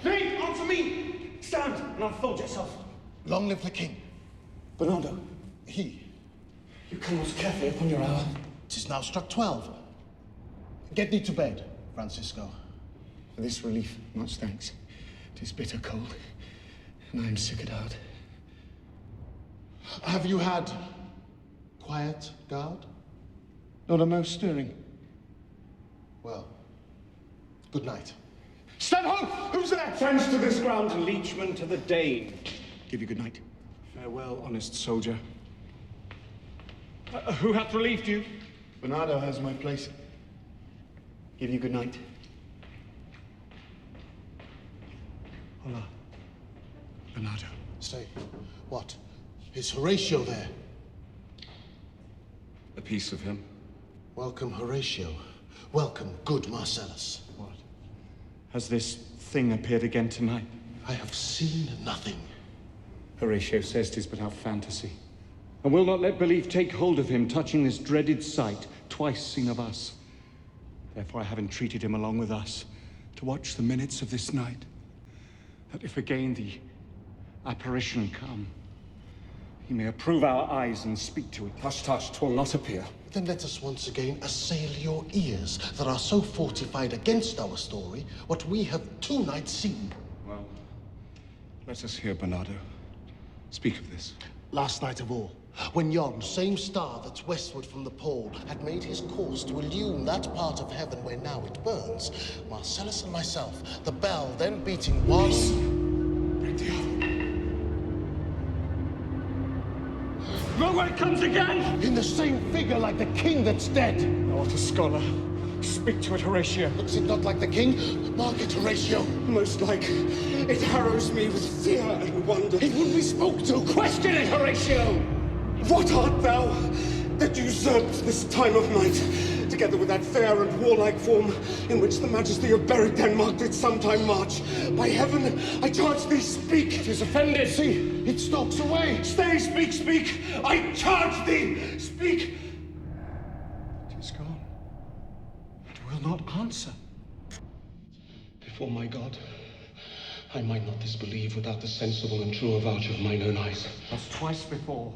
Think, answer me! Stand and unfold yourself. Long live the king. Reynaldo, He. you come most carefully upon your hour. 'Tis now struck 12. Get thee to bed, Francisco. For this relief, much thanks. 'Tis bitter cold, and I am sick at heart. Have you had quiet guard? Not a mouse stirring. Well, good night. Stand home! Who's there? Friends to this ground, and liegemen to the Dane. Give you good night. Farewell, honest soldier. Who hath relieved you? Reynaldo has my place. Give you good night. Hola, Reynaldo. Stay. What? Is Horatio there? A piece of him. Welcome, Horatio. Welcome, good Marcellus. What? Has this thing appeared again tonight? I have seen nothing. Horatio says 'tis but our fantasy, and will not let belief take hold of him, touching this dreaded sight, twice seen of us. Therefore I have entreated him along with us to watch the minutes of this night, that if again the apparition come, he may approve our eyes and speak to it. Hush, hush, 'twill not appear. Then let us once again assail your ears that are so fortified against our story, what we have tonight seen. Well, let us hear, Bernardo. Speak of this. Last night of all, when yon same star that's westward from the pole had made his course to illume that part of heaven where now it burns, Marcellus and myself, the bell then beating was... Break the other. Look where it comes again! in the same figure like the king that's dead. Thou art a scholar. Speak to it, Horatio. Looks it not like the king? Mark it, Horatio. Most like. It harrows me with fear and wonder. It would be spoke to. Question it, Horatio! What art thou that usurped this time of night, together with that fair and warlike form in which the majesty of buried Denmark did sometime march? By heaven, I charge thee, speak! It is offended. See, it stalks away. Stay, speak, speak! I charge thee, speak! It is gone. It will not answer. Before my God, I might not disbelieve without the sensible and true avouch of mine own eyes. Thus twice before,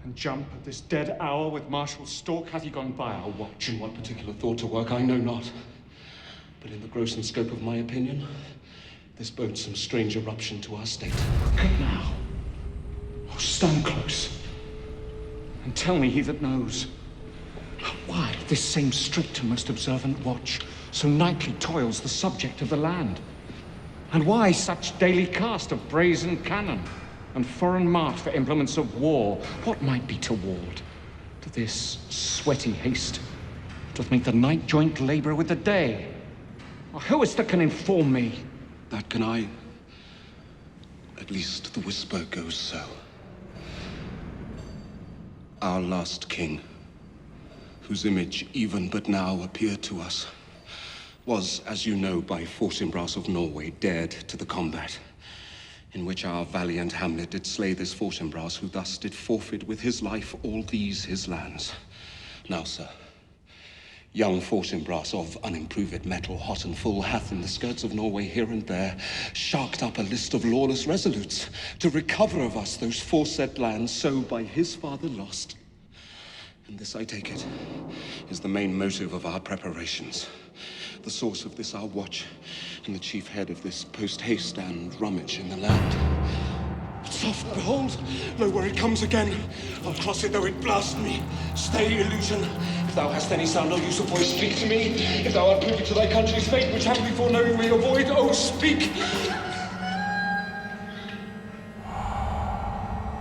and jump at this dead hour with Marshal Stork hath he gone by our watch. In what particular thought to work, I know not. But in the gross and scope of my opinion, this bodes some strange eruption to our state. Good now. Oh, stand close, and tell me, he that knows, why this same strict and most observant watch so nightly toils the subject of the land, and why such daily cast of brazen cannon and foreign mart for implements of war? What might be toward to this sweaty haste doth make the night joint labour with the day? Or who is that can inform me? That can I. At least the whisper goes so. Our last king, whose image even but now appeared to us, was, as you know, by Fortinbras of Norway dared to the combat, in which our valiant Hamlet did slay this Fortinbras, who thus did forfeit with his life all these his lands. Now, sir, young Fortinbras of unimproved metal, hot and full, hath in the skirts of Norway here and there sharked up a list of lawless resolutes to recover of us those foresaid lands so by his father lost. And this, I take it, is the main motive of our preparations, the source of this our watch, and the chief head of this post-haste and rummage in the land. But soft, behold! Lo, where it comes again! I'll cross it though it blast me. Stay, illusion! If thou hast any sound or use of voice, speak to me. If thou art privy to thy country's fate, which have before knowing we avoid, oh, speak!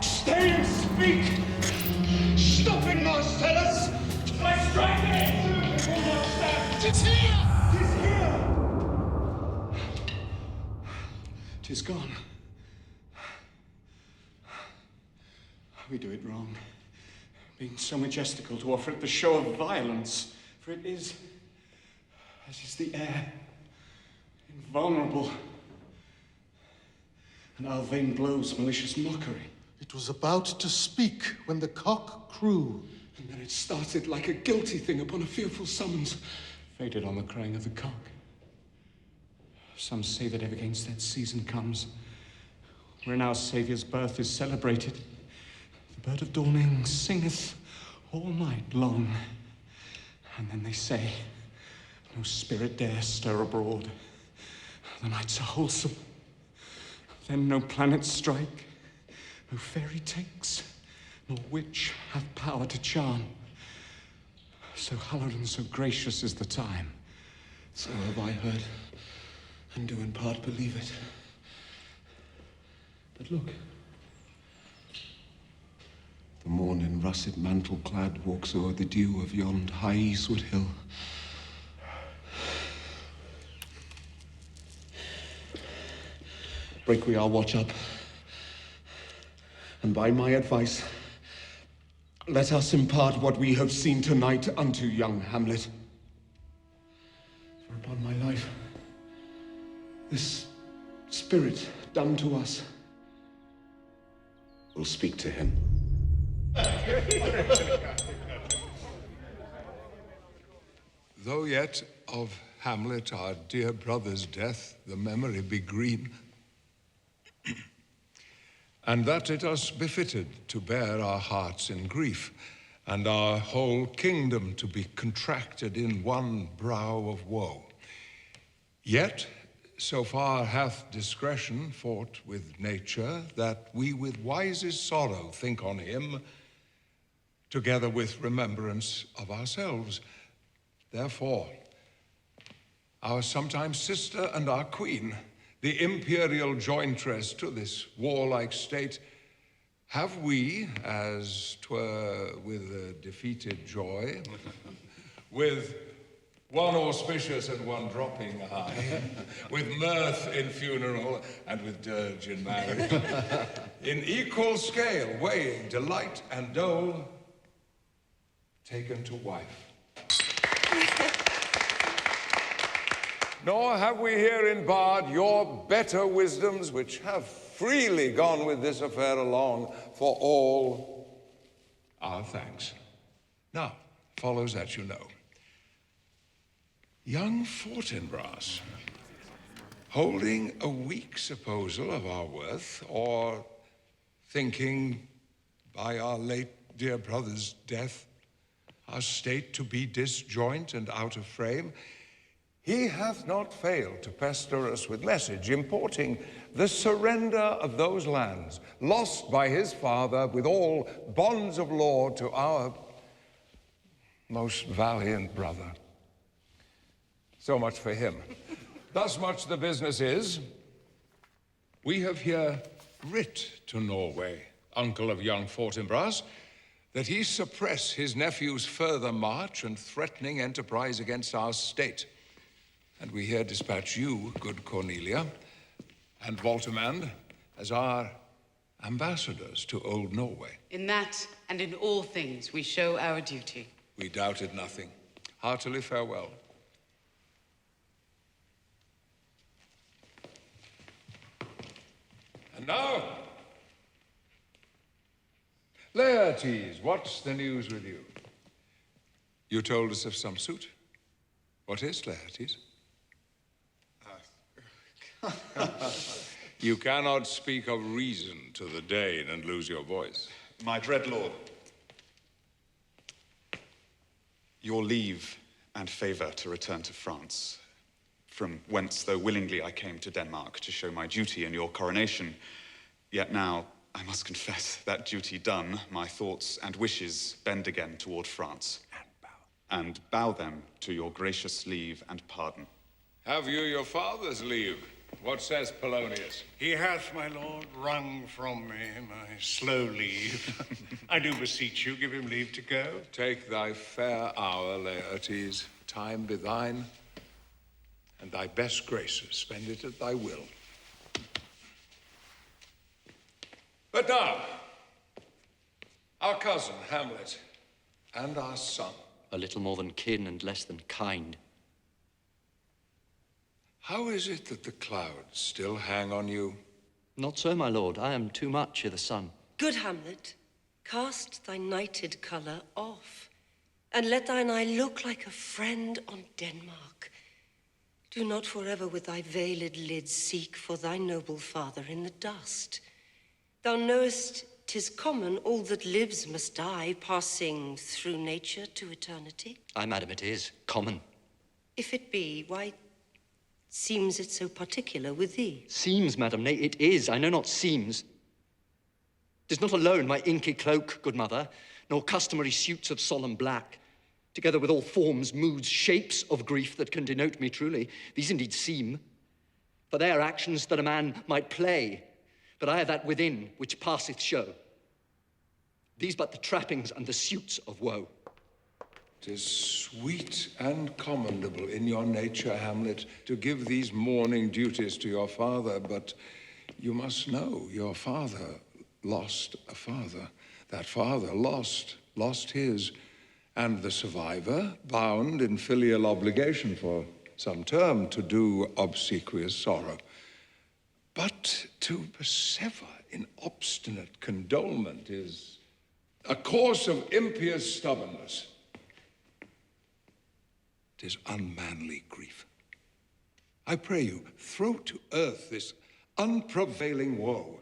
Stay and speak! Stop it, Marcellus! I strike it! It will not stand! It's here! 'Tis here! 'Tis gone. We do it wrong, being so majestical to offer it the show of violence, for it is, as is the air, invulnerable, and our vain blows malicious mockery. It was about to speak when the cock crew. And then it started like a guilty thing upon a fearful summons, faded on the crowing of the cock. Some say that ever against that season comes, wherein our Saviour's birth is celebrated, the bird of dawning singeth all night long. And then they say, no spirit dare stir abroad. The nights are wholesome. Then no planets strike, no fairy takes, nor witch hath power to charm. So hallowed and so gracious is the time. So have I heard, and do in part believe it. But look. The morn in russet mantle clad walks o'er the dew of yond high eastward hill. Break we our watch up, and by my advice, let us impart what we have seen tonight unto young Hamlet. For upon my life, this spirit done to us will speak to him. Though yet of Hamlet, our dear brother's death, the memory be green, and that it us befitted to bear our hearts in grief, and our whole kingdom to be contracted in one brow of woe. Yet, so far hath discretion fought with nature, that we with wisest sorrow think on him, together with remembrance of ourselves. Therefore, our sometime sister and our queen, the imperial jointress to this warlike state, have we, as 'twere with a defeated joy, with one auspicious and one dropping eye, with mirth in funeral and with dirge in marriage, in equal scale weighing delight and dole, taken to wife. Nor have we herein barred your better wisdoms, which have freely gone with this affair along, for all our thanks. Now, follows that you know. Young Fortinbras, holding a weak supposal of our worth, or thinking by our late dear brother's death, our state to be disjoint and out of frame, he hath not failed to pester us with message, importing the surrender of those lands, lost by his father with all bonds of law to our most valiant brother. So much for him. Thus much the business is, we have here writ to Norway, uncle of young Fortinbras, that he suppress his nephew's further march and threatening enterprise against our state. And we here dispatch you, good Cornelia, and Voltimand as our ambassadors to old Norway. In that and in all things we show our duty. We doubted nothing. Heartily farewell. And now, Laertes, what's the news with you? You told us of some suit. What is, Laertes? You cannot speak of reason to the Dane and lose your voice. My dread lord, your leave and favor to return to France, from whence, though willingly, I came to Denmark to show my duty in your coronation. Yet now, I must confess, that duty done, my thoughts and wishes bend again toward France. And bow them to your gracious leave and pardon. Have you your father's leave? What says Polonius? He hath, my lord, wrung from me my slow leave. I do beseech you, give him leave to go. Take thy fair hour, Laertes. Time be thine, and thy best graces spend it at thy will. But now, our cousin, Hamlet, and our son. A little more than kin and less than kind. How is it that the clouds still hang on you? Not so, my lord. I am too much i' the sun. Good Hamlet, cast thy nighted colour off, and let thine eye look like a friend on Denmark. Do not forever with thy veiled lids seek for thy noble father in the dust. Thou knowest 'tis common all that lives must die, passing through nature to eternity. Aye, madam, it is common. If it be, why seems it so particular with thee? Seems, madam, nay, it is. I know not seems. 'Tis not alone my inky cloak, good mother, nor customary suits of solemn black, together with all forms, moods, shapes of grief that can denote me truly. These indeed seem, for they are actions that a man might play, but I have that within which passeth show. These but the trappings and the suits of woe. 'Tis sweet and commendable in your nature, Hamlet, to give these mourning duties to your father, but you must know your father lost a father. That father lost his, and the survivor bound in filial obligation for some term to do obsequious sorrow. But to persever in obstinate condolement is a course of impious stubbornness. 'Tis unmanly grief. I pray you, throw to earth this unprevailing woe,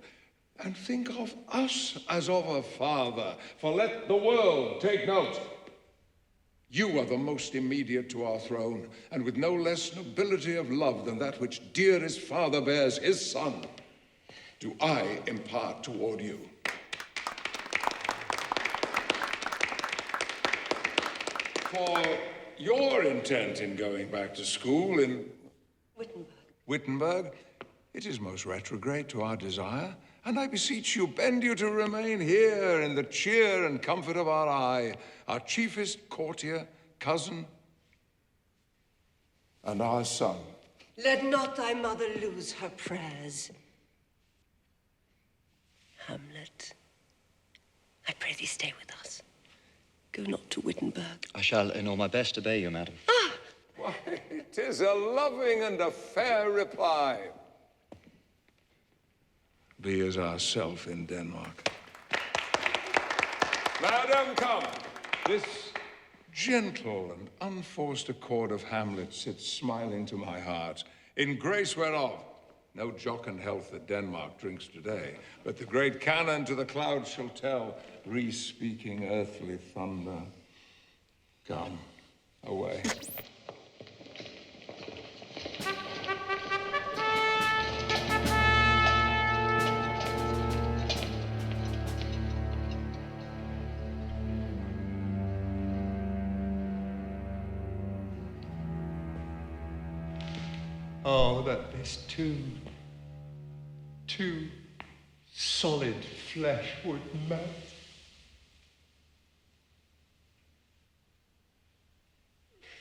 and think of us as of a father, for let the world take note. You are the most immediate to our throne, and with no less nobility of love than that which dearest father bears his son, do I impart toward you. For your intent in going back to school in Wittenberg, it is most retrograde to our desire, and I beseech you, bend you to remain here in the cheer and comfort of our eye, our chiefest courtier, cousin, and our son. Let not thy mother lose her prayers. Hamlet, I pray thee stay with us. Go not to Wittenberg. I shall, in all my best, obey you, madam. Why, 'tis a loving and a fair reply. Be as ourself in Denmark. Madam, come. This gentle and unforced accord of Hamlet sits smiling to my heart, in grace whereof no jocund health that Denmark drinks today, but the great cannon to the clouds shall tell, re-speaking earthly thunder. Come, away. Oh, that this two solid flesh would melt.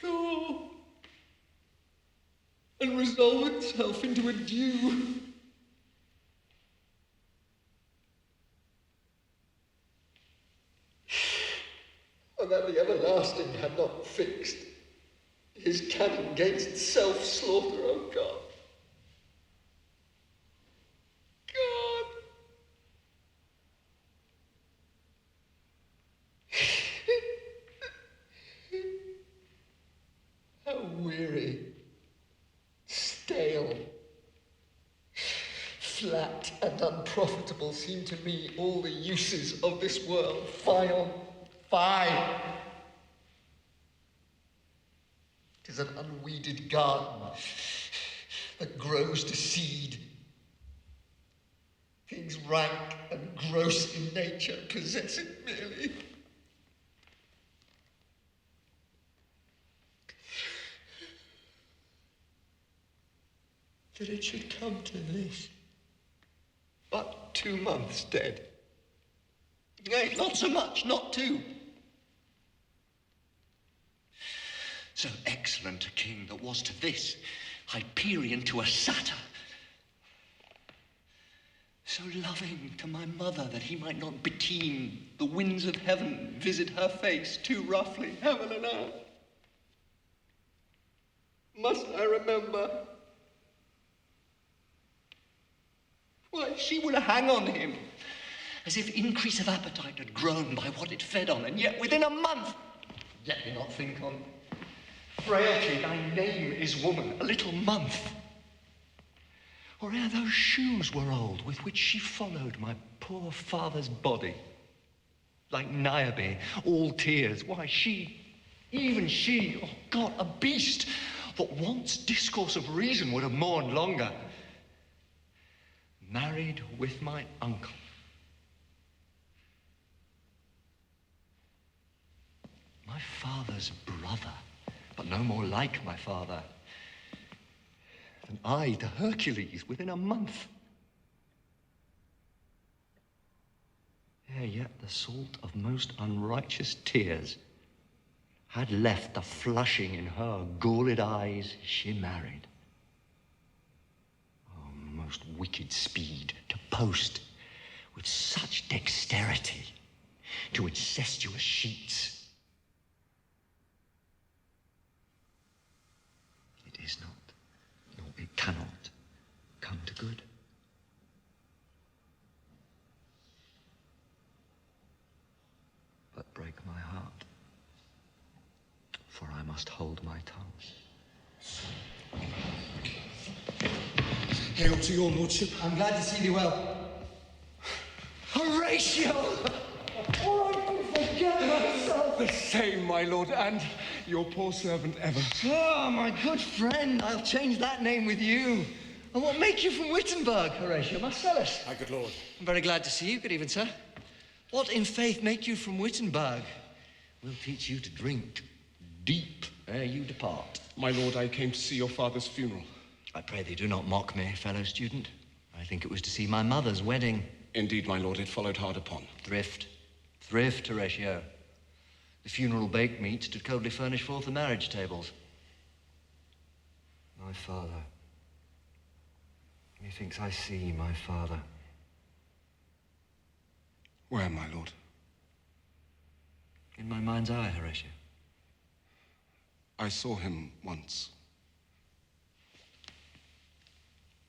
Oh, and resolve itself into a dew. And that the everlasting had not fixed his cannon against self-slaughter, oh God. God. How weary, stale, flat and unprofitable seem to me all the uses of this world. Fie. 'Tis an unweeded garden that grows to seed. Things rank and gross in nature possess it merely. That it should come to this. But 2 months dead. Nay, not so much, not 2. So excellent a king that was to this, Hyperion to a satyr. So loving to my mother that he might not beteem the winds of heaven visit her face too roughly, heaven and earth. Must I remember? Why, she would hang on him, as if increase of appetite had grown by what it fed on, and yet within a month, let me not think on frailty, thy name is woman, a little month. Or ere those shoes were old, with which she followed my poor father's body. Like Niobe, all tears, why she, even she, oh God, a beast, that once discourse of reason would have mourned longer. Married with my uncle. My father's brother, but no more like my father. And I to Hercules within a month. Ere yet the salt of most unrighteous tears had left the flushing in her galled eyes, she married. Oh, most wicked speed to post with such dexterity to incestuous sheets. It is not, nor it cannot come to good. But break my heart, for I must hold my tongue. Hail to your lordship. I'm glad to see thee well. Horatio! Oh, I can forget myself. The same, my lord, and your poor servant ever. Oh, my good friend, I'll change that name with you. And what make you from Wittenberg, Horatio Marcellus? My good lord. I'm very glad to see you. Good evening, sir. What in faith make you from Wittenberg? We'll teach you to drink deep ere you depart. My lord, I came to see your father's funeral. I pray thee do not mock me, fellow student. I think it was to see my mother's wedding. Indeed, my lord, it followed hard upon. Thrift. Thrift, Horatio. The funeral baked meats did coldly furnish forth the marriage tables. My father. Methinks I see my father. Where, my lord? In my mind's eye, Horatio. I saw him once.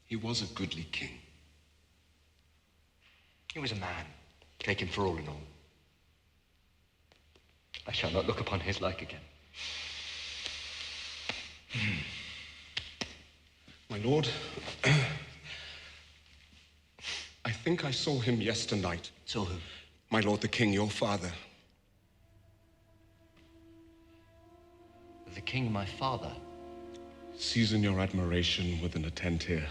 He was a goodly king. He was a man, take him for all in all. I shall not look upon his like again. My lord, I think I saw him yesternight. Saw who? My lord the king, your father. The king, my father? Season your admiration with an attend here,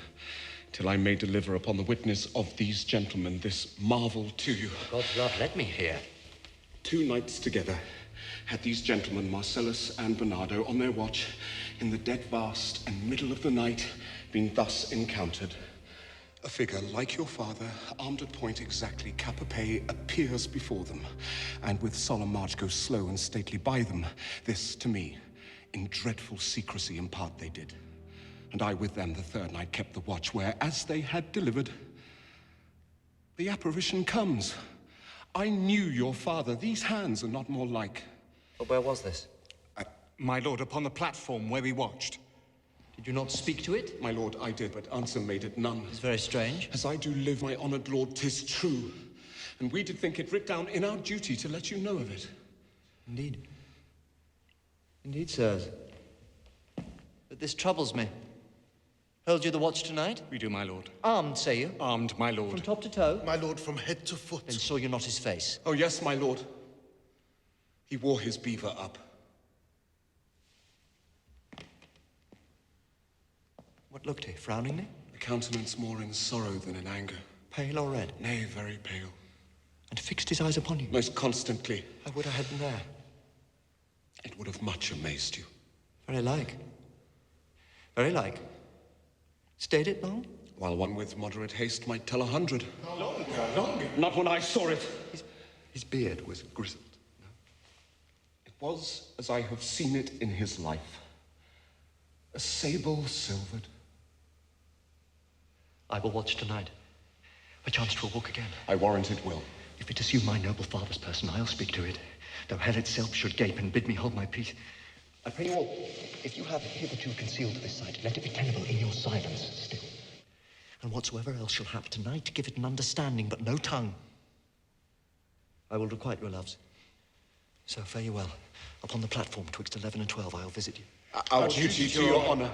till I may deliver upon the witness of these gentlemen this marvel to you. For God's love, let me hear. 2 nights together had these gentlemen, Marcellus and Bernardo, on their watch in the dead vast and middle of the night, been thus encountered. A figure like your father, armed at point exactly, cap a pay, appears before them, and with solemn march goes slow and stately by them. This to me, in dreadful secrecy impart they did. And I with them the 3rd night kept the watch, where, as they had delivered, the apparition comes. I knew your father. These hands are not more like. But where was this? My lord, upon the platform where we watched. Did you not speak to it? My lord, I did, but answer made it none. It's very strange. As I do live, my honoured lord, 'tis true. And we did think it writ down in our duty to let you know of it. Indeed. Indeed, sirs. But this troubles me. Hold you the watch tonight? We do, my lord. Armed, say you? Armed, my lord. From top to toe? My lord, from head to foot. Then saw you not his face? Oh, yes, my lord. He wore his beaver up. What looked he, frowningly? A countenance more in sorrow than in anger. Pale or red? Nay, very pale. And fixed his eyes upon you? Most constantly. I would I had them there. It would have much amazed you. Very like. Very like. Stayed it long? While one with moderate haste might tell 100. Longer. Not when I saw it. His beard was grizzled. No? It was as I have seen it in his life. A sable silvered. I will watch tonight. Perchance 'twill walk again. I warrant it will. If it assume my noble father's person, I'll speak to it, though hell itself should gape and bid me hold my peace. I pray you all, if you have hitherto concealed this sight, let it be tenable in your silence still. And whatsoever else shall hap tonight, give it an understanding, but no tongue. I will requite your loves. So fare you well. Upon the platform, twixt 11 and 12, I'll visit you. Our duty to your honor.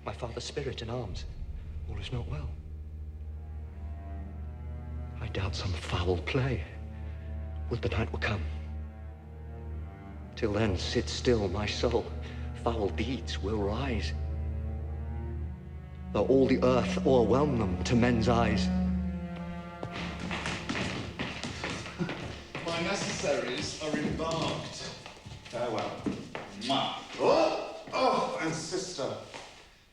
My father's spirit in arms. All is not well. I doubt some foul play. Would the night were come. Till then, sit still, my soul. Foul deeds will rise, though all the earth o'erwhelm them to men's eyes. My necessaries are embarked. Farewell. And sister,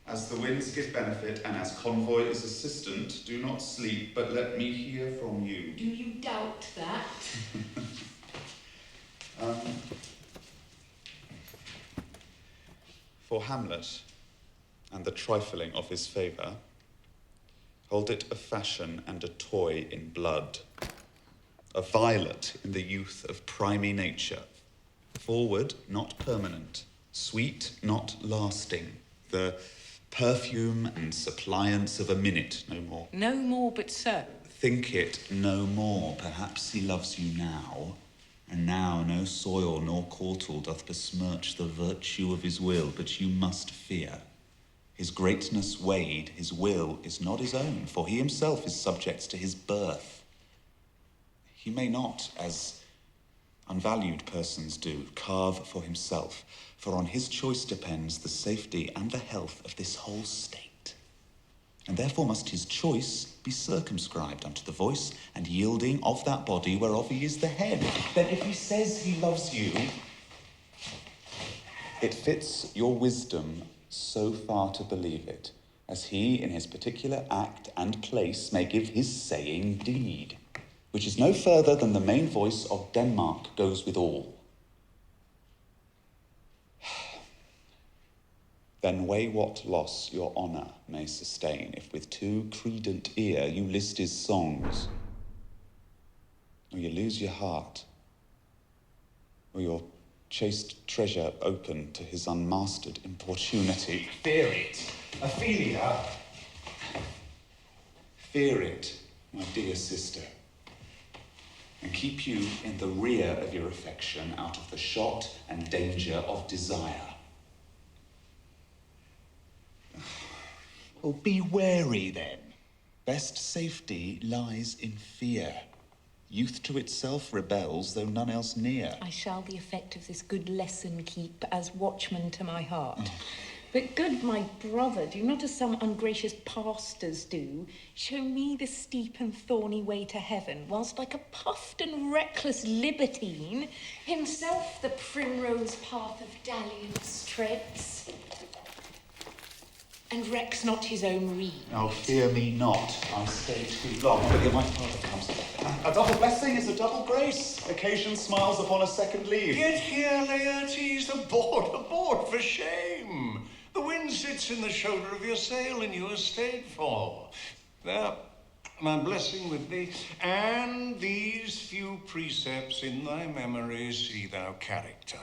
as the winds give benefit, and as convoy is assistant, do not sleep, but let me hear from you. Do you doubt that? For Hamlet, and the trifling of his favour, hold it a fashion and a toy in blood, a violet in the youth of primy nature, forward, not permanent, sweet, not lasting, the perfume and suppliance of a minute, no more. No more but so. Think it no more, perhaps he loves you now, and now no soil nor caudle doth besmirch the virtue of his will, but you must fear. His greatness weighed, his will is not his own, for he himself is subject to his birth. He may not, as unvalued persons do, carve for himself, for on his choice depends the safety and the health of this whole state. And therefore must his choice be circumscribed unto the voice and yielding of that body whereof he is the head. Then if he says he loves you, it fits your wisdom so far to believe it, as he in his particular act and place may give his saying deed, which is no further than the main voice of Denmark goes with all. Then weigh what loss your honour may sustain, if with too credent ear you list his songs, or you lose your heart, or your chaste treasure open to his unmastered importunity. Fear it, Ophelia. Fear it, my dear sister, and keep you in the rear of your affection out of the shot and danger of desire. Oh, be wary then. Best safety lies in fear. Youth to itself rebels, though none else near. I shall the effect of this good lesson keep as watchman to my heart. But good my brother, do not as some ungracious pastors do, show me the steep and thorny way to heaven, whilst like a puffed and reckless libertine, himself the primrose path of dalliance treads, and recks not his own reed. Oh, fear me not, I stay too long. But here my father comes. A double blessing is a double grace. Occasion smiles upon a second leave. Get here, Laertes, aboard, for shame. The wind sits in the shoulder of your sail, and you are stayed for. There, my blessing with thee, and these few precepts in thy memory see thou character.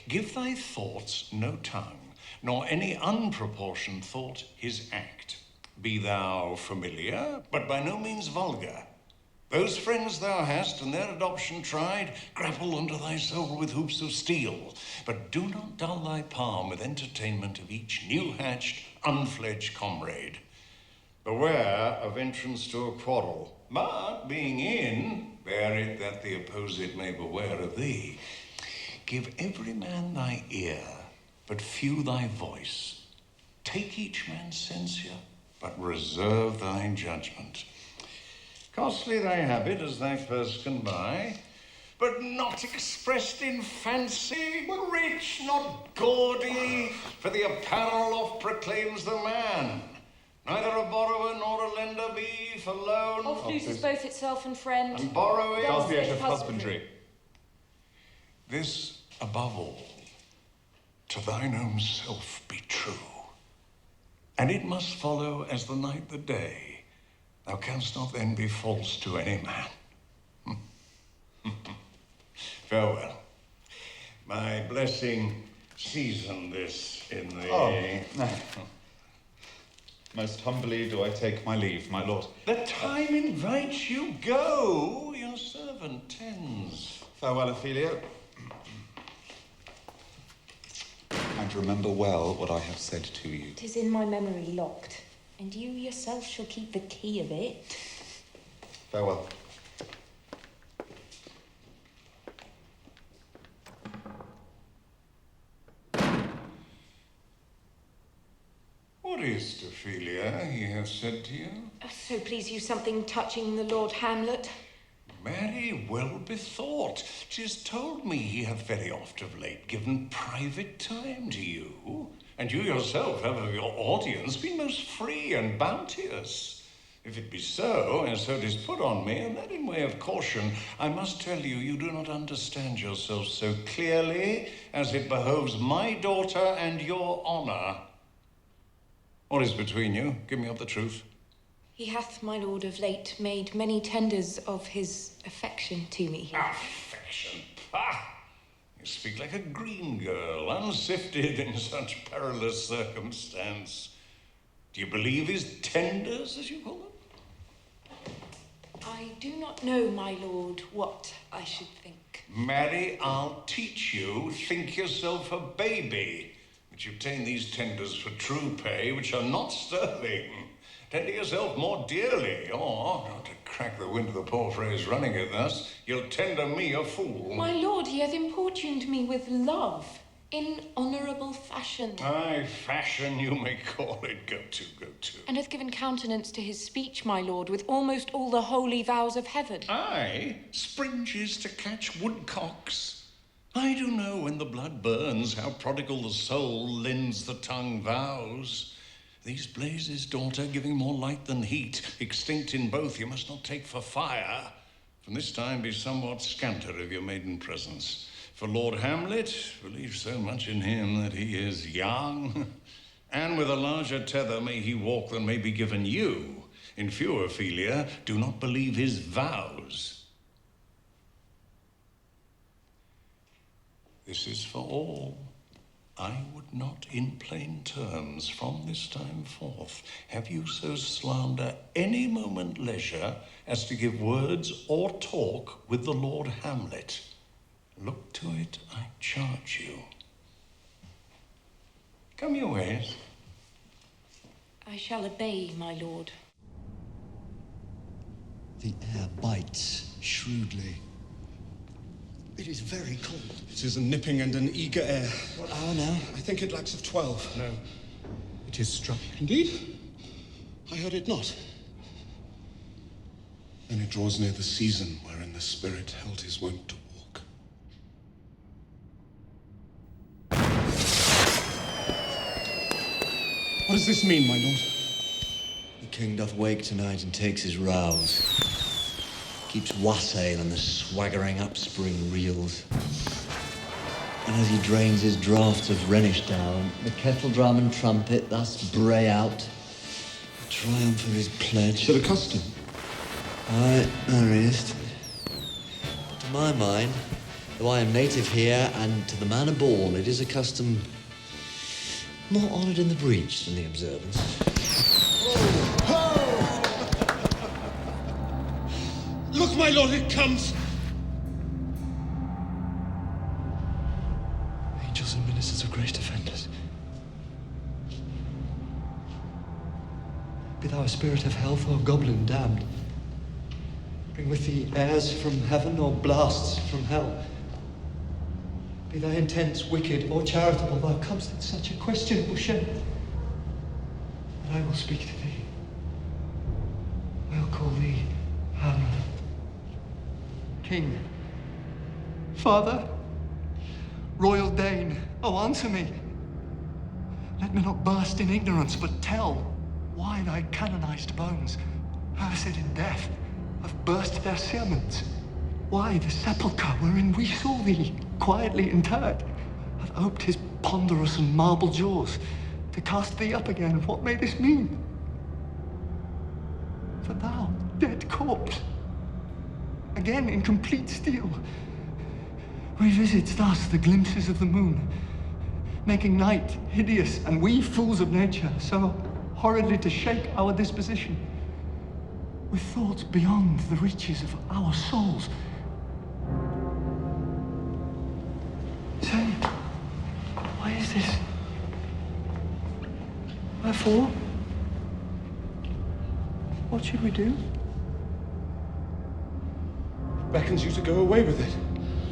Give thy thoughts no tongue, nor any unproportioned thought his act. Be thou familiar, but by no means vulgar. Those friends thou hast, and their adoption tried, grapple unto thy soul with hoops of steel. But do not dull thy palm with entertainment of each new-hatched, unfledged comrade. Beware of entrance to a quarrel, but being in, bear it that the opposite may beware of thee. Give every man thy ear, but few thy voice. Take each man's censure, but reserve thy judgment. Costly thy habit as thy purse can buy, but not expressed in fancy, rich, not gaudy, for the apparel oft proclaims the man. Neither a borrower nor a lender be for loan. Oft loses both itself and friend. And borrowing does the act of husbandry. This, above all, to thine own self be true. And it must follow as the night the day. Thou canst not then be false to any man. Farewell. My blessing season this in the... Oh, most humbly do I take my leave, my lord. The time invites you. Go, your servant tends. Farewell, Ophelia. And remember well what I have said to you. 'Tis in my memory locked, and you yourself shall keep the key of it. Farewell. What is, Ophelia, he has said to you? So please you something touching the Lord Hamlet. Very well bethought. 'Tis told me he hath very oft of late given private time to you, and you yourself have of your audience been most free and bounteous. If it be so, and so 'tis put on me, and that in way of caution, I must tell you, you do not understand yourself so clearly as it behoves my daughter and your honor. What is between you? Give me up the truth. He hath, my lord, of late made many tenders of his affection to me. Affection? Pah! You speak like a green girl, unsifted in such perilous circumstance. Do you believe his tenders, as you call them? I do not know, my lord, what I should think. Marry, I'll teach you. Think yourself a baby. But you obtain these tenders for true pay, which are not sterling. Tender yourself more dearly, or, to crack the wind of the poor phrase running it thus, you'll tender me a fool. My lord, he hath importuned me with love, in honourable fashion. Aye, fashion you may call it. Go to. And hath given countenance to his speech, my lord, with almost all the holy vows of heaven. Aye, springes to catch woodcocks. I do know when the blood burns how prodigal the soul lends the tongue vows. These blazes, daughter, giving more light than heat, extinct in both, you must not take for fire. From this time be somewhat scanter of your maiden presence. For Lord Hamlet, believe so much in him that he is young, and with a larger tether may he walk than may be given you. In few, Ophelia, do not believe his vows. This is for all. I would not in plain terms from this time forth have you so slander any moment leisure as to give words or talk with the Lord Hamlet. Look to it, I charge you. Come your ways. I shall obey, my lord. The air bites shrewdly. It is very cold. It is a nipping and an eager air. What hour now? I think it lacks of 12. No, it is struck. Indeed? I heard it not. Then it draws near the season wherein the spirit held his wont to walk. What does this mean, my lord? The king doth wake tonight and takes his rouse. Keeps wassail and the swaggering upspring reels. And as he drains his draughts of Rhenish down, the kettle drum and trumpet thus bray out the triumph of his pledge. To the custom. Aye, thou readest. But to my mind, though I am native here, and to the manner born, it is a custom more honoured in the breach than the observance. Look, my lord, it comes! Angels and ministers of grace defend us. Be thou a spirit of health or goblin damned. Bring with thee airs from heaven or blasts from hell. Be thy intents wicked or charitable, thou comest at such a questionable shape. And I will speak to thee. I'll call thee Hamlet. King, Father, Royal Dane, oh, answer me. Let me not burst in ignorance, but tell why thy canonized bones, cursed in death, have burst their cerements. Why the sepulchre wherein we saw thee quietly interred hath oped his ponderous and marble jaws to cast thee up again. What may this mean? For thou, dead corpse, again in complete steel, revisits thus the glimpses of the moon, making night hideous, and we fools of nature so horridly to shake our disposition with thoughts beyond the reaches of our souls. Say, why is this? Wherefore? What should we do? Beckons you to go away with it,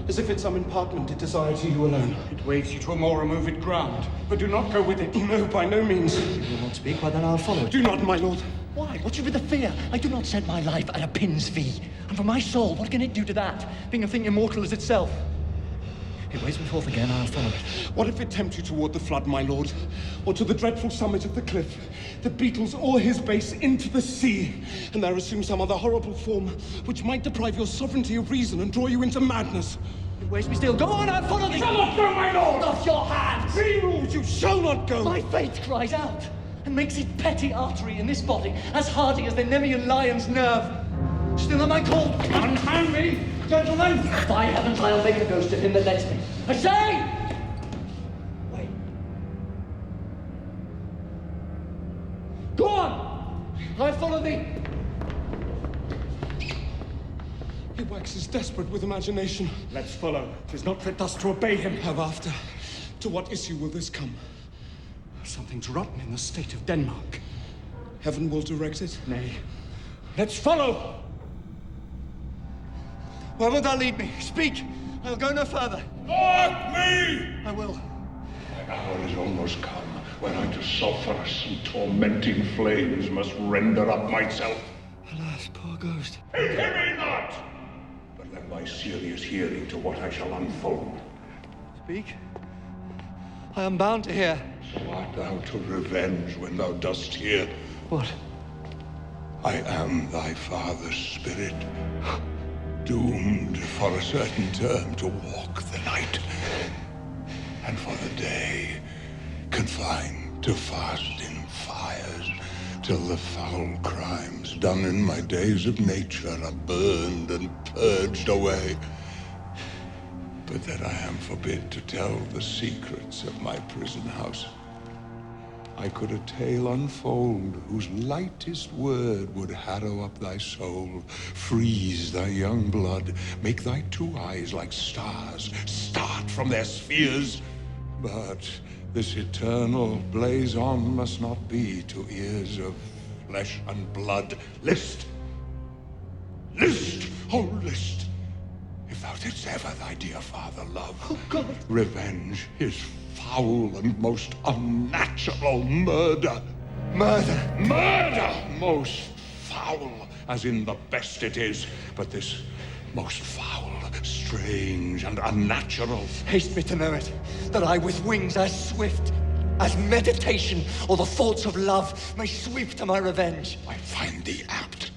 as if it's some impartment it desires you alone. It waves you to a more removed ground, but do not go with it. No, by no means. You will not speak, why then I'll follow. Do not, my lord. Why? What should be the fear? I do not set my life at a pin's fee. And for my soul, what can it do to that, being a thing immortal as itself? It waves me forth again, I'll follow it. What if it tempt you toward the flood, my lord? Or to the dreadful summit of the cliff, that beetles or his base into the sea, and there assume some other horrible form, which might deprive your sovereignty of reason and draw you into madness? It waves me still. Go on, I'll follow thee! Shall not go, my lord! Off your hands! Be ruled, you shall not go! My fate cries out, and makes its petty artery in this body as hardy as the Nemean lion's nerve. Still am I called? Unhand me, gentlemen! By heavens, I'll make a ghost of him that lets me. I say! Wait. Go on! I follow thee. He waxes desperate with imagination. Let's follow. 'Tis not fit thus to obey him. Have after. To what issue will this come? Something's rotten in the state of Denmark. Heaven will direct it? Nay. Let's follow! Where wilt thou lead me? Speak! I'll go no further. Mark me! I will. My hour is almost come, when I to sulphurous and tormenting flames must render up myself. Alas, poor ghost. Pity me not! But lend thy serious hearing to what I shall unfold. Speak. I am bound to hear. So art thou to revenge when thou dost hear? What? I am thy father's spirit, doomed for a certain term to walk the night, and for the day confined to fast in fires, till the foul crimes done in my days of nature are burned and purged away. But that I am forbid to tell the secrets of my prison house. I could a tale unfold whose lightest word would harrow up thy soul, freeze thy young blood, make thy two eyes like stars start from their spheres. But this eternal blaze on must not be to ears of flesh and blood. List! List! Oh, list! If thou didst ever thy dear father love, oh, God. Revenge his foul and most unnatural murder. Murder? Murder! Most foul, as in the best it is, but this most foul, strange, and unnatural. Haste me to know it, that I with wings as swift as meditation or the thoughts of love may sweep to my revenge. I find thee apt.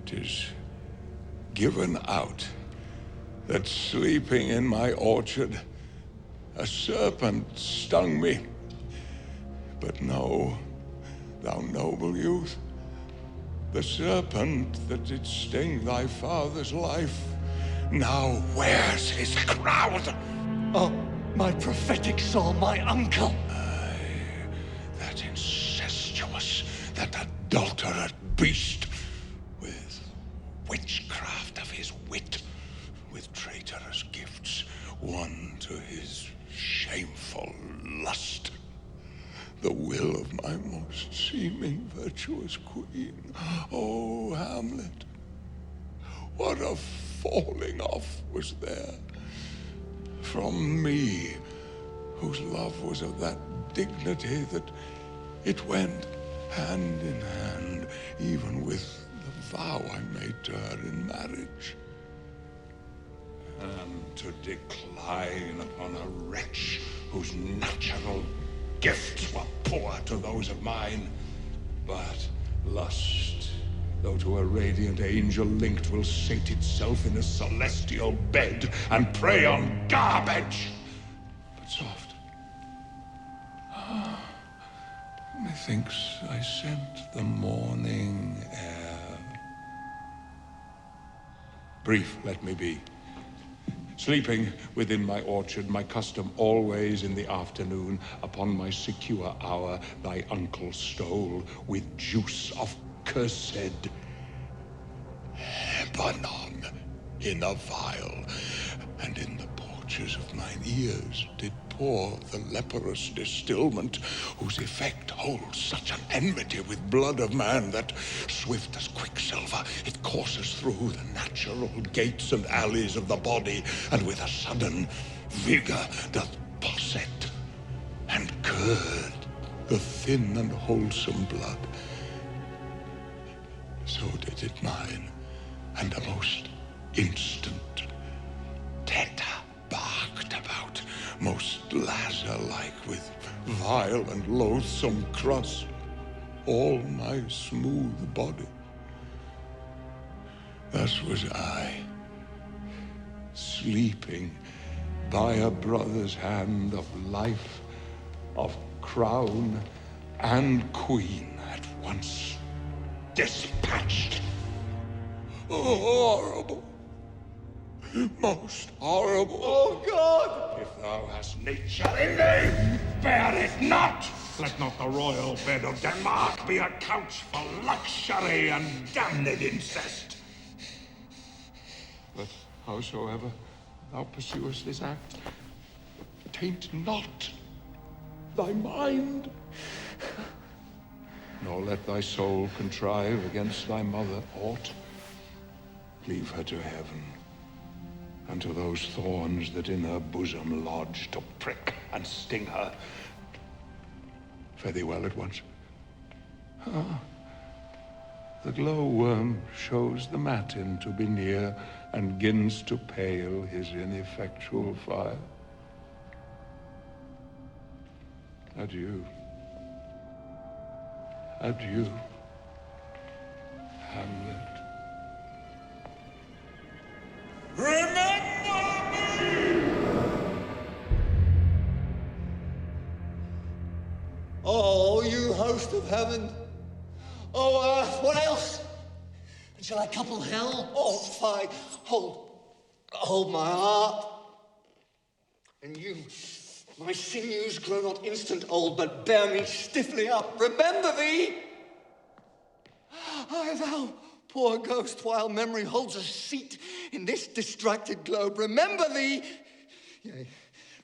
'Tis given out that sleeping in my orchard, a serpent stung me. But know, thou noble youth, the serpent that did sting thy father's life now wears his crown. Oh, my prophetic soul, my uncle. Aye, that incestuous, that adulterate beast, with witchcraft of his wit, with traitorous gifts won to his shameful lust, the will of my most seeming virtuous queen. Oh, Hamlet, what a falling off was there from me, whose love was of that dignity that it went hand in hand even with the vow I made to her in marriage. And to decline upon a wretch whose natural gifts were poor to those of mine. But lust, though to a radiant angel linked, will sate itself in a celestial bed and prey on garbage. But soft. Methinks I scent the morning air. Brief let me be. Sleeping within my orchard, my custom always in the afternoon, upon my secure hour, thy uncle stole with juice of cursed Lebanon in a vial, and in the porch pinches of mine ears did pour the leprous distilment, whose effect holds such an enmity with blood of man that, swift as quicksilver, it courses through the natural gates and alleys of the body, and with a sudden vigor doth posset and curd the thin and wholesome blood. So did it mine, and a most instant teta barked about, most Lazar-like, with vile and loathsome crust, all my smooth body. Thus was I, sleeping by a brother's hand of life, of crown and queen at once dispatched. Horrible. Most horrible. Oh, God! If thou hast nature in thee, bear it not. Let not the royal bed of Denmark be a couch for luxury and damned incest. But howsoever thou pursuest this act, taint not thy mind, nor let thy soul contrive against thy mother aught. Leave her to heaven, and to those thorns that in her bosom lodge, to prick and sting her. Fare thee well at once. Ah, the glowworm shows the matin to be near, and gins to pale his ineffectual fire. Adieu. Adieu, Hamlet. Remember me! Oh, you host of heaven. Oh, earth, what else? And shall I couple hell? Oh, fie. Hold my heart. And you, my sinews grow not instant old, but bear me stiffly up. Remember thee! Aye, thou, poor ghost, while memory holds a seat in this distracted globe, remember thee! Yea,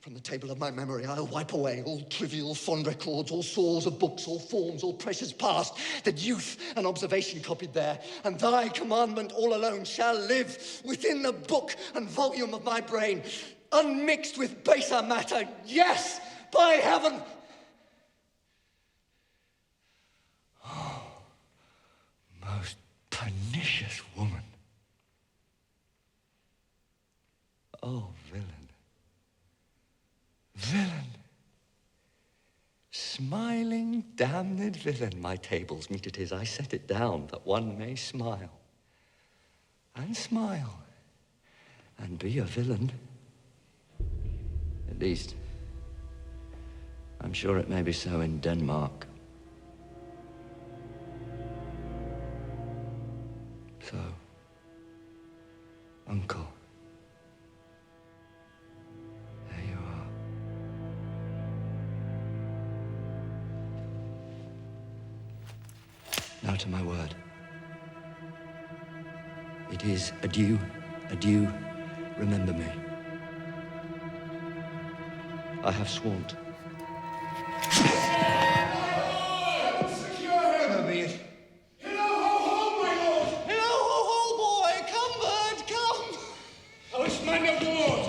from the table of my memory I'll wipe away all trivial fond records, all sores of books, all forms, all precious past, that youth and observation copied there, and thy commandment all alone shall live within the book and volume of my brain, unmixed with baser matter. Yes, by heaven! Oh, most pernicious woman. Oh, villain. Villain. Smiling, damned villain. My tables meet it is. I set it down that one may smile. And smile. And be a villain. At least, I'm sure it may be so in Denmark. So, Uncle, there you are. Now to my word. It is adieu, adieu, remember me. I have sworn. Secure him! Hello, ho, ho, my lord! Hello, ho, boy! Come, bird, come! Oh, it's my lord!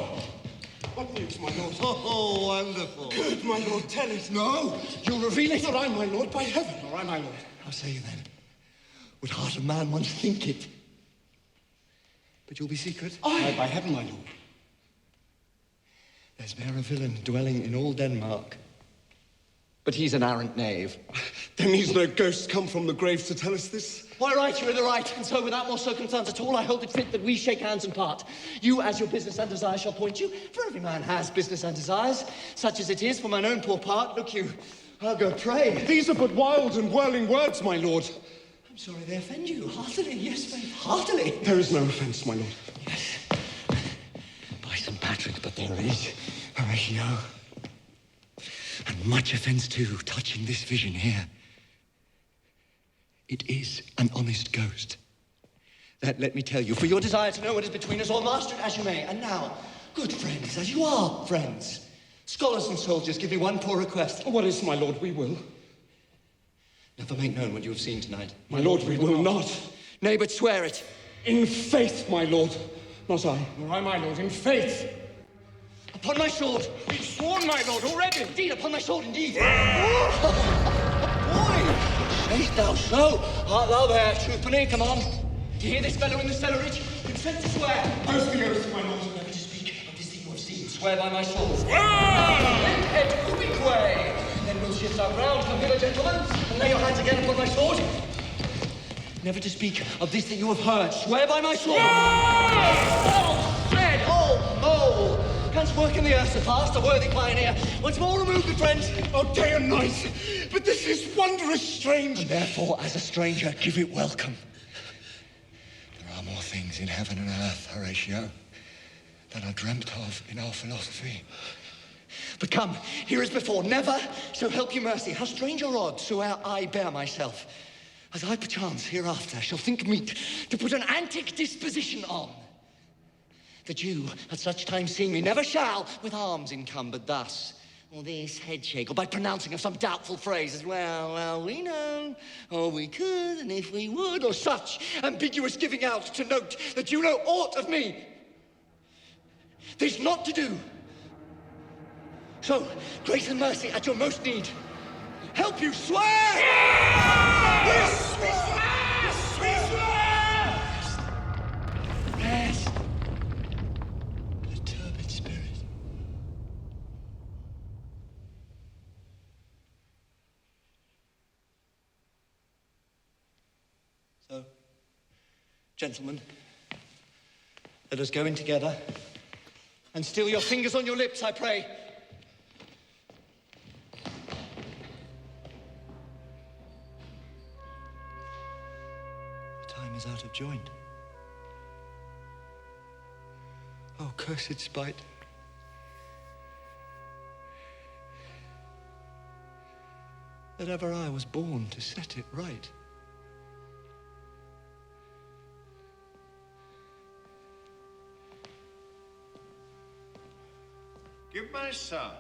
What news, my lord? Oh, wonderful. Good, my lord, tell it. No, you'll reveal it. Not I, my lord, by heaven, nor I, my lord. How say you then? Would heart of man once think it? But you'll be secret? Aye, by heaven, my lord. There's there a villain dwelling in all Denmark. But he's an arrant knave. There needs no ghosts come from the graves to tell us this. Why, right, you're in the right. And so, without more circumstance at all, I hold it fit that we shake hands and part. You, as your business and desire shall point you, for every man has business and desires. Such as it is for mine own poor part. Look you, I'll go pray. These are but wild and whirling words, my lord. I'm sorry they offend you. Heartily, yes, faith, heartily. There is no offence, my lord. Yes. By St. Patrick, but there is, Horatio. And much offence, too, touching this vision here. It is an honest ghost. That, let me tell you, for your desire to know what is between us, or master it as you may. And now, Good friends, as you are friends. Scholars and soldiers, give me one poor request. What is, my lord? We will. Never make known what you have seen tonight. My lord, we will not. Nay, but swear it. In faith, my lord. Not I, nor I, my lord, in faith. Upon my sword. We've sworn, my lord, already. Indeed, upon my sword, indeed. Boy! Say'st thou so? Art thou there, trooper? Come on. Do you hear this fellow in the cellarage? Consent to swear. Post the oath, my lord. Never to speak of this that you have seen. Swear by my sword. Swear! Limpet ubique! Then we'll shift our ground. Come hither, gentlemen, and lay your hands again upon my sword. Never to speak of this that you have heard. Swear by my sword. Oh, dread! Oh! Canst work in the earth so fast, a worthy pioneer. Once more remove, good friends. Oh, day and night. But this is wondrous strange. And therefore, as a stranger, give it welcome. There are more things in heaven and earth, Horatio, than are dreamt of in our philosophy. But come, here as before, never, so help you mercy, how strange or odd soe'er I bear myself, as I perchance hereafter shall think meet to put an antic disposition on, that you at such time seeing me never shall with arms encumbered thus, or this head shake, or by pronouncing of some doubtful phrase as well, we know, or we could, and if we would, or such ambiguous giving out to note that you know aught of me. There's not to do. So, grace and mercy at your most need. Help you swear! Yes! We swear! We swear! Yes. The turbid spirit. So, gentlemen, let us go in together. And still your fingers on your lips, I pray. Time is out of joint. Oh, cursed spite. That ever I was born to set it right. Give my son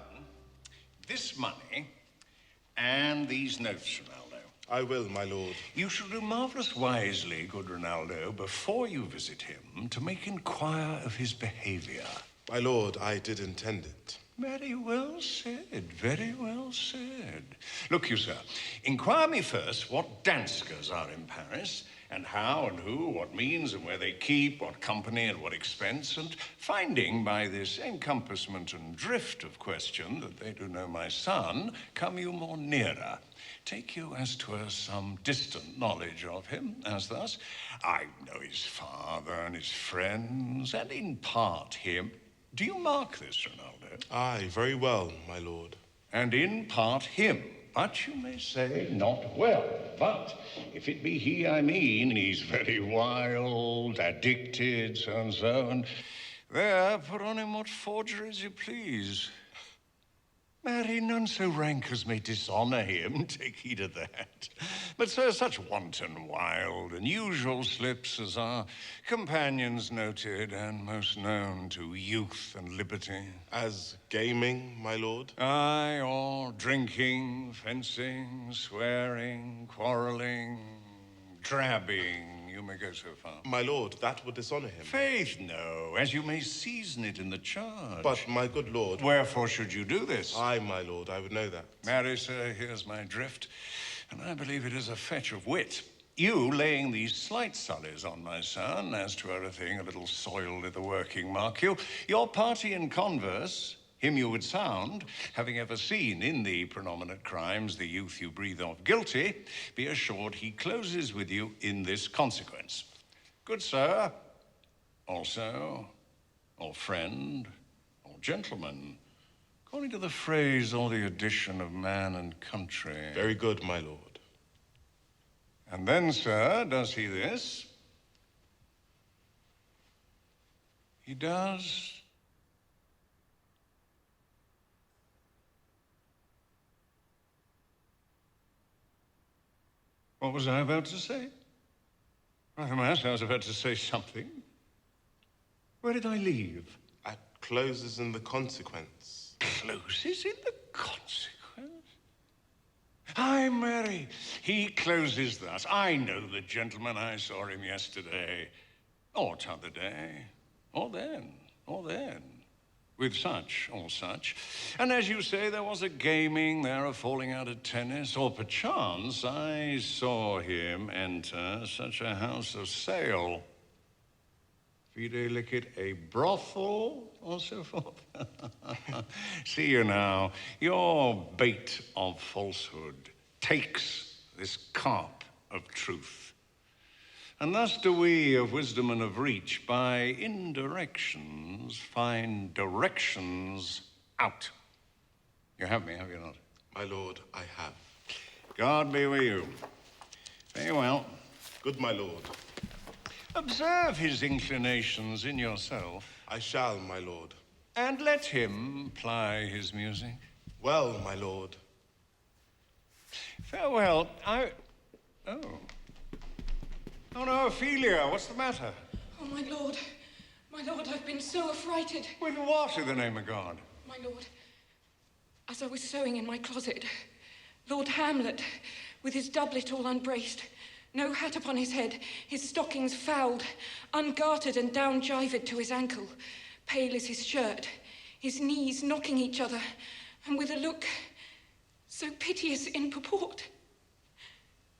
this money and these notes, Reynaldo. I will, my lord. You shall do marvelous wisely, good Reynaldo, before you visit him, to make inquire of his behavior. My lord, I did intend it. Very well said, very well said. Look you, sir, inquire me first what Danskers are in Paris, and how and who, what means and where they keep, what company and what expense, and finding by this encompassment and drift of question that they do know my son, come you more nearer. Take you as 'twere some distant knowledge of him, as thus. I know his father and his friends, and in part him. Do you mark this, Reynaldo? Aye, very well, my lord. And in part him. But you may say, not well. But if it be he I mean, he's very wild, addicted, so and so, and there, put on him what forgeries you please. Marry, none so rank as may dishonor him, take heed of that. But sir, such wanton, wild, and usual slips as our companions noted, and most known to youth and liberty. As gaming, my lord? Aye, or drinking, fencing, swearing, quarreling, drabbing, you may go so far. My lord, that would dishonor him. Faith, no, as you may season it in the charge. But, my good lord... Wherefore should you do this? Aye, my lord, I would know that. Marry, sir, here's my drift, and I believe it is a fetch of wit. You laying these slight sullies on my son, as 'twere a thing a little soiled i' the working, mark you, your party in converse, him you would sound, having ever seen in the predominant crimes the youth you breathe of guilty, be assured he closes with you in this consequence. Good sir, also, or friend, or gentleman, according to the phrase or the addition of man and country. Very good, my lord. And then, sir, does he this? He does... What was I about to say? Rather, mass, I was about to say something. Where did I leave? At closes in the consequence. Closes in the consequence? Ay, Mary, he closes thus. I know the gentleman. I saw him yesterday, or t'other day, or then, with such or such. And as you say, there was a gaming, there a falling out at tennis, or perchance I saw him enter such a house of sale. Vide licet, a brothel, or so forth. See you now, your bait of falsehood takes this carp of truth. And thus do we of wisdom and of reach, by indirections, find directions out. You have me, have you not? My lord, I have. God be with you. Very well. Good, my lord. Observe his inclinations in yourself. I shall, my lord. And let him ply his music. Well, my lord. Farewell. Oh. Oh no, Ophelia, what's the matter? Oh, my lord, I've been so affrighted. With what, in the name of God? My lord, as I was sewing in my closet, Lord Hamlet, with his doublet all unbraced, no hat upon his head, his stockings fouled, ungartered and down-jivered to his ankle, pale as his shirt, his knees knocking each other, and with a look so piteous in purport,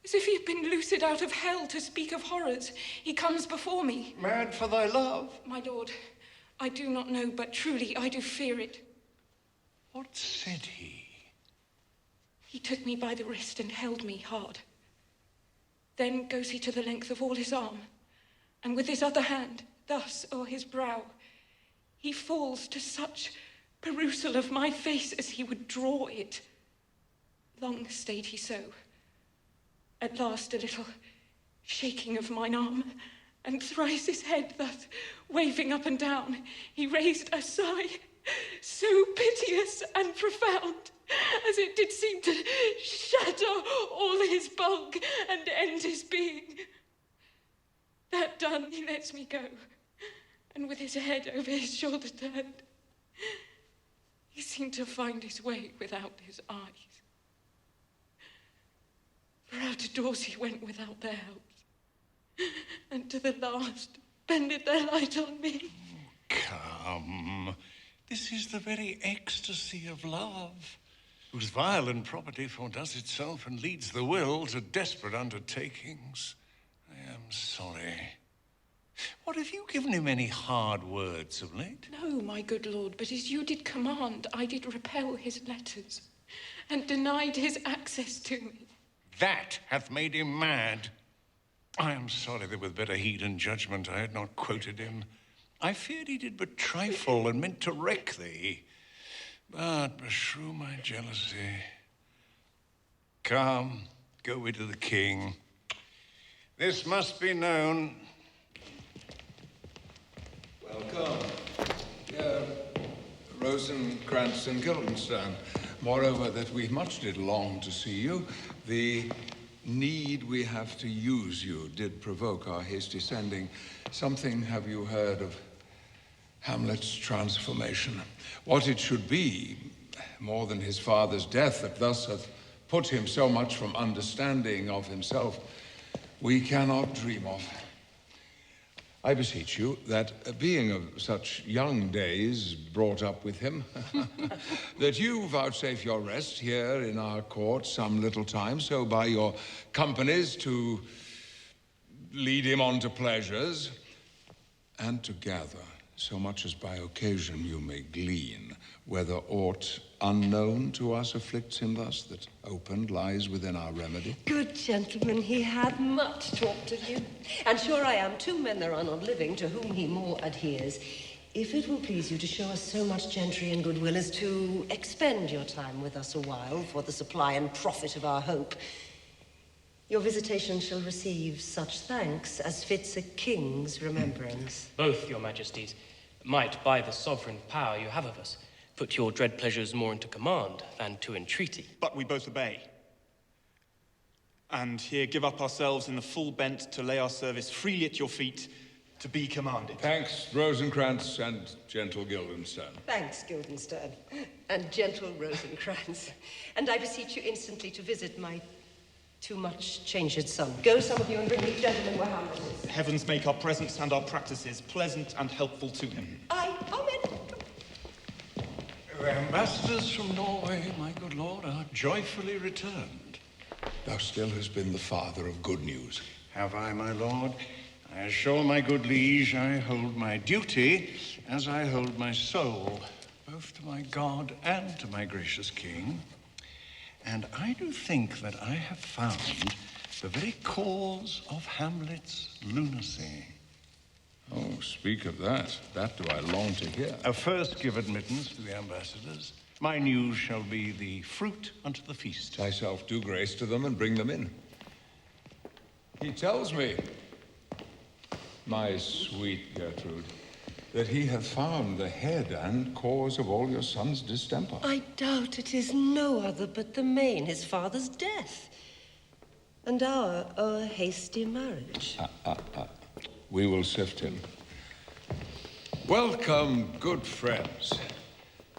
as if he had been loosed out of hell to speak of horrors, he comes before me. Mad for thy love? My lord, I do not know, but truly I do fear it. What said he? He took me by the wrist and held me hard. Then goes he to the length of all his arm, and with his other hand, thus o'er his brow, he falls to such perusal of my face as he would draw it. Long stayed he so. At last a little shaking of mine arm, and thrice his head thus waving up and down, he raised a sigh so piteous and profound, as it did seem to shatter all his bulk and end his being. That done, he lets me go, and with his head over his shoulder turned, he seemed to find his way without his eyes. For out of doors he went without their help, and to the last bended their light on me. Come, this is the very ecstasy of love, whose violent property foredoes itself and leads the will to desperate undertakings. I am sorry. What, have you given him any hard words of late? No, my good lord, but as you did command, I did repel his letters, and denied his access to me. That hath made him mad. I am sorry that with better heed and judgment I had not quoted him. I feared he did but trifle and meant to wreck thee. But beshrew my jealousy. Come, go we to the king. This must be known. Welcome. Rosencrantz and Guildenstern. Moreover, that we much did long to see you. The need we have to use you did provoke our hasty sending. Something have you heard of Hamlet's transformation? What it should be, more than his father's death, that thus hath put him so much from understanding of himself, we cannot dream of. I beseech you that, being of such young days brought up with him, that you vouchsafe your rest here in our court some little time, so by your companies to lead him on to pleasures, and to gather so much as by occasion you may glean, whether aught unknown to us afflicts him thus, that opened lies within our remedy. Good gentleman, he hath much talked of you, and sure I am 2 men there are not living to whom he more adheres. If it will please you to show us so much gentry and goodwill as to expend your time with us a while for the supply and profit of our hope, your visitation shall receive such thanks as fits a king's remembrance. Both, your majesties, might, by the sovereign power you have of us, put your dread pleasures more into command than to entreaty. But we both obey. And here give up ourselves in the full bent to lay our service freely at your feet, to be commanded. Thanks, Rosencrantz and gentle Guildenstern. Thanks, Guildenstern, and gentle Rosencrantz. And I beseech you instantly to visit my too much changed son. Go, some of you, and bring me gentlemen where Hamlet is. Heavens make our presence and our practices pleasant and helpful to him. Aye, amen. The ambassadors from Norway, my good lord, are joyfully returned. Thou still hast been the father of good news. Have I, my lord? I assure my good liege I hold my duty as I hold my soul, both to my God and to my gracious king. And I do think that I have found the very cause of Hamlet's lunacy. Oh, speak of that. That do I long to hear. First give admittance to the ambassadors. My news shall be the fruit unto the feast. Thyself do grace to them and bring them in. He tells me, my sweet Gertrude, that he hath found the head and cause of all your son's distemper. I doubt it is no other but the main, his father's death, and our hasty marriage. We will sift him. Welcome, good friends.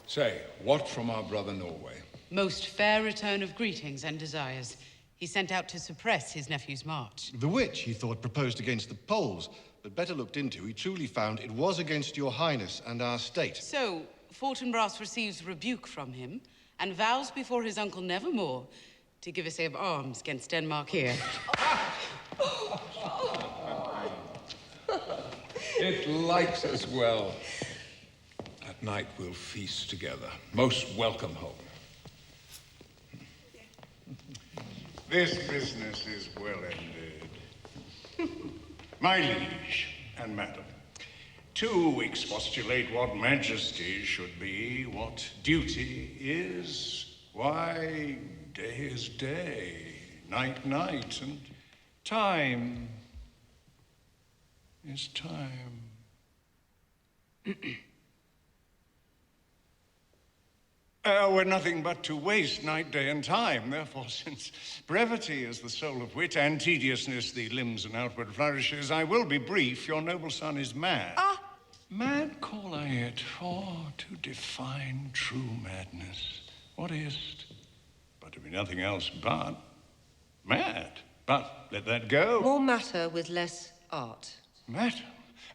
Say, what from our brother Norway? Most fair return of greetings and desires. He sent out to suppress his nephew's march. The which, he thought, proposed against the Poles, but better looked into, he truly found it was against your highness and our state. So, Fortinbras receives rebuke from him, and vows before his uncle nevermore to give essay of arms against Denmark here. It likes us well. At night we'll feast together. Most welcome home. This business is well ended. My liege and madam, 2 expostulate what majesty should be, what duty is. Why, day is day, night, night, and time is time. We're nothing but to waste night, day, and time. Therefore, since brevity is the soul of wit, and tediousness the limbs and outward flourishes, I will be brief. Your noble son is mad. Mad call I it, for to define true madness. What is't? But to be nothing else but mad. But let that go. More matter with less art. Madam,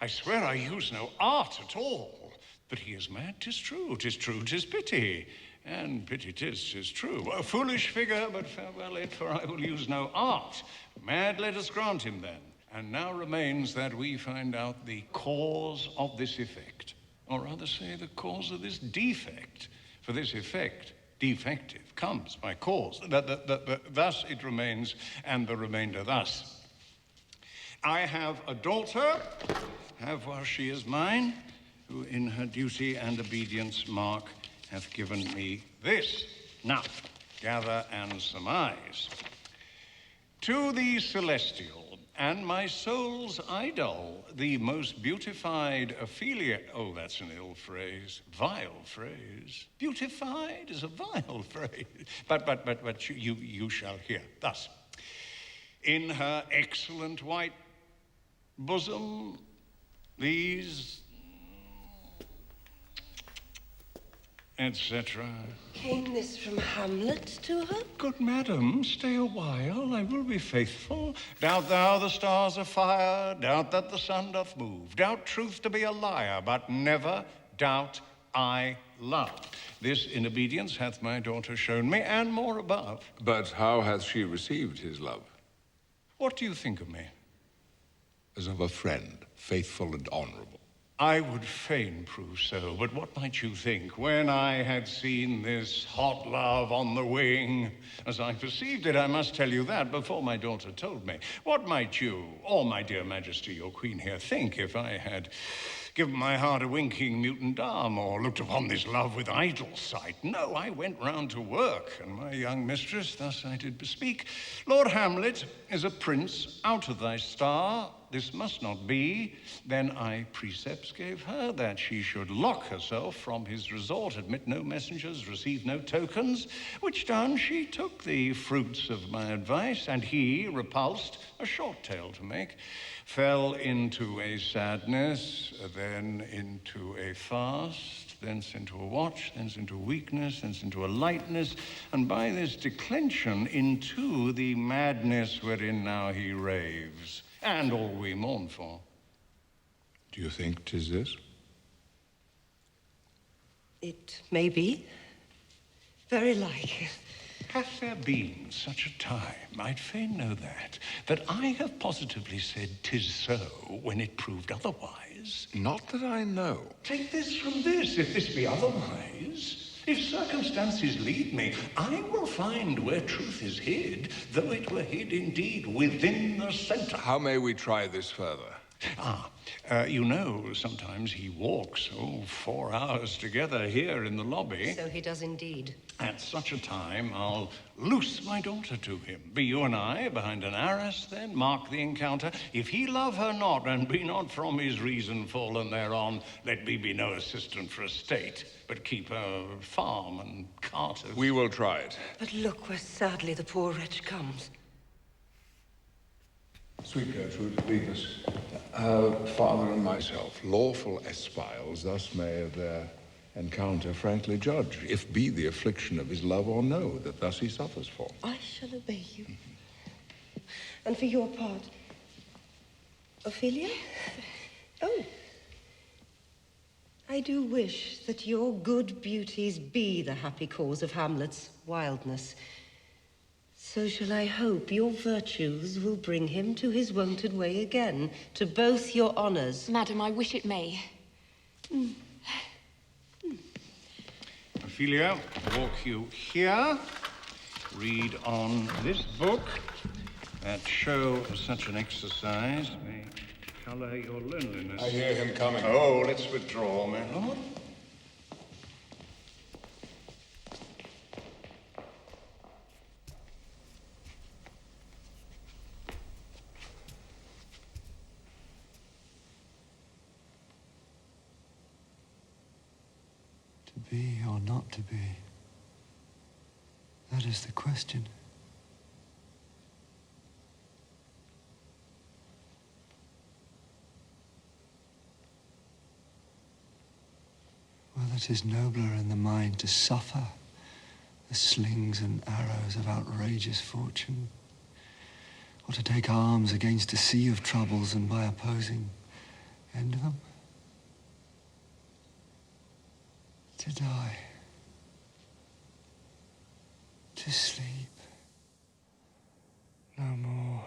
I swear I use no art at all. But he is mad, 'tis true, 'tis pity. And pity 'tis true. A foolish figure, but farewell it, for I will use no art. Mad, let us grant him then. And now remains that we find out the cause of this effect. Or rather say, the cause of this defect. For this effect, defective, comes by cause. Thus it remains, and the remainder thus. I have a daughter, have while she is mine, who in her duty and obedience mark hath given me this. Now, gather and surmise. To the celestial and my soul's idol, the most beautified Ophelia. Oh, that's an ill phrase, vile phrase. Beautified is a vile phrase. But you shall hear. Thus, in her excellent white bosom, these etc. Came this from Hamlet to her? Good madam, stay a while, I will be faithful. Doubt thou the stars are fire, doubt that the sun doth move, doubt truth to be a liar, but never doubt I love. This in obedience hath my daughter shown me, and more above. But how hath she received his love? What do you think of me? As of a friend, faithful and honorable. I would fain prove so, but what might you think when I had seen this hot love on the wing? As I perceived it, I must tell you that before my daughter told me. What might you, or my dear majesty, your queen here, think if I had given my heart a winking mutant arm, or looked upon this love with idle sight? No, I went round to work, and my young mistress thus I did bespeak. Lord Hamlet is a prince out of thy star, this must not be. Then I precepts gave her that she should lock herself from his resort, admit no messengers, receive no tokens, which done, she took the fruits of my advice, and he, repulsed, a short tale to make, fell into a sadness, then into a fast, thence into a watch, thence into weakness, thence into a lightness, and by this declension into the madness wherein now he raves, and all we mourn for. Do you think 'tis this? It may be. Very like. Hath there been such a time, I'd fain know that I have positively said 'tis so when it proved otherwise? Not that I know. Take this from this, if this be otherwise. If circumstances lead me, I will find where truth is hid, though it were hid indeed within the centre. How may we try this further? You know, sometimes he walks, 4 hours together here in the lobby. So he does indeed. At such a time, I'll loose my daughter to him. Be you and I behind an arras, then, mark the encounter. If he love her not, and be not from his reason fallen thereon, let me be no assistant for estate, but keep a farm and carters. We will try it. But look where sadly the poor wretch comes. Sweet Gertrude, leave us. Her father and myself, lawful espiles, thus may of their encounter frankly judge, if be the affliction of his love or no, that thus he suffers for. I shall obey you. And for your part, Ophelia? Oh. I do wish that your good beauties be the happy cause of Hamlet's wildness. So shall I hope your virtues will bring him to his wonted way again, to both your honours. Madam, I wish it may. Ophelia, walk you here. Read on this book. That show of such an exercise may colour your loneliness. I hear him coming. Oh, let's withdraw, my lord. To be or not to be? That is the question. Whether 'tis nobler in the mind to suffer the slings and arrows of outrageous fortune, or to take arms against a sea of troubles and by opposing end them. To die. To sleep. No more.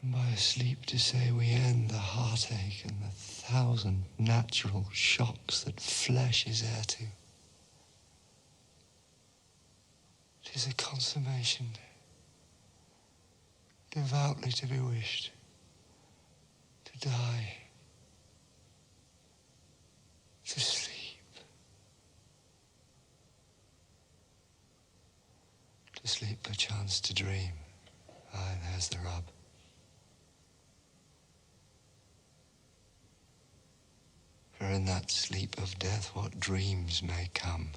And by sleep to say we end the heartache and the 1,000 natural shocks that flesh is heir to. 'Tis a consummation devoutly to be wished. To die. To sleep. To sleep perchance to dream. Aye, there's the rub. For in that sleep of death what dreams may come,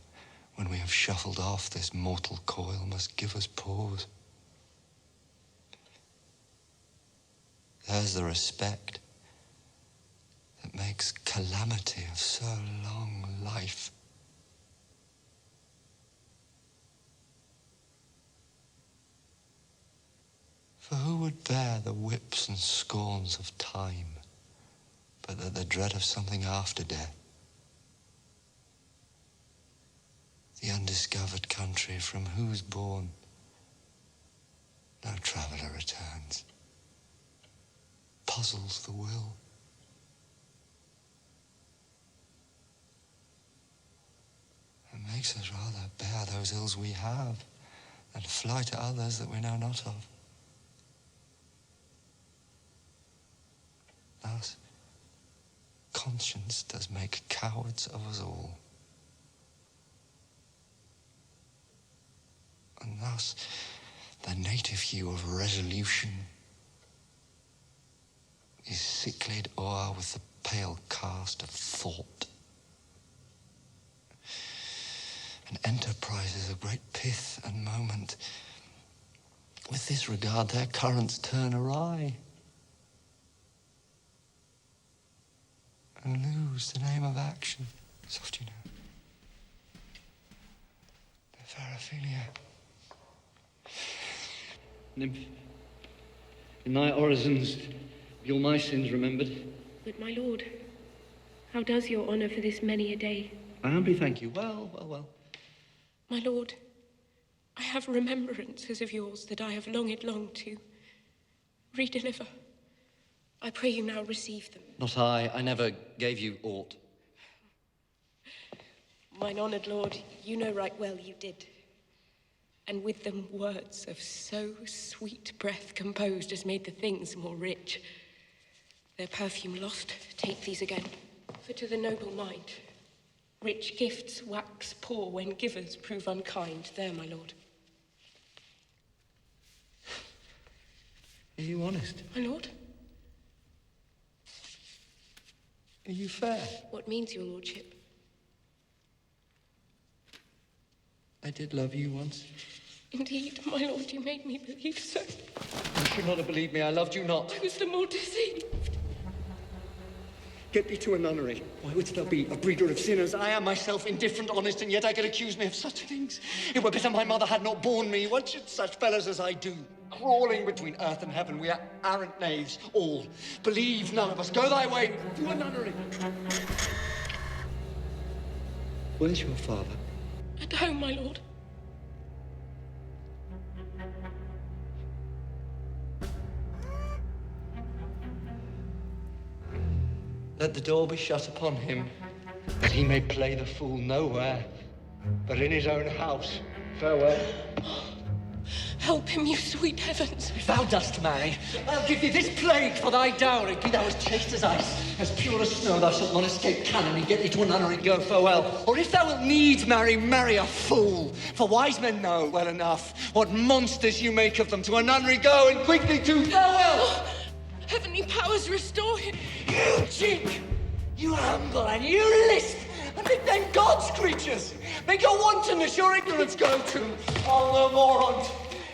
when we have shuffled off this mortal coil, must give us pause. There's the respect that makes calamity of so long life. For who would bear the whips and scorns of time, but that the dread of something after death, the undiscovered country from whose bourne no traveller returns, puzzles the will. It makes us rather bear those ills we have than fly to others that we know not of. Thus, conscience does make cowards of us all. And thus, the native hue of resolution is sicklied o'er with the pale cast of thought. And enterprises of great pith and moment, with this regard their currents turn awry, and lose the name of action. Soft, you know. The fair Ophelia. Nymph, in thy orisons, be all my sins remembered. But my lord, how does your honour for this many a day? I humbly thank you. Well. My lord, I have remembrances of yours that I have longed to redeliver. I pray you now receive them. Not I. I never gave you aught. Mine honoured lord, you know right well you did. And with them words of so sweet breath composed as made the things more rich. Their perfume lost, take these again. For to the noble mind, rich gifts wax poor when givers prove unkind. There, my lord. Are you honest? My lord? Are you fair? What means your lordship? I did love you once. Indeed, my lord, you made me believe so. You should not have believed me. I loved you not. I was the more deceived. Get thee to a nunnery. Why wouldst thou be a breeder of sinners? I am myself indifferent, honest, and yet I could accuse me of such things. It were better my mother had not borne me. What should such fellows as I do? Crawling between earth and heaven, we are arrant knaves, all. Believe none of us. Go thy way to a nunnery. Where's your father? At home, my lord. Let the door be shut upon him, that he may play the fool nowhere, but in his own house. Farewell. Help him, you sweet heavens. If thou dost marry, I'll give thee this plague for thy dowry. Be thou as chaste as ice, as pure as snow, thou shalt not escape calumny. Get thee to a nunnery, go, farewell. Or if thou wilt needs marry, marry a fool. For wise men know well enough what monsters you make of them. To a nunnery go, and quickly to farewell. Oh, heavenly powers restore him. You cheek, you humble, and you lisp, and make them God's creatures. Make your wantonness your ignorance go to. Oh, the morons.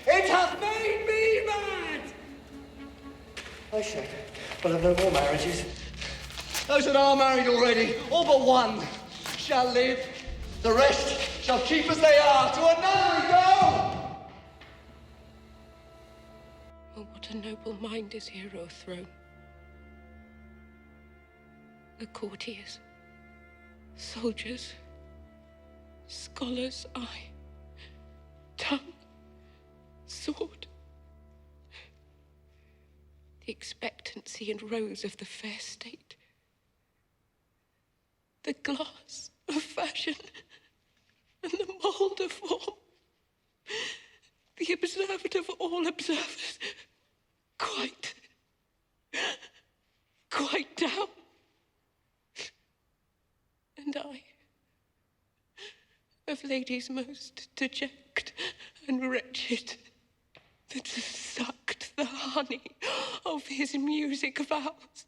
It hath made me mad! I say, but I've no more marriages. Those that are married already, all but one, shall live. The rest shall keep as they are. To another go! Oh, what a noble mind is here o'erthrown. The courtiers, soldiers, scholars' eye, tongue, sword. The expectancy and rose of the fair state. The glass of fashion and the mould of form. The observed of all observers. Quite down. And I, of ladies most deject and wretched, that sucked the honey of his music vows,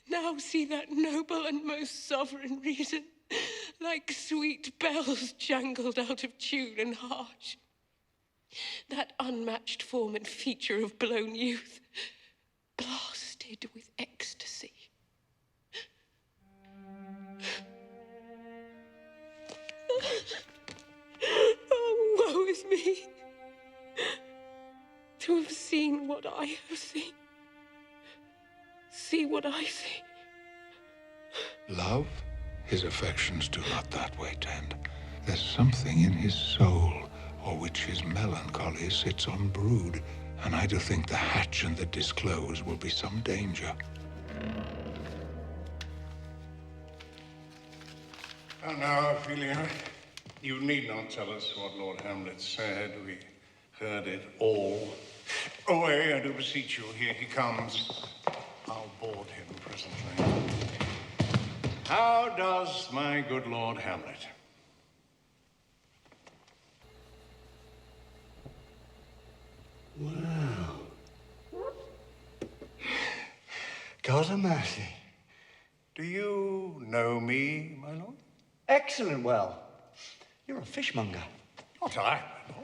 now see that noble and most sovereign reason, like sweet bells jangled out of tune and harsh. That unmatched form and feature of blown youth, blasted with ecstasy. Oh, woe is me, to have seen what I have seen. See what I see. Love, his affections do not that way tend. There's something in his soul, o'er which his melancholy sits on brood, and I do think the hatch and the disclose will be some danger. And now, Ophelia, you need not tell us what Lord Hamlet said. We heard it all. Away, I do beseech you. Here he comes. I'll board him presently. How does my good Lord Hamlet? Wow. God a mercy. Do you know me, my lord? Excellent, well. You're a fishmonger. Not I.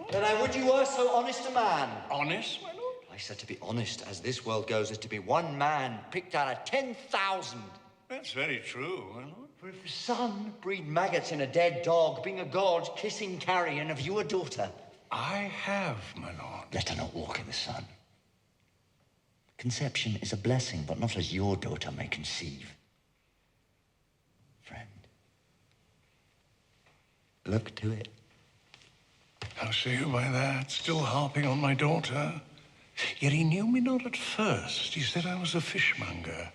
Then I would you were so honest a man. Honest, my lord? I said to be honest, as this world goes, is to be one man picked out of 10,000. That's very true, my lord. For if the sun breed maggots in a dead dog, being a god, kissing carrion of you a daughter. I have, my lord. Let her not walk in the sun. Conception is a blessing, but not as your daughter may conceive. Friend, look to it. How say you by that? Still harping on my daughter? Yet he knew me not at first. He said I was a fishmonger.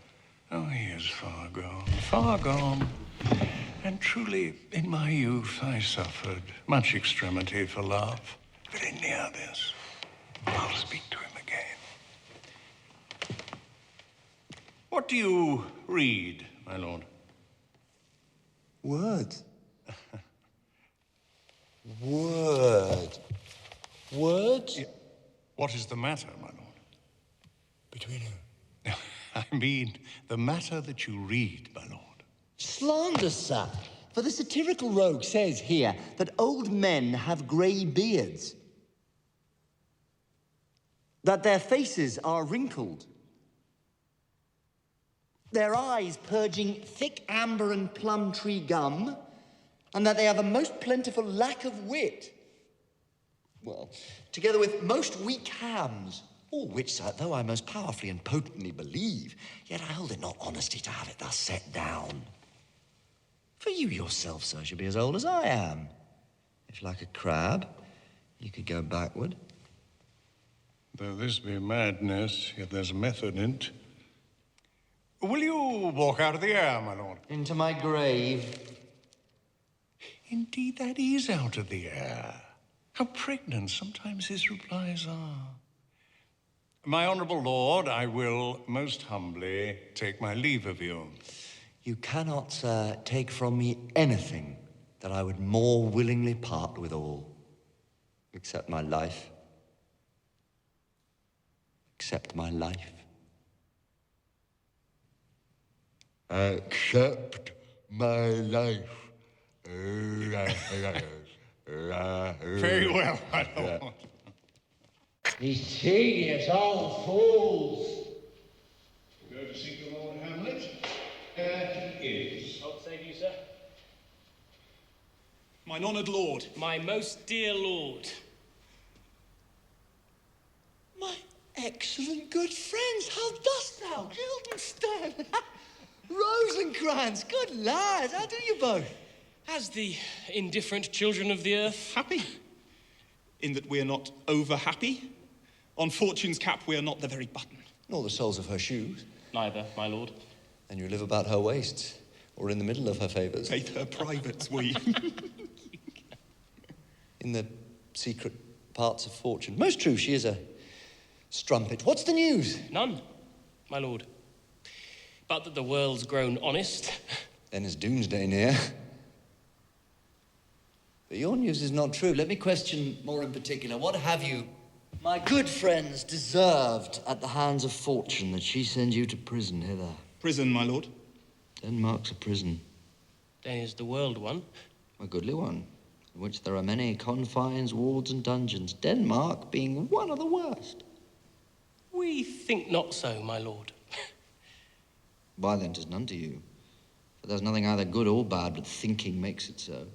Oh, he is far gone, far gone. And truly, in my youth, I suffered much extremity for love. Very near this. I'll speak to him again. What do you read, my lord? Words. Word. Words? What is the matter, my lord? Between who? I mean, the matter that you read, my lord. Slander, sir. For the satirical rogue says here that old men have grey beards. That their faces are wrinkled. Their eyes purging thick amber and plum tree gum, and that they have a most plentiful lack of wit. Well, together with most weak hams, all which, sir, though I most powerfully and potently believe, yet I hold it not honesty to have it thus set down. For you yourself, sir, should be as old as I am. If, like a crab, you could go backward. Though this be madness, yet there's method in't. Will you walk out of the air, my lord? Into my grave. Indeed, that is out of the air. How pregnant sometimes his replies are. My honourable lord, I will most humbly take my leave of you. You cannot, sir, take from me anything that I would more willingly part with all, except my life. Except my life. Except my life. Very well, my lord. These tedious old fools. Go to seek the Lord Hamlet. There he is. God save you, sir. Mine honoured lord. My most dear lord. My excellent good friends, how dost thou, Guildenstern? Rosencrantz, good lad, how do you both? As the indifferent children of the earth. Happy. In that we are not over-happy. On Fortune's cap, we are not the very button. Nor the soles of her shoes. Neither, my lord. And you live about her waists, or in the middle of her favours. Faith, her privates, we. In the secret parts of Fortune. Most true, she is a strumpet. What's the news? None, my lord. But that the world's grown honest. Then is doomsday near. But your news is not true. Let me question more in particular. What have you, my good friends, deserved at the hands of Fortune that she sends you to prison hither? Prison, my lord. Denmark's a prison. Then is the world one? A goodly one, in which there are many confines, wards, and dungeons, Denmark being one of the worst. We think not so, my lord. Why then, 'tis none to you. For there's nothing either good or bad, but thinking makes it so.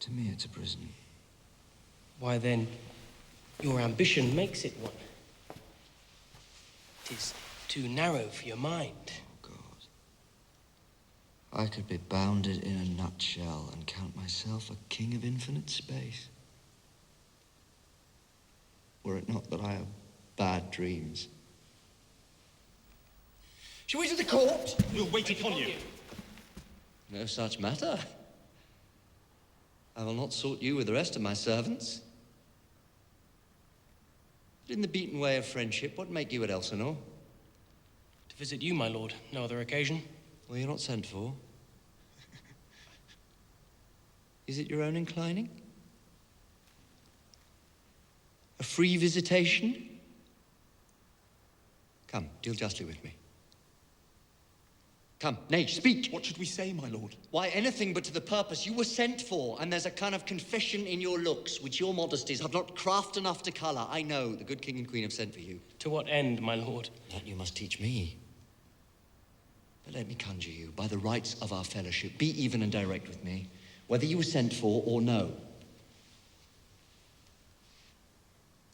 To me, it's a prison. Why then, your ambition makes it one. 'Tis too narrow for your mind. Oh, God. I could be bounded in a nutshell and count myself a king of infinite space. Were it not that I have bad dreams. Shall we to the court? We'll wait upon you. No such matter. I will not sort you with the rest of my servants. But in the beaten way of friendship, what make you at Elsinore? To visit you, my lord. No other occasion. Well, you're not sent for. Is it your own inclining? A free visitation? Come, deal justly with me. Come, nay, speak. What should we say, my lord? Why, anything but to the purpose. You were sent for, and there's a kind of confession in your looks, which your modesties have not craft enough to colour. I know the good king and queen have sent for you. To what end, my lord? That you must teach me. But let me conjure you, by the rights of our fellowship, be even and direct with me, whether you were sent for or no.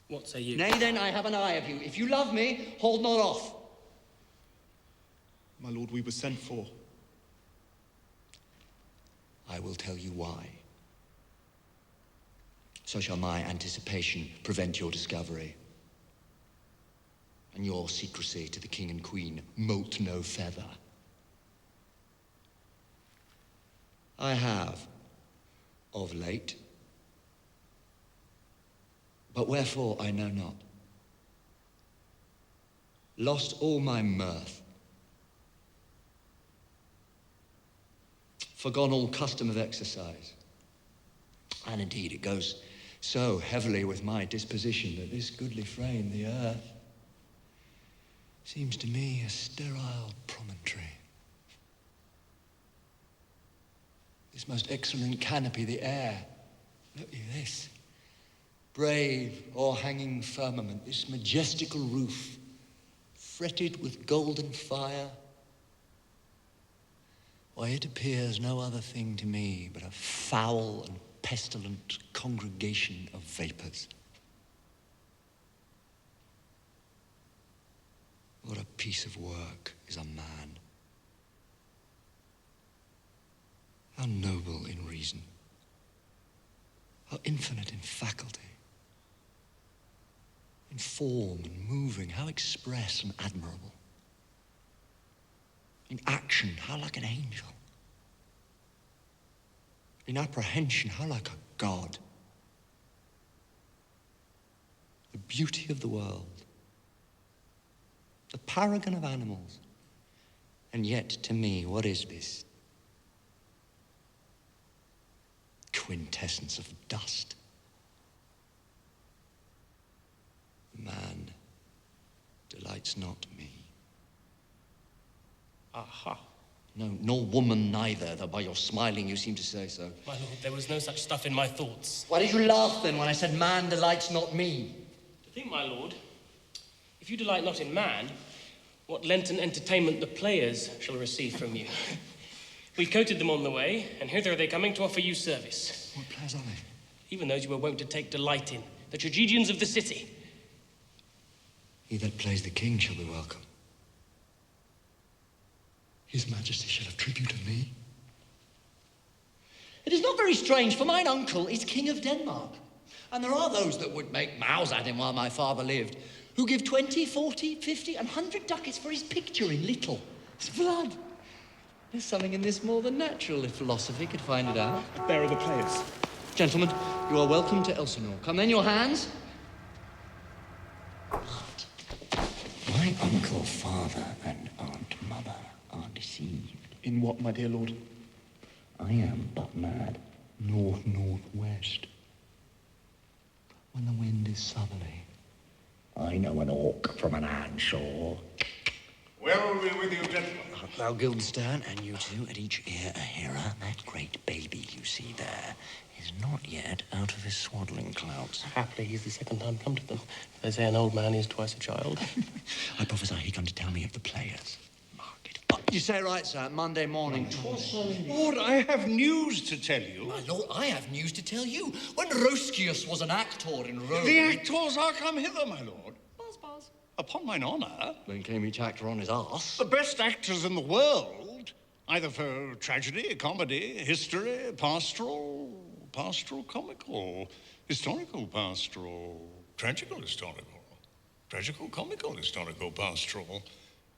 What say you? Nay, then, I have an eye of you. If you love me, hold not off. My lord, we were sent for. I will tell you why. So shall my anticipation prevent your discovery. And your secrecy to the king and queen moult no feather. I have, of late, but wherefore I know not, lost all my mirth, forgone all custom of exercise. And indeed, it goes so heavily with my disposition that this goodly frame, the earth, seems to me a sterile promontory. This most excellent canopy, the air, look you this, brave o'erhanging firmament, this majestical roof, fretted with golden fire. Why, it appears no other thing to me but a foul and pestilent congregation of vapours. What a piece of work is a man. How noble in reason. How infinite in faculty. In form and moving, how express and admirable. In action, how like an angel. In apprehension, how like a god. The beauty of the world. The paragon of animals. And yet, to me, what is this? Quintessence of dust. Man delights not me. Aha. No, nor woman neither, though by your smiling you seem to say so. My lord, there was no such stuff in my thoughts. Why did you laugh then when I said man delights not me? To think, my lord, if you delight not in man, what Lenten entertainment the players shall receive from you. We coated them on the way, and hither are they coming to offer you service. What players are they? Even those you were wont to take delight in, the tragedians of the city. He that plays the king shall be welcome. His Majesty shall have tribute of me. It is not very strange, for mine uncle is King of Denmark. And there are those that would make mouths at him while my father lived, who give 20, 40, 50, and 100 ducats for his picture in little. It's blood. There's something in this more than natural, if philosophy could find it out. There are the players. Gentlemen, you are welcome to Elsinore. Come then, your hands. My uncle, father, and aunt, mother are deceived. In what, my dear lord? I am but mad. North-northwest. When the wind is southerly, I know an orc from an Anshore. Where are we with you, gentlemen? Art thou Guildenstern, and you two, at each ear a hearer? That great baby you see there is not yet out of his swaddling clouds. Happily, he's the second time come to them. They say an old man is twice a child. I prophesy he come to tell me of the players. Mark it. Oh, you say right, sir. Monday morning. Lord, I have news to tell you. My lord, I have news to tell you. When Roscius was an actor in Rome... The actors are come hither, my lord. Buzz. Upon mine honour. Then came each actor on his arse. The best actors in the world, either for tragedy, comedy, history, pastoral, comical, historical, pastoral, tragical, historical, tragical, comical, historical, pastoral,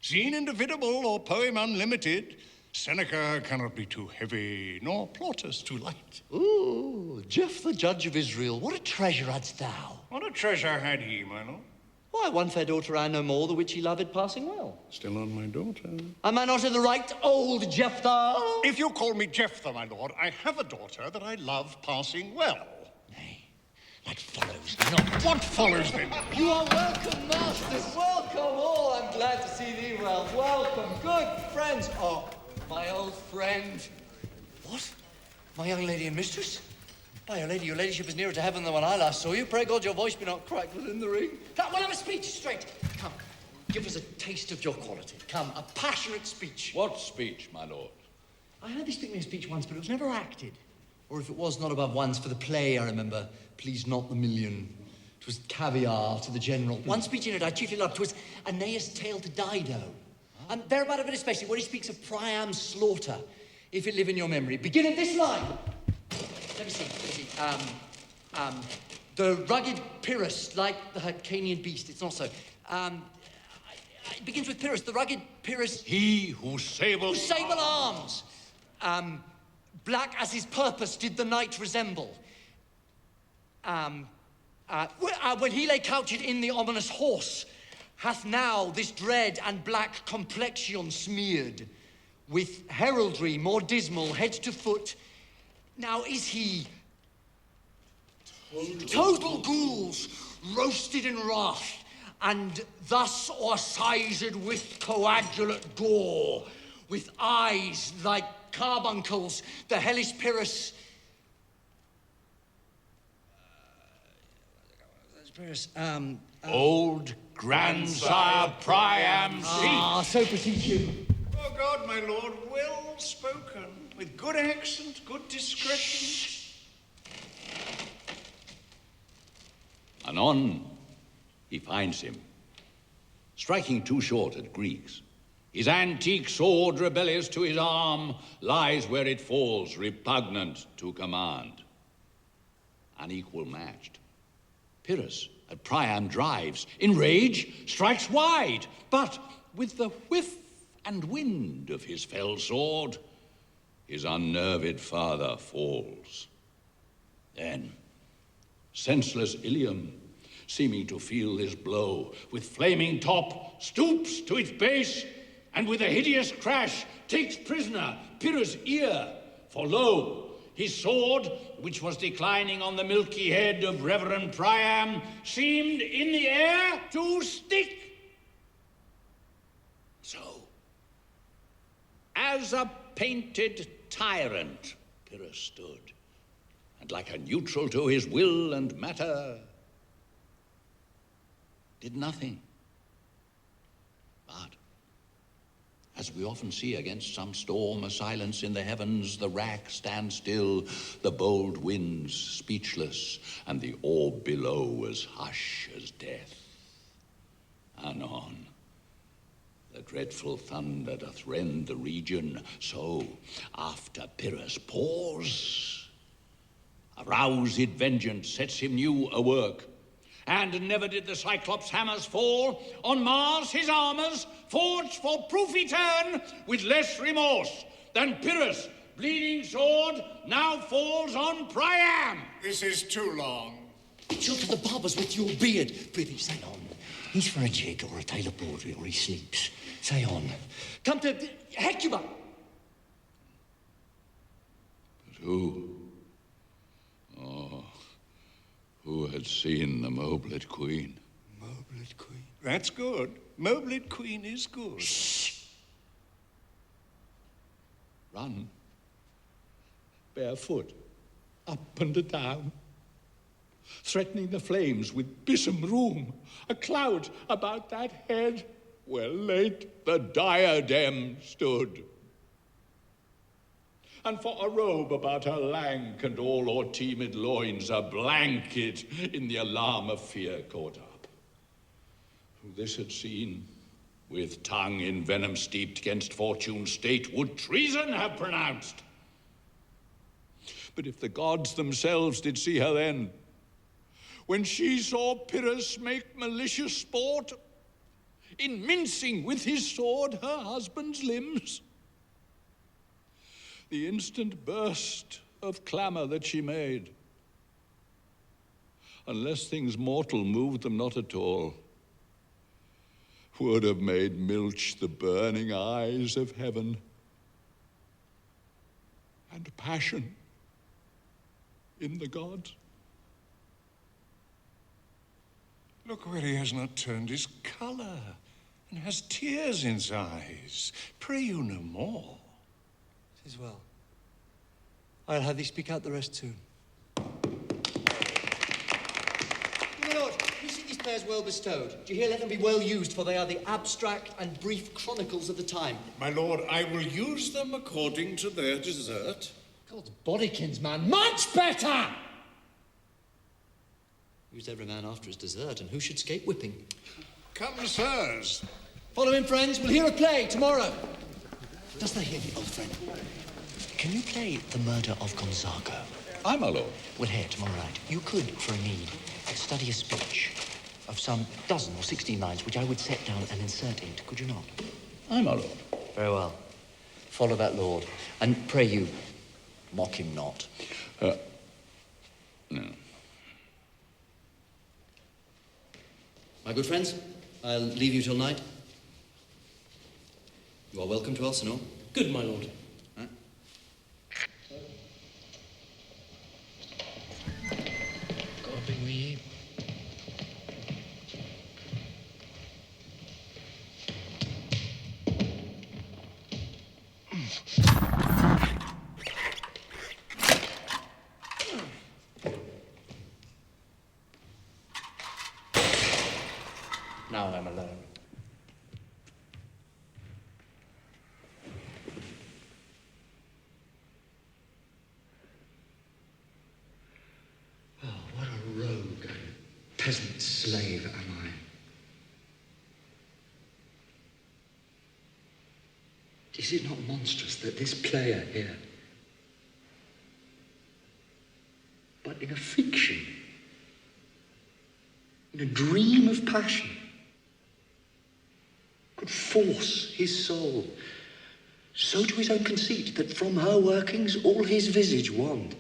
scene indivisible or poem unlimited. Seneca cannot be too heavy, nor Plautus too light. Ooh, Jeff the judge of Israel, what a treasure hadst thou? What a treasure had he, my lord? Why, one fair daughter I know more, the which he loved passing well. Still on my daughter. Am I not in the right, old Jephthah? If you call me Jephthah, my lord, I have a daughter that I love passing well. Nay, that follows not. What follows then? You are welcome, masters, welcome all. I'm glad Welcome, welcome, good friends. Oh, my old friend. What? My young lady and mistress? My young lady, your ladyship is nearer to heaven than when I last saw you. Pray God your voice be not cracked within the ring. Come, we'll have a speech, straight. Come, give us a taste of your quality. Come, a passionate speech. What speech, my lord? I heard thee speak me a speech once, but it was never acted. Or if it was, not above once for the play, I remember. Please not the million. 'Twas caviar to the general. One speech in it I chiefly loved. 'Twas Aeneas' tale to Dido. And thereabout of it especially, where he speaks of Priam's slaughter. If it live in your memory. Begin in this line. Let me see. The rugged Pyrrhus, like the Hyrcanian beast. It's not so. It begins with Pyrrhus, the rugged Pyrrhus. He whose sable arms. Black as his purpose did the night resemble. When he lay couched in the ominous horse, hath now this dread and black complexion smeared, with heraldry more dismal, head to foot. Now is he total ghouls, roasted in wrath, and thus o'ersized with coagulate gore, with eyes like carbuncles, the hellish Pyrrhus. Old grandsire Priam seat. So beseech you. Oh God, my lord, well spoken, with good accent, good discretion. Anon, he finds him, striking too short at Greeks. His antique sword, rebellious to his arm, lies where it falls, repugnant to command. Unequal matched. Pyrrhus at Priam drives, in rage, strikes wide, but with the whiff and wind of his fell sword, his unnerved father falls. Then, senseless Ilium, seeming to feel his blow, with flaming top, stoops to its base, and with a hideous crash takes prisoner Pyrrhus' ear. For lo, his sword, which was declining on the milky head of Reverend Priam, seemed in the air to stick. So, as a painted tyrant, Pyrrhus stood, and like a neutral to his will and matter, did nothing. But, as we often see against some storm, a silence in the heavens, the rack stands still, the bold winds speechless, and the orb below as hush as death. Anon, the dreadful thunder doth rend the region, so, after Pyrrhus' pause, aroused vengeance sets him new a work. And never did the Cyclops' hammers fall on Mars, his armors, forged for proof etern, with less remorse than Pyrrhus' bleeding sword now falls on Priam. This is too long. Chill to the barbers with your beard. Prithee, say on. He's for a jig or a tale of bawdry, or he sleeps. Say on. Come to Hecuba. But who? Oh, who had seen the Moblet Queen? Moblet Queen. That's good. Moblet Queen is good. Shh. Run. Barefoot. Up and down. Threatening the flames with besom rheum. A cloud about that head where late the diadem stood. And for a robe about her lank and all o'er teemid loins, a blanket in the alarm of fear caught up. Who this had seen, with tongue in venom steeped 'gainst fortune's state, would treason have pronounced. But if the gods themselves did see her then, when she saw Pyrrhus make malicious sport, in mincing with his sword her husband's limbs, the instant burst of clamour that she made, unless things mortal moved them not at all, would have made milch the burning eyes of heaven, and passion in the gods. Look where he has not turned his colour. and has tears in his eyes. Pray you no more. 'Tis well. I'll have thee speak out the rest soon. My lord, you see these players well bestowed. Do you hear? Let them be well used, for they are the abstract and brief chronicles of the time. My lord, I will use them according to their desert. God's bodykins, man, much better! Use every man after his desert, and who should escape whipping? Come, sirs. Follow in, friends. We'll hear a play tomorrow. Dost thou hear me, old friend? Can you play The Murder of Gonzago? Aye, my lord. Well, here, tomorrow night, you could, for a need, study a speech of some 12 or 16 lines, which I would set down and insert into, could you not? Aye, my lord. Very well. Follow that lord, and pray you, mock him not. No. My good friends, I'll leave you till night. You are welcome to Elsinore. Good, my lord. God be with ye. Now I'm alone. Oh, what a rogue and peasant slave am I. Is it not monstrous that this player here, but in a fiction, in a dream of passion, could force his soul so to his own conceit that from her workings all his visage wand,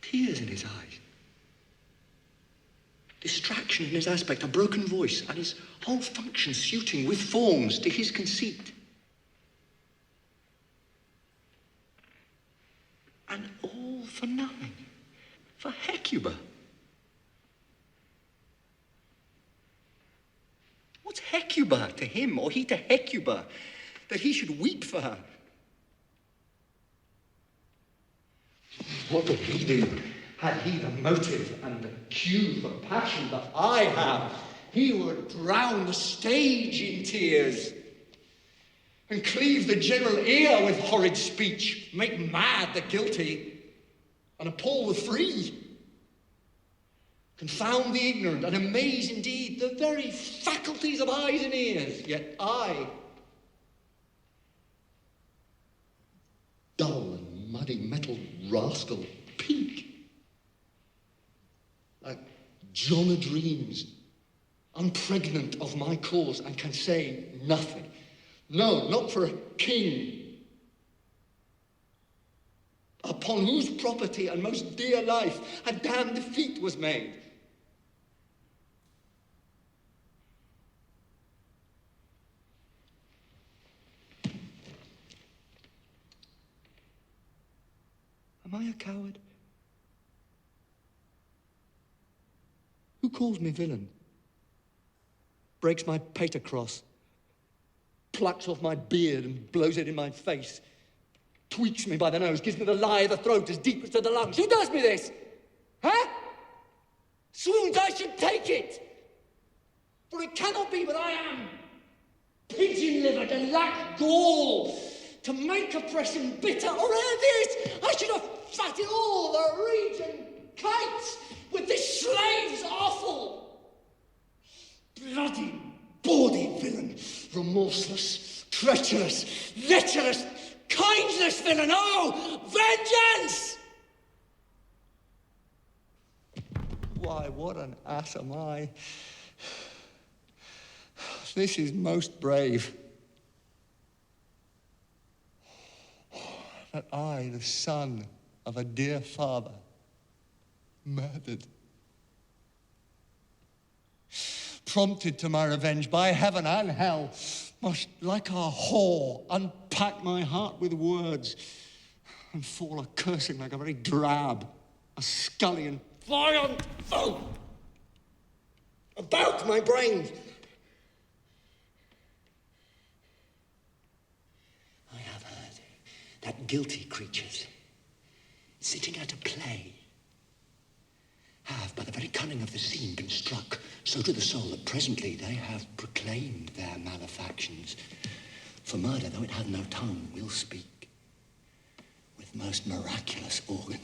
tears in his eyes, distraction in his aspect, a broken voice, and his whole function suiting with forms to his conceit. And all for nothing, for Hecuba. What's Hecuba to him, or he to Hecuba, that he should weep for her? What would he do had he the motive and the cue for passion that I have? He would drown the stage in tears and cleave the general ear with horrid speech, make mad the guilty and appall the free, confound the ignorant and amaze indeed the very faculties of eyes and ears. Yet I, dull and muddy metal rascal, pink, like John o' Dreams, unpregnant of my cause, and can say nothing. No, not for a king, upon whose property and most dear life a damned defeat was made. Am I a coward? Who calls me villain? Breaks my pater cross, plucks off my beard and blows it in my face, tweaks me by the nose, gives me the lie of the throat as deep as to the lungs. Who does me this? Huh? Swoons, I should take it. For it cannot be but I am pigeon-livered and lack gall to make oppression bitter, or ere this, I should have fatted all the region kites with this slave's offal. Bloody, bawdy villain, remorseless, treacherous, lecherous, kindless villain, oh, vengeance! Why, what an ass am I. This is most brave. That I, the son of a dear father, murdered, prompted to my revenge by heaven and hell, must, like a whore, unpack my heart with words and fall a cursing like a very drab, a scullion, violent fool. about my brains. I have heard that guilty creatures, sitting at a play, have, by the very cunning of the scene, been struck so to the soul that presently they have proclaimed their malefactions. For murder, though it hath no tongue, will speak with most miraculous organ.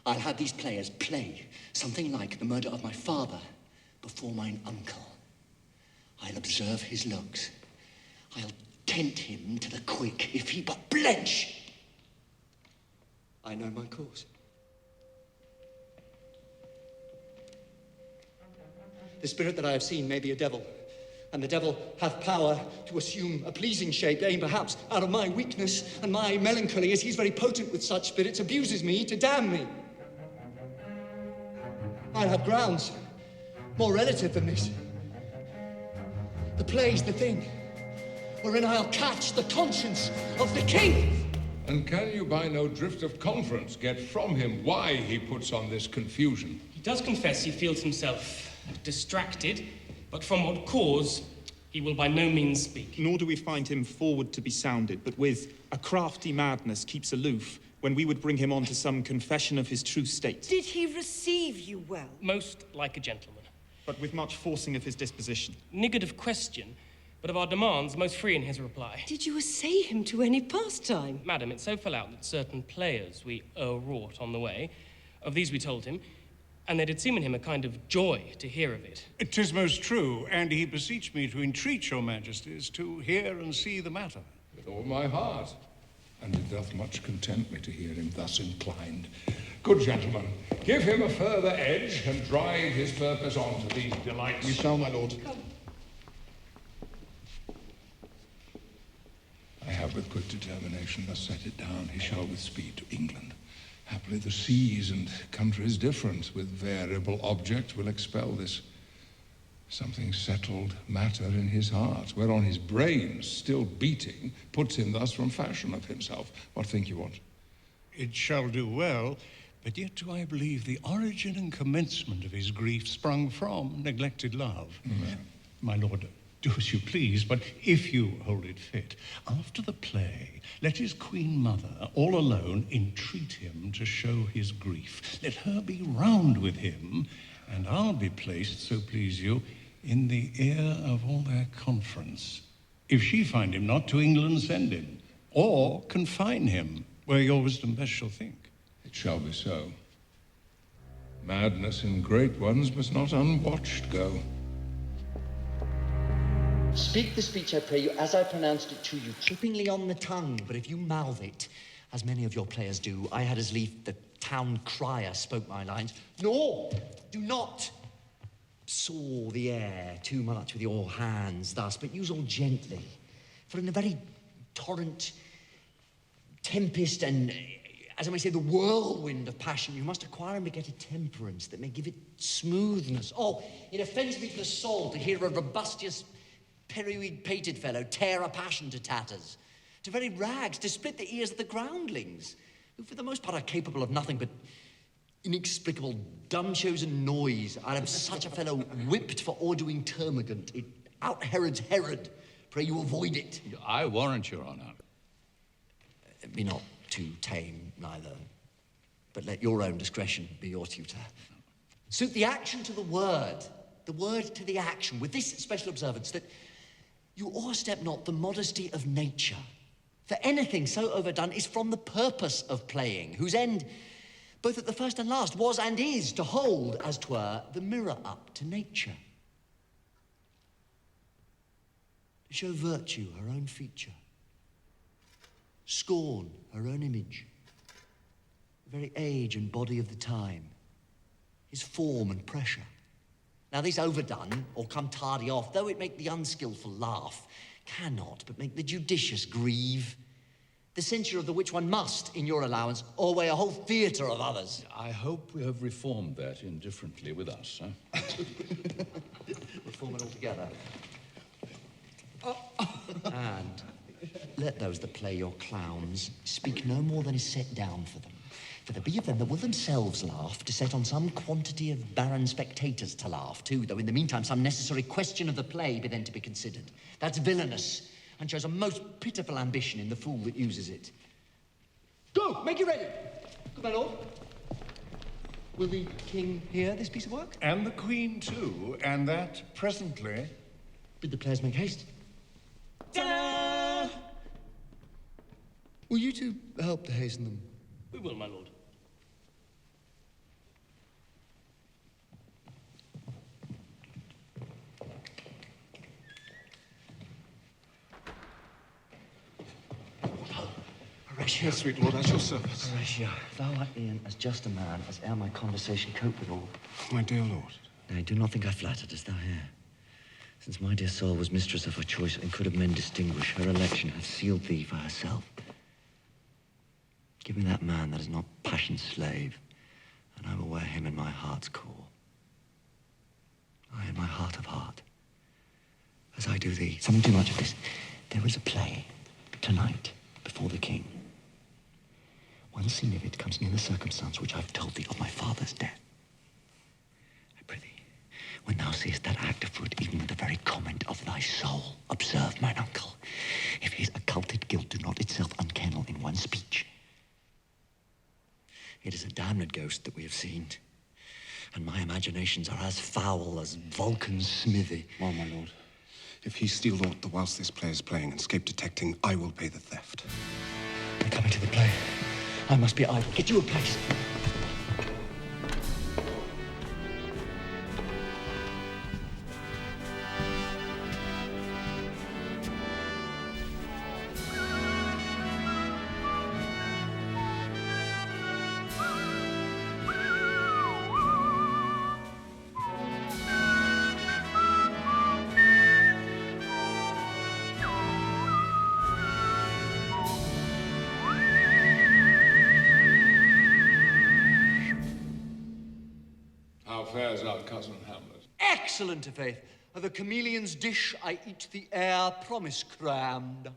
I'll have these players play something like the murder of my father before mine uncle. I'll observe his looks. I'll tent him to the quick if he but blench. I know my course. The spirit that I have seen may be a devil, and the devil hath power to assume a pleasing shape, aimed perhaps out of my weakness and my melancholy, as he's very potent with such spirits, abuses me to damn me. I have grounds more relative than this. The play's the thing wherein I'll catch the conscience of the king. And can you by no drift of conference get from him why he puts on this confusion? He does confess he feels himself distracted, but from what cause he will by no means speak. Nor do we find him forward to be sounded, but with a crafty madness keeps aloof when we would bring him on to some confession of his true state. Did he receive you well? Most like a gentleman. But with much forcing of his disposition. Niggard of question, but of our demands most free in his reply. Did you essay him to any pastime? Madam, it so fell out that certain players we o'erwrought on the way, of these we told him, and there did seem in him a kind of joy to hear of it. 'Tis most true, and he beseeched me to entreat your majesties to hear and see the matter. With all my heart. And it doth much content me to hear him thus inclined. Good gentlemen, give him a further edge and drive his purpose on to these delights. We shall, my lord. I have with quick determination thus set it down. He shall with speed to England. Happily the seas and countries different with variable object will expel this something settled matter in his heart, whereon his brains, still beating, puts him thus from fashion of himself. What think you on't? It shall do well, but yet do I believe the origin and commencement of his grief sprung from neglected love. My lord, do as you please, but if you hold it fit, after the play, let his queen mother, all alone, entreat him to show his grief. Let her be round with him, and I'll be placed, so please you, in the ear of all their conference. If she find him not, to England send him, or confine him, where your wisdom best shall think. It shall be so. Madness in great ones must not unwatched go. Speak the speech, I pray you, as I pronounced it to you, trippingly on the tongue, but if you mouth it, as many of your players do, I had as lief the town crier spoke my lines. Nor do not saw the air too much with your hands thus, but use all gently. For in the very torrent, tempest, and, as I may say, the whirlwind of passion, you must acquire and beget a temperance that may give it smoothness. Oh, it offends me to the soul to hear a robustious, periwig-pated fellow tear a passion to tatters, to very rags, to split the ears of the groundlings, who for the most part are capable of nothing but inexplicable dumb shows and noise. I'd have such a fellow whipped for o'erdoing termagant. It out Herod's Herod. Pray you avoid it. I warrant your honor. Be not too tame, neither, but let your own discretion be your tutor. Suit the action to the word to the action, with this special observance, that you o'erstep not the modesty of nature. For anything so overdone is from the purpose of playing, whose end, both at the first and last, was and is to hold, as 'twere, the mirror up to nature. To show virtue her own feature, scorn her own image, the very age and body of the time, his form and pressure. Now this overdone, or come tardy off, though it make the unskilful laugh, cannot but make the judicious grieve, the censure of the which one must, in your allowance, o'erweigh a whole theatre of others. I hope we have reformed that indifferently with us, huh? Reform it altogether. And let those that play your clowns speak no more than is set down for them. For there be of them that will themselves laugh, to set on some quantity of barren spectators to laugh too, though in the meantime some necessary question of the play be then to be considered. That's villainous, and shows a most pitiful ambition in the fool that uses it. Go, make you ready. Good, my lord. Will the king hear this piece of work? And the queen too, and that presently. Bid the players make haste. Ta-da! Will you two help to hasten them? We will, my lord. Horatio, sweet lord, at your service. Horatio, thou art e'en as just a man as e'er my conversation cope withal. My dear lord. Nay, do not think I flattered as thou hear. Since my dear soul was mistress of her choice and could of men distinguish, her election hath sealed thee for herself. Give me that man that is not passion's slave, and I will wear him in my heart's core. I in my heart of heart, as I do thee. Something too much of this. There is a play tonight before the king. One scene of it comes near the circumstance which I've told thee of my father's death. I prithee, when thou seest that act afoot, even with the very comment of thy soul, observe, mine uncle, if his occulted guilt do not itself unkennel in one speech. It is a damned ghost that we have seen, and my imaginations are as foul as Vulcan's smithy. Well, my lord, if he steal aught the whilst this play is playing and escape detecting, I will pay the theft. I'm coming to the play. I must be idle. Get you a place. How fares our cousin Hamlet? Excellent, i'faith. Of a chameleon's dish, I eat the air promise crammed.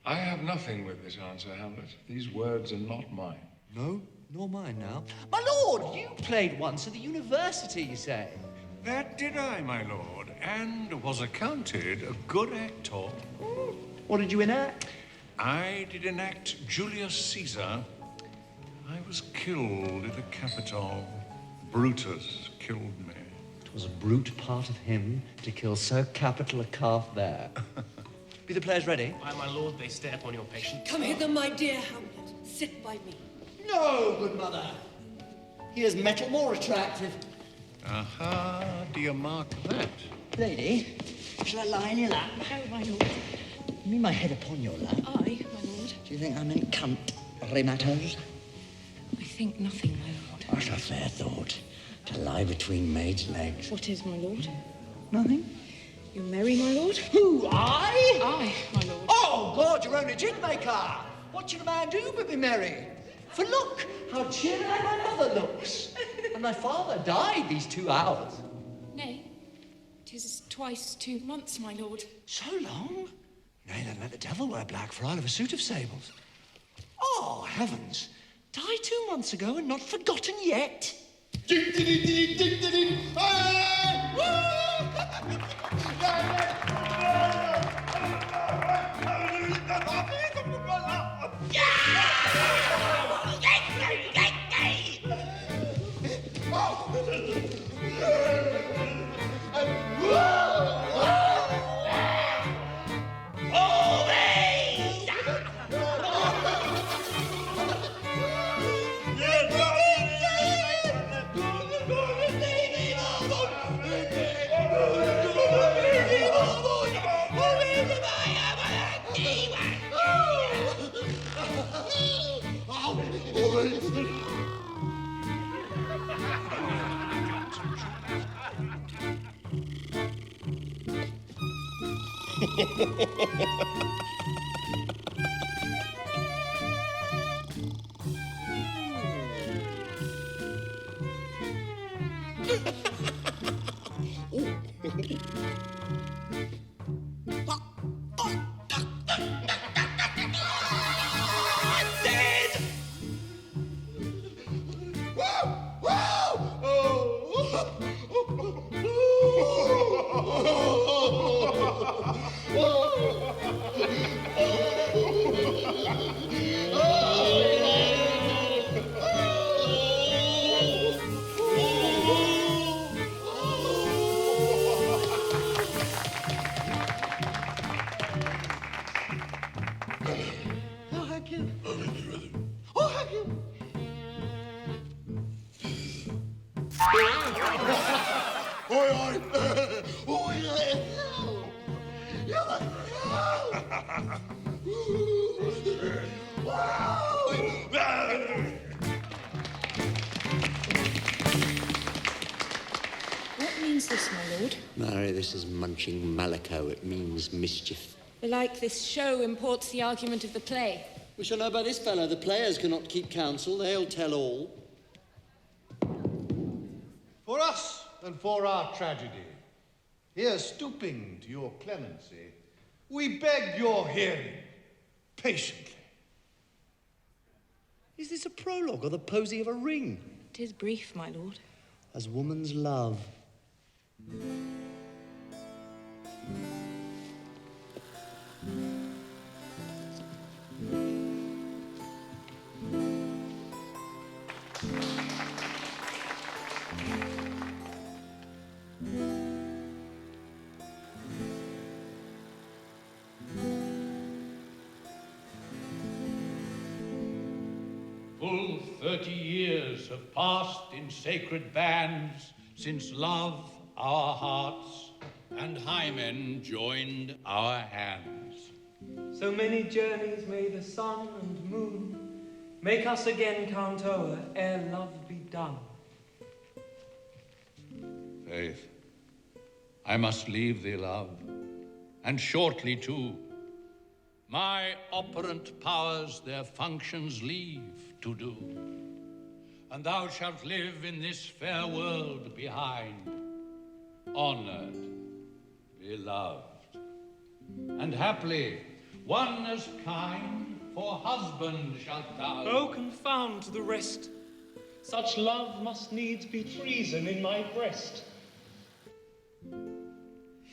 I have nothing with this answer, Hamlet. These words are not mine. No, nor mine now. My lord, you played once at the university, you say? That did I, my lord, and was accounted a good actor. What did you enact? I did enact Julius Caesar. I was killed at the Capitol. Brutus killed me. It was a brute part of him to kill so capital a calf there. Be the players ready? By my lord, they stare upon your patient. Come hither, my dear Hamlet. Sit by me. No, good mother. Here's metal more attractive. Aha, do you mark that? Lady, shall I lie in your lap? Oh, my lord. Me my head upon your lap. Aye, my lord. Do you think I'm any cunt, rheumatos? I think nothing, my lord. What a fair thought, to lie between maids' legs. What is, my lord? Nothing. You're merry, my lord? Who, I? Aye, my lord. Oh, God, your only gin maker! What should a man do but be merry? For look, how cheery my mother looks. And my father died these 2 hours. Nay, 'tis twice 2 months, my lord. So long? Nay, then let the devil wear black for I'll have a suit of sables. Oh, heavens! Died 2 months ago and not forgotten yet? What means this, my lord? Mary, this is munching Malachite. It means mischief. Belike this show imports the argument of the play. We shall know by this fellow. The players cannot keep counsel. They'll tell all. For us and for our tragedy, here stooping to your clemency, we beg your hearing patiently. Is this a prologue or the posy of a ring? 'Tis brief, my lord. As woman's love. Full 30 years have passed in sacred bands since love our hearts and Hymen joined our hands. So many journeys may the sun and moon make us again count o'er ere love be done. Faith, I must leave thee, love, and shortly too. My operant powers their functions leave to do, and thou shalt live in this fair world behind, honored, beloved, and haply one as kind for husband shalt thou. Oh, confound the rest! Such love must needs be treason in my breast.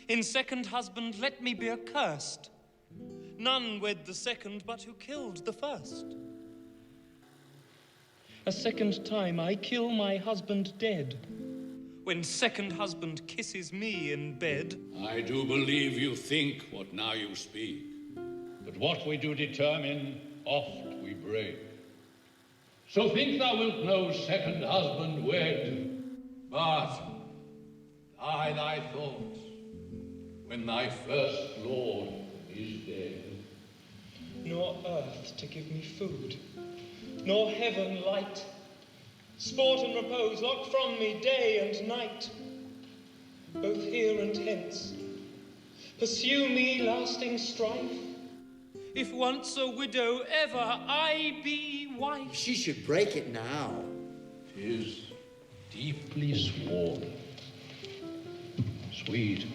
In second husband let me be accursed. None wed the second but who killed the first. A second time I kill my husband dead, when second husband kisses me in bed. I do believe you think what now you speak, but what we do determine, oft we break. So think thou wilt no second husband wed, but die thy thoughts when thy first lord is dead. Nor earth to give me food, nor heaven light. Sport and repose lock from me day and night. Both here and hence, pursue me lasting strife. If once a widow, ever I be wife. She should break it now. 'Tis deeply sworn. Sweet,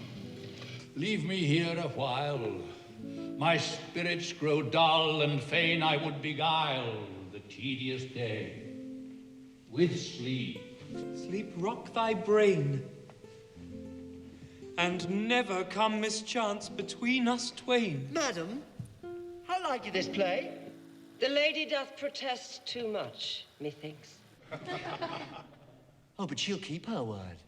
leave me here a while. My spirits grow dull, and fain I would beguile the tedious day with sleep. Sleep rock thy brain, and never come mischance between us twain. Madam, how like you this play? The lady doth protest too much, methinks. Oh, but she'll keep her word.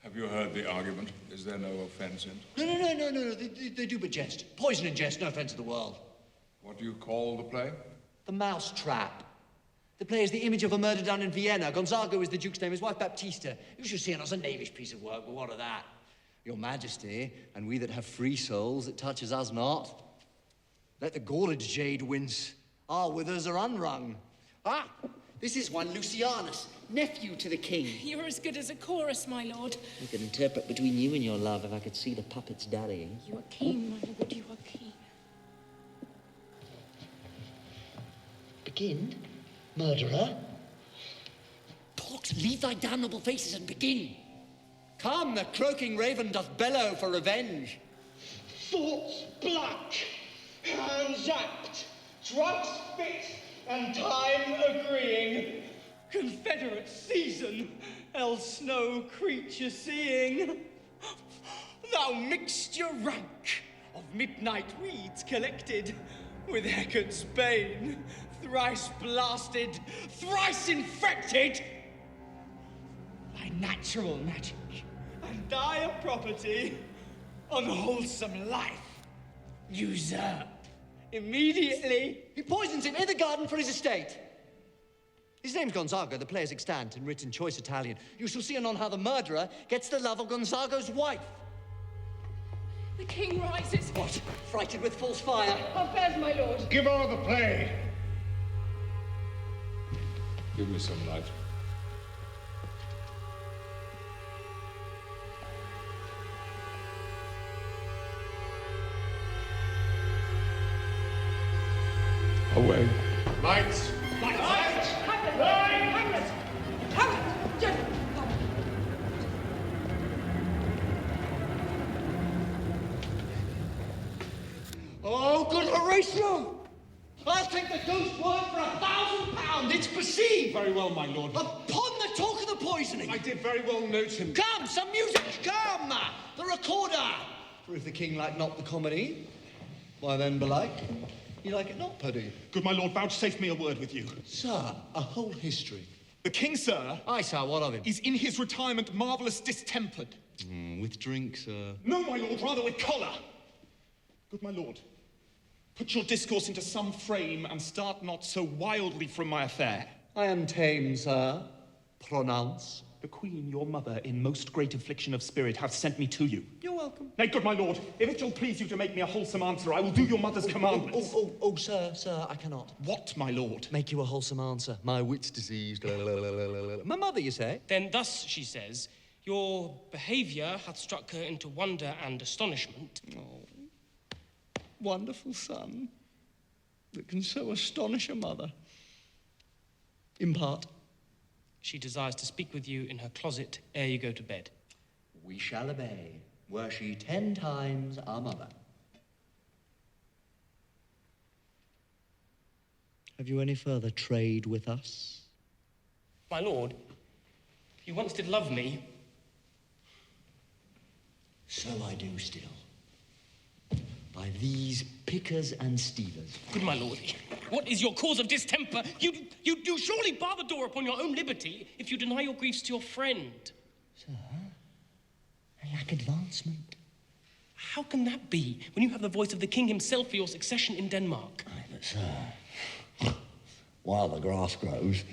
Have you heard the argument? Is there no offence in it? No. They do but jest. Poison and jest, no offence in the world. What do you call the play? The Mouse Trap. The play is the image of a murder done in Vienna. Gonzago is the Duke's name, his wife Baptista. You should see it as a knavish piece of work, but what of that? Your Majesty, and we that have free souls, it touches us not. Let the gaurid jade wince. Our withers are unwrung. Ah, this is one Lucianus, nephew to the king. You're as good as a chorus, my lord. I could interpret between you and your love if I could see the puppets dallying. You are keen, my lord, you are keen. Begin, murderer. Pox, leave thy damnable faces and begin. Come, the croaking raven doth bellow for revenge. Thoughts black, hands apt, drugs fit, and time agreeing. Confederate season, else no creature seeing. Thou mixture rank of midnight weeds collected with Hecate's bane, thrice blasted, thrice infected. Thy natural magic and dire property, unwholesome life, usurp immediately. He poisons him in the garden for his estate. His name's Gonzago, the player's extant and written choice Italian. You shall see anon how the murderer gets the love of Gonzago's wife. The king rises. What? Frighted with false fire? How fares my lord? Give o'er the play. Give me some light. Away. Lights. Hamlet! Hamlet! Hamlet! Oh, good Horatio! I'll take the ghost word for £1,000. It's perceived. Very well, my lord. Upon the talk of the poisoning. I did very well note him. Come, some music, come! The recorder! For if the king like not the comedy, why then belike, you like it not, Purdy. Good my lord, vouchsafe me a word with you. Sir, a whole history. The king, sir... Aye, sir, what of him? ...is in his retirement marvellous distempered. With drink, sir. No, my lord, rather with choler. Good my lord, put your discourse into some frame and start not so wildly from my affair. I am tame, sir. Pronounce. The queen, your mother, in most great affliction of spirit, hath sent me to you. You're welcome. Nay, good my lord, if it shall please you to make me a wholesome answer, I will do your mother's commandments. Oh, sir, I cannot. What, my lord? Make you a wholesome answer. My wit's diseased. My mother, you say? Then thus she says, your behaviour hath struck her into wonder and astonishment. Oh, wonderful son that can so astonish a mother. Impart. She desires to speak with you in her closet ere you go to bed. We shall obey, were she 10 times our mother. Have you any further trade with us? My lord, you once did love me. So I do still. By these pickers and stealers. Good my lord, what is your cause of distemper? You surely bar the door upon your own liberty if you deny your griefs to your friend. Sir, I lack advancement. How can that be when you have the voice of the king himself for your succession in Denmark? Aye, but sir, while the grass grows.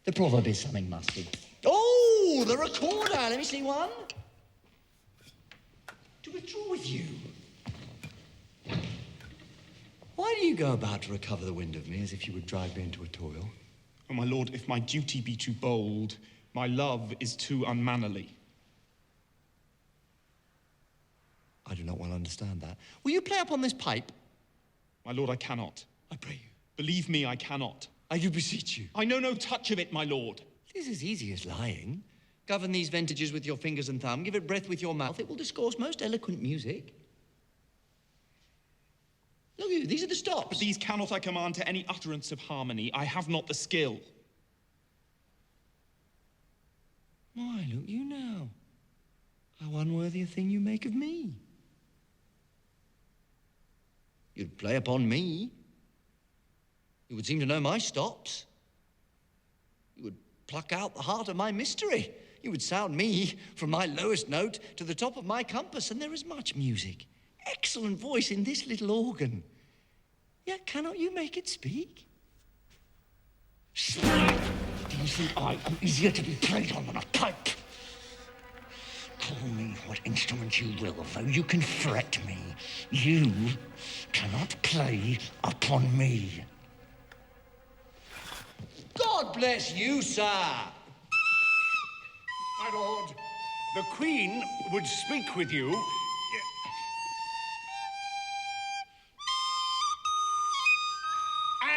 The proverb is something musty. Oh, the recorder! Let me see one. To withdraw with you. Why do you go about to recover the wind of me as if you would drive me into a toil? Oh, my lord, if my duty be too bold, my love is too unmannerly. I do not well understand that. Will you play upon this pipe? My lord, I cannot. I pray you. Believe me, I cannot. I do beseech you. I know no touch of it, my lord. It is as easy as lying. Govern these vintages with your fingers and thumb. Give it breath with your mouth. It will discourse most eloquent music. Look at you, these are the stops. But these cannot I command to any utterance of harmony. I have not the skill. Why, look you now. How unworthy a thing you make of me. You'd play upon me. You would seem to know my stops. You would pluck out the heart of my mystery. You would sound me from my lowest note to the top of my compass, and there is much music. Excellent voice in this little organ. Yet cannot you make it speak? Speak! Do you think I am easier to be played on than a pipe? Call me what instrument you will, though you can fret me. You cannot play upon me. God bless you, sir. My lord, the Queen would speak with you.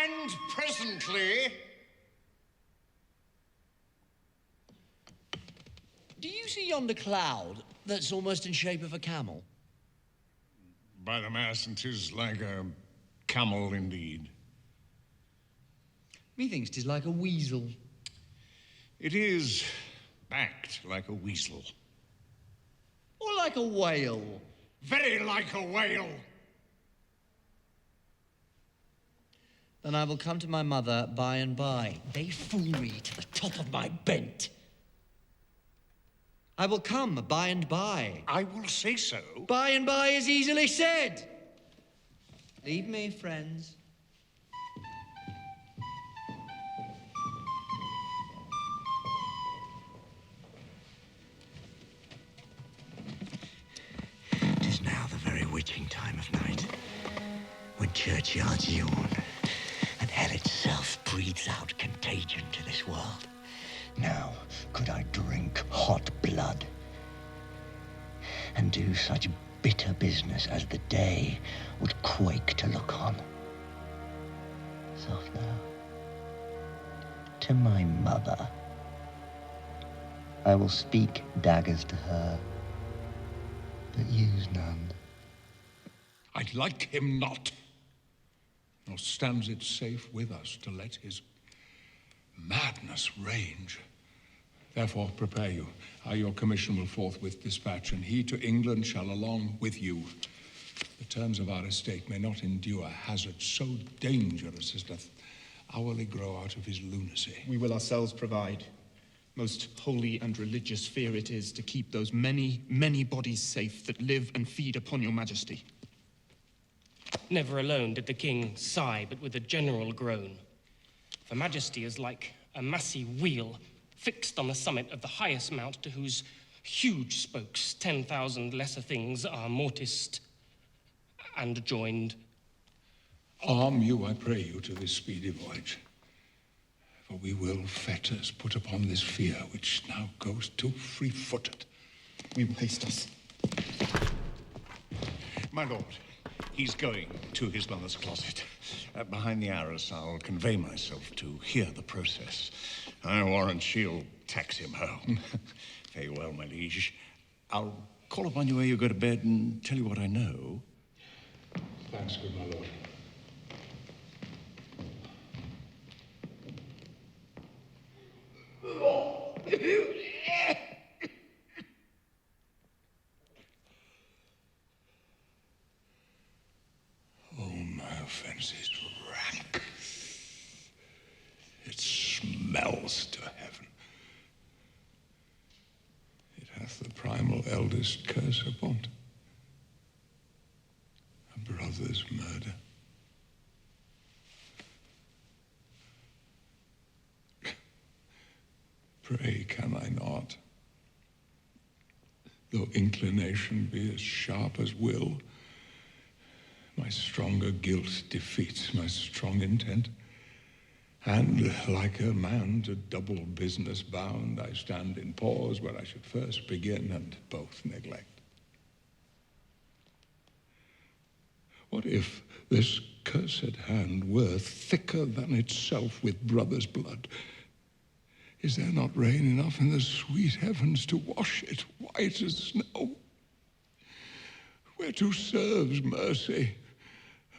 And presently... Do you see yonder cloud that's almost in shape of a camel? By the mass, and 'tis like a camel indeed. Methinks 'tis like a weasel. It is backed like a weasel. Or like a whale. Very like a whale. Then I will come to my mother by and by. They fool me to the top of my bent. I will come by and by. I will say so. By and by is easily said. Leave me, friends. churchyards yawn, and hell itself breathes out contagion to this world. Now, could I drink hot blood and do such bitter business as the day would quake to look on? Soft now. To my mother. I will speak daggers to her, but use none. I like him not, nor stands it safe with us to let his madness range. Therefore prepare you. Your commission will forthwith dispatch, and he to England shall along with you. The terms of our estate may not endure hazard so dangerous as doth hourly grow out of his lunacy. We will ourselves provide. Most holy and religious fear it is to keep those many, many bodies safe that live and feed upon your majesty. Never alone did the king sigh, but with a general groan. For majesty is like a massy wheel fixed on the summit of the highest mount, to whose huge spokes 10,000 lesser things are mortised and joined. Arm you, I pray you, to this speedy voyage. For we will fetters put upon this fear which now goes too free-footed. We will haste us. My lord, he's going to his mother's closet. Behind the arras, I'll convey myself to hear the process. I warrant she'll tax him home. Very well, my liege. I'll call upon you ere you go to bed and tell you what I know. Thanks, good my lord. My offense is rank. It smells to heaven. It hath the primal eldest curse upon't. A brother's murder. Pray, can I not? Though inclination be as sharp as will, my stronger guilt defeats my strong intent. And like a man to double business bound, I stand in pause where I should first begin and both neglect. What if this cursed hand were thicker than itself with brother's blood? Is there not rain enough in the sweet heavens to wash it white as snow? Whereto serves mercy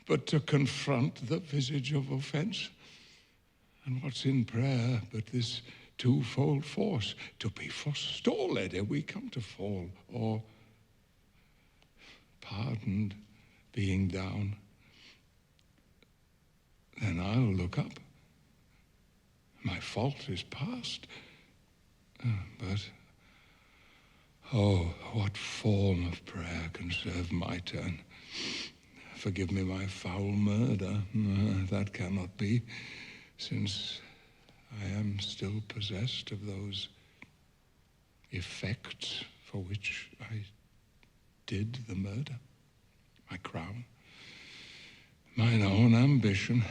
but to confront the visage of offense? And what's in prayer but this twofold force, to be forestalled ere we come to fall, or pardoned being down? Then I'll look up. My fault is past. But, oh, what form of prayer can serve my turn? Forgive me my foul murder. That cannot be, since I am still possessed of those effects for which I did the murder. My crown, mine own ambition,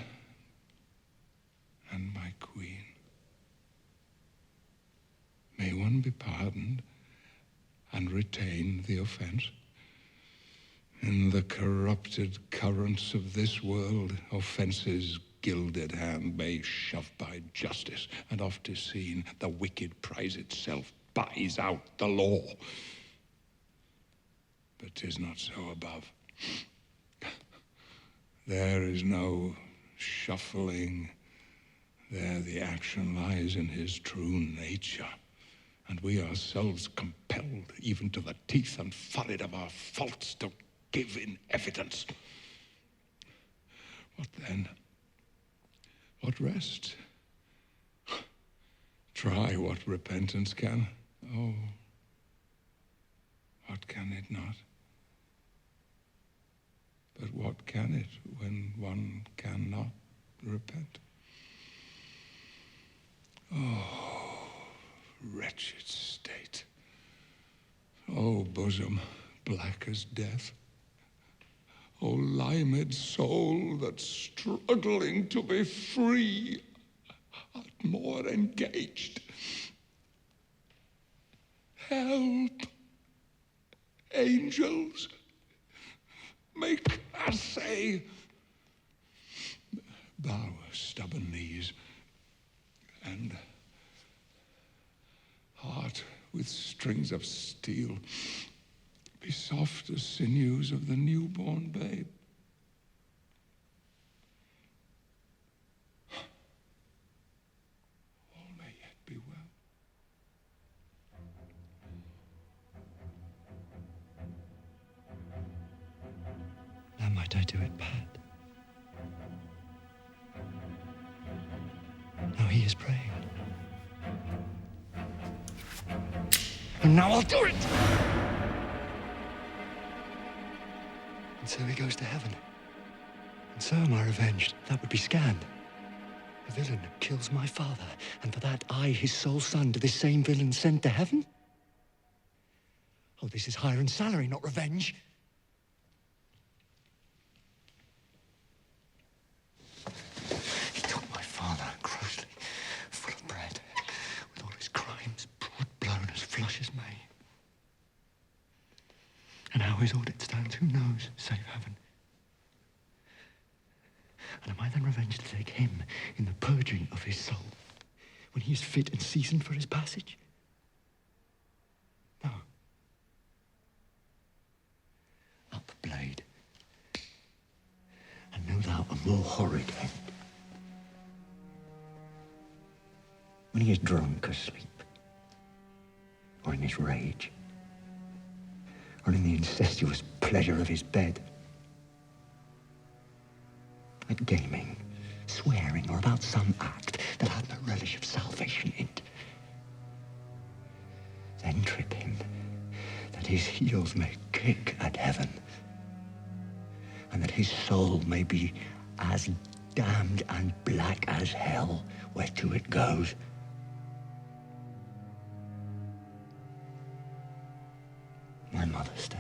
and my queen. May one be pardoned and retain the offense? In the corrupted currents of this world, offense's gilded hand may shove by justice, and oft is seen the wicked prize itself buys out the law. But 'tis not so above. There is no shuffling. There the action lies in his true nature, and we ourselves compelled, even to the teeth and forehead of our faults, to give in evidence. What then? What rest? Try what repentance can. Oh, what can it not? But what can it when one cannot repent? Oh, wretched state. Oh, bosom black as death. O limed soul that's struggling to be free, art more engaged. Help, angels, make assay. Bow stubborn knees, and heart with strings of steel, be soft as sinews of the newborn babe. All may yet be well. Now might I do it bad? Now he is praying. And now I'll do it! And so he goes to heaven. And so am I revenged. That would be scanned. The villain kills my father, and for that I, his sole son, to this same villain sent to heaven? Oh, this is hire and salary, not revenge. He took my father, grossly, full of bread, with all his crimes, broad blown as flush as May. And how his audit stands, who knows, save heaven. And am I then revenged to take him in the purging of his soul, when he is fit and seasoned for his passage? No. Up, blade. And know thou a more horrid end. When he is drunk asleep, or in his rage, or in the incestuous pleasure of his bed, at gaming, swearing, or about some act that hath no relish of salvation in't, then trip him, that his heels may kick at heaven, and that his soul may be as damned and black as hell whereto it goes. My mother stays.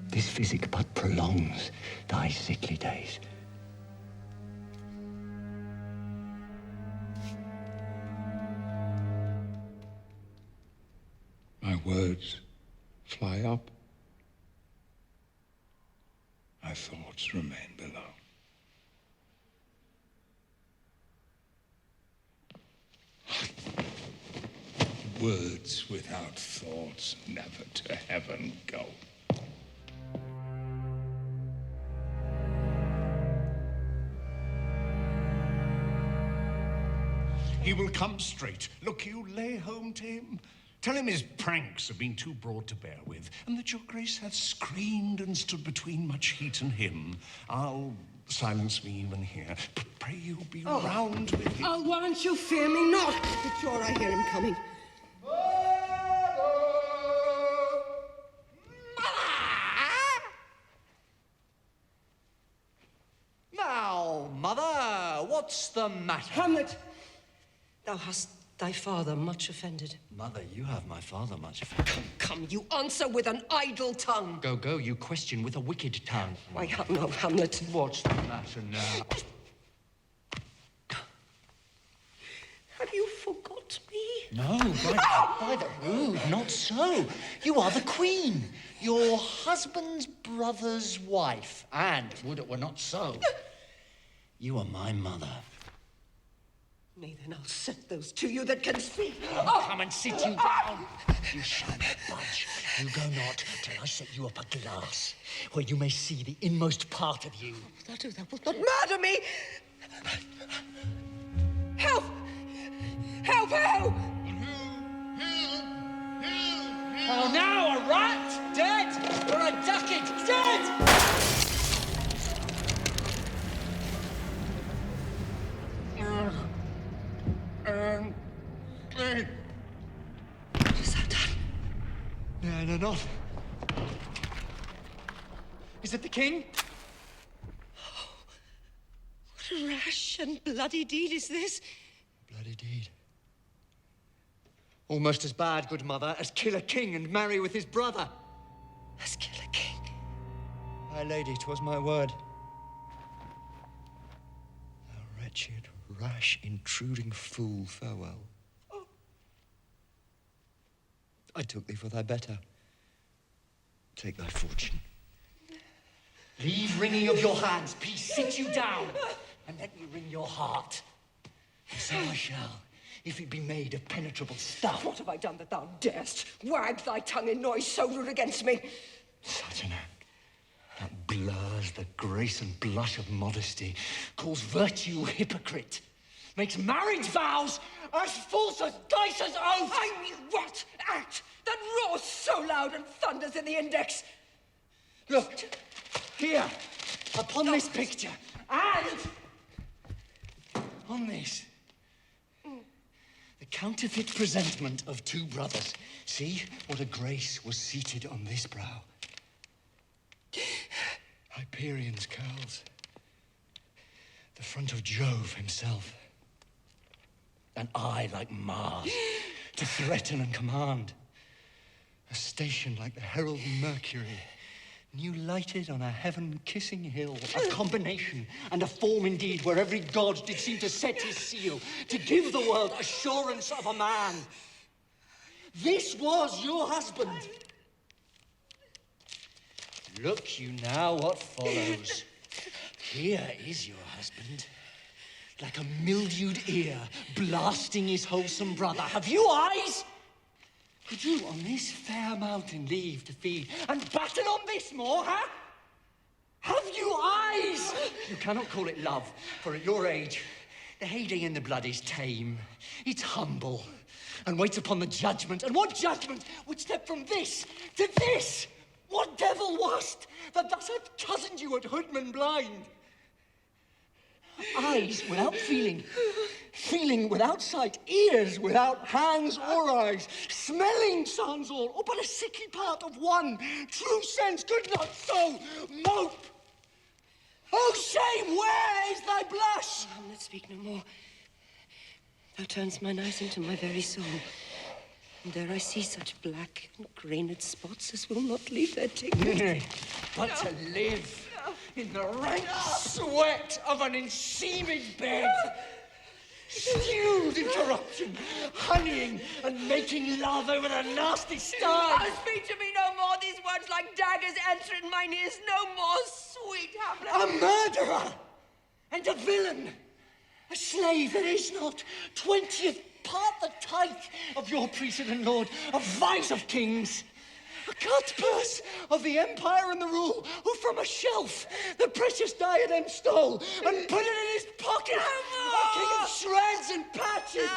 This physic but prolongs thy sickly days. My words fly up. My thoughts remain below. Words without thoughts never to heaven go. He will come straight. Look, you lay home to him. Tell him his pranks have been too broad to bear with, and that your grace hath screened and stood between much heat and him. I'll silence me even here. But pray you be round with him. I'll warrant you fear me not, but sure I hear him coming. Now, mother, what's the matter? Hamlet, thou hast thy father much offended. Mother, you have my father much offended. Come, you answer with an idle tongue. Go, go, you question with a wicked tongue. Why, no, Hamlet. What's the matter now? Have you forgot me? No, by the rood, not so. You are the queen, your husband's brother's wife, and, would it were not so, you are my mother. Nay, then I'll set those to you that can speak. Come and sit you down. You shall not budge. You go not till I set you up a glass, where you may see the inmost part of you. Thou wilt not murder me! Help! Help, help! Oh, now a rat dead, or a ducat dead! What has thou done? No, no, not. Is it the king? What a rash and bloody deed is this? Bloody deed. Almost as bad, good mother, as kill a king and marry with his brother. As kill a king? My lady, 'twas my word. Thou wretched, rash, intruding fool, farewell. I took thee for thy better. Take thy fortune. Leave wringing of your hands, peace, sit you down, and let me wring your heart. And so I shall, if it be made of penetrable stuff. What have I done that thou darest wag thy tongue in noise so rude against me? Such an act that blurs the grace and blush of modesty, calls virtue hypocrite, makes marriage vows as false as dice as oath. I mean, what act that roars so loud and thunders in the index? Look, here, upon this picture, and on this, the counterfeit presentment of two brothers. See what a grace was seated on this brow. Hyperion's curls, the front of Jove himself, an eye like Mars to threaten and command, a station like the herald Mercury, new lighted on a heaven-kissing hill, a combination and a form indeed where every god did seem to set his seal, to give the world assurance of a man. This was your husband. Look you now what follows. Here is your husband, like a mildewed ear, blasting his wholesome brother. Have you eyes? Could you on this fair mountain leave to feed, and batten on this moor, huh? Have you eyes? You cannot call it love, for at your age, the heyday in the blood is tame. It's humble, and waits upon the judgment. And what judgment would step from this to this? What devil wast that thus had cozened you at Hoodman blind? Eyes without feeling, feeling without sight, ears without hands or eyes, smelling sans all, or but a sickly part of one, true sense could not so mope. Oh, shame, where is thy blush? Hamlet, speak no more. Thou turnst mine eyes into my very soul. And there I see such black and grained spots as will not leave their dignity. But to live in the rank sweat of an enseamed bed, stewed in corruption, honeying and making love over the nasty stars. Oh, speak to me no more. These words like daggers enter in mine ears. No more, sweet Hamlet. A murderer and a villain, a slave that is not 20th part the tithe of your priesthood and lord, a vice of kings, a cutpurse of the empire and the rule, who from a shelf the precious diadem stole and put it in his pocket, a king of shreds and patches.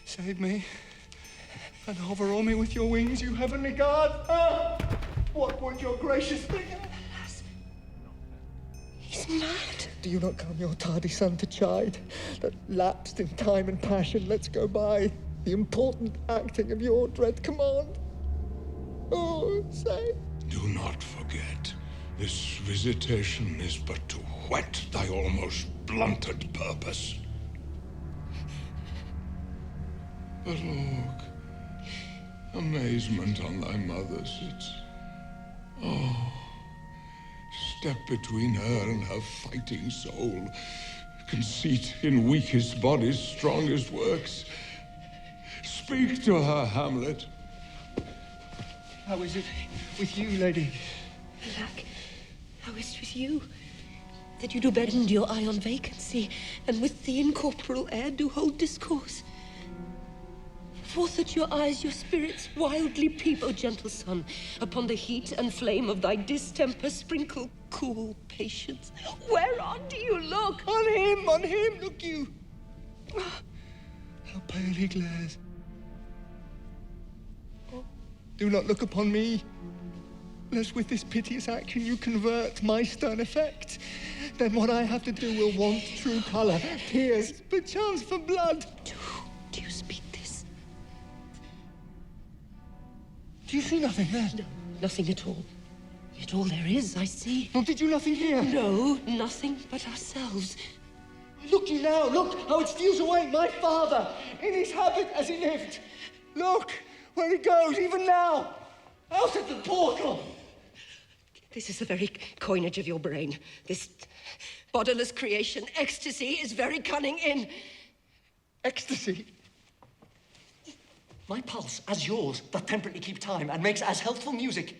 Save me, and hover o'er me with your wings, you heavenly guard. Ah, what would your gracious think? He's mad. Do you not come your tardy son to chide, that lapsed in time and passion lets go by the important acting of your dread command? Oh, say. Do not forget, this visitation is but to whet thy almost blunted purpose. But look, amazement on thy mother's, step between her and her fighting soul. Conceit in weakest bodies, strongest works. Speak to her, Hamlet. How is it with you, lady? Alack, how is it with you? That you do bend your eye on vacancy, and with the incorporeal air do hold discourse. Forth at your eyes your spirits wildly peep, O gentle son, upon the heat and flame of thy distemper sprinkle cool patience. Whereon do you look? On him, look you. How pale he glares. Do not look upon me, lest with this piteous action you convert my stern effect. Then what I have to do will want true colour, tears, perchance for blood. Do you speak this? Do you see nothing then? No, nothing at all. Yet all there is, I see. Oh, did you nothing hear? No, nothing but ourselves. Look you now, look how it steals away my father in his habit as he lived. Look where he goes, even now, out at the portal. This is the very coinage of your brain. This bodiless creation. Ecstasy is very cunning in... Ecstasy? My pulse, as yours, doth temperately keep time and makes as healthful music.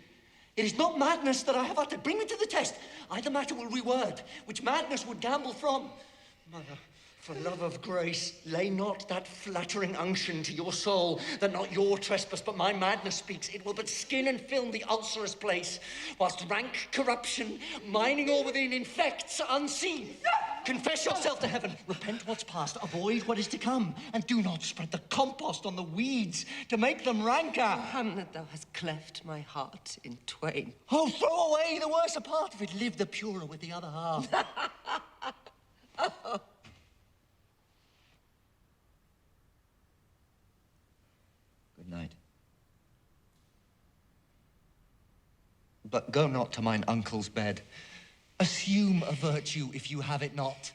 It is not madness that I have uttered. Bring me to the test. Either matter will reword, which madness would gamble from. Mother, for love of grace, lay not that flattering unction to your soul, that not your trespass but my madness speaks. It will but skin and film the ulcerous place, whilst rank corruption, mining all within, infects unseen. Confess yourself to heaven. Repent what's past, avoid what is to come, and do not spread the compost on the weeds to make them ranker. Hamlet, thou hast cleft my heart in twain. Oh, throw away the worser part of it. Live the purer with the other half. Good night. But go not to mine uncle's bed. Assume a virtue if you have it not.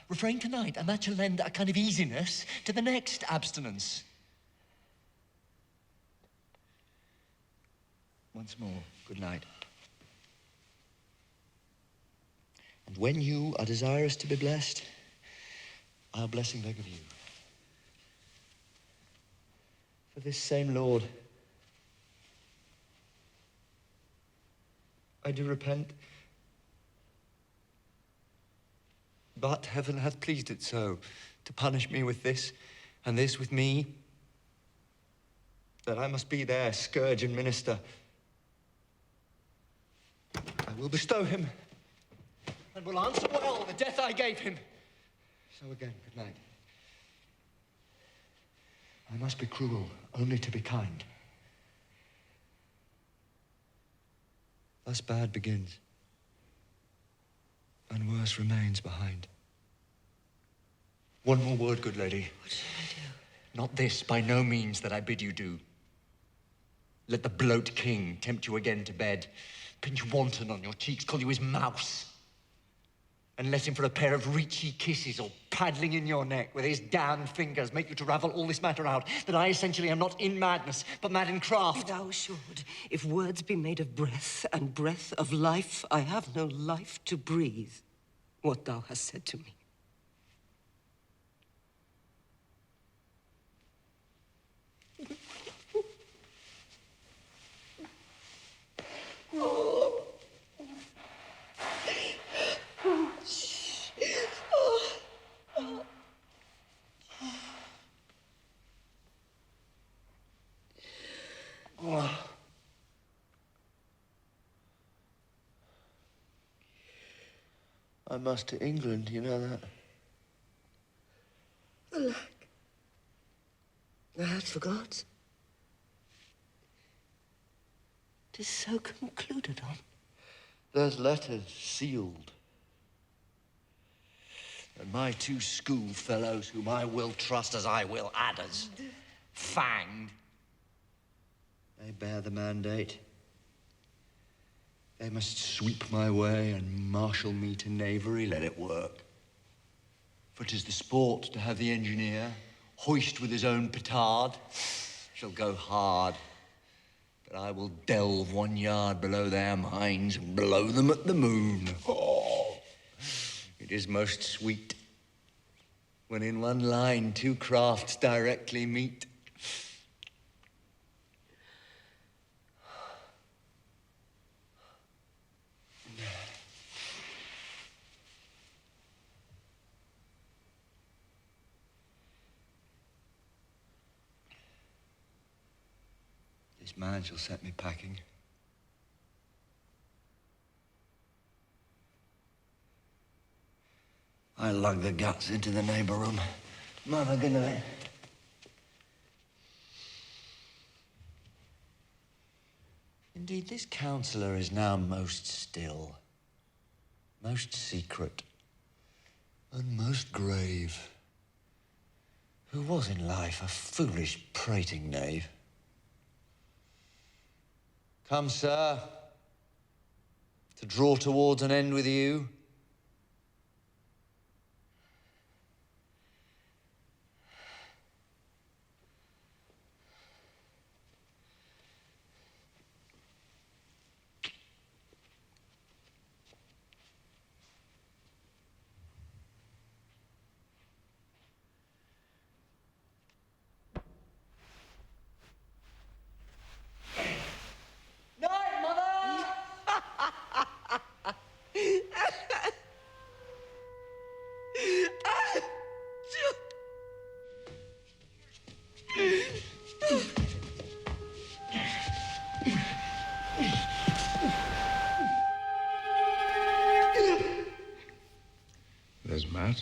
Refrain tonight, and that shall lend a kind of easiness to the next abstinence. Once more, good night. And when you are desirous to be blessed, our blessing beg of you. For this same Lord, I do repent. But heaven hath pleased it so, to punish me with this, and this with me, that I must be their scourge and minister. I will bestow him, and will answer well the death I gave him. So again, good night. I must be cruel, only to be kind. Thus bad begins, and worse remains behind. One more word, good lady. What shall I do? Not this, by no means, that I bid you do. Let the bloat king tempt you again to bed, pinch wanton on your cheeks, call you his mouse, and let him for a pair of reachy kisses or paddling in your neck with his damned fingers make you to ravel all this matter out, that I essentially am not in madness, but mad in craft. Be thou assured, if words be made of breath, and breath of life, I have no life to breathe what thou hast said to me. I must to England, you know that? Alack, I had forgot. 'Tis so concluded on. Those letters sealed. And my two schoolfellows, whom I will trust as I will adders, fanged, they bear the mandate. They must sweep my way and marshal me to knavery, let it work. For 'tis the sport to have the engineer hoist with his own petard. Shall go hard, but I will delve 1 yard below their minds and blow them at the moon. Oh, it is most sweet when in one line 2 crafts directly meet. This man shall set me packing. I lug the guts into the neighbour room. Mother, good night. Indeed, this counsellor is now most still, most secret, and most grave, who was in life a foolish prating knave. Come, sir, to draw towards an end with you.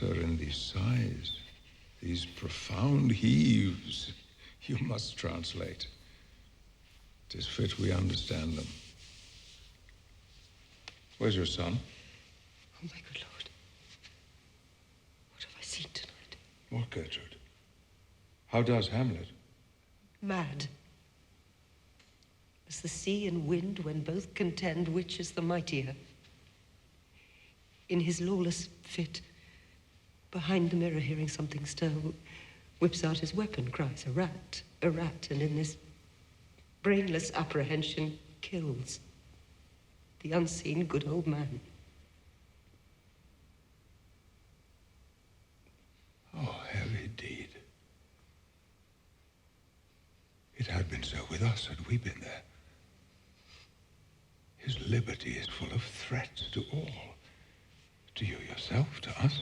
flutter in these sighs, these profound heaves, you must translate. 'Tis fit we understand them. Where's your son? Oh, my good lord. What have I seen tonight? What, Gertrude? How does Hamlet? Mad. As the sea and wind, when both contend, which is the mightier. In his lawless fit, behind the mirror, hearing something stir, whips out his weapon, cries, a rat, and in this brainless apprehension, kills the unseen good old man. Oh, heavy deed. It had been so with us had we been there. His liberty is full of threats to all. To you yourself, to us,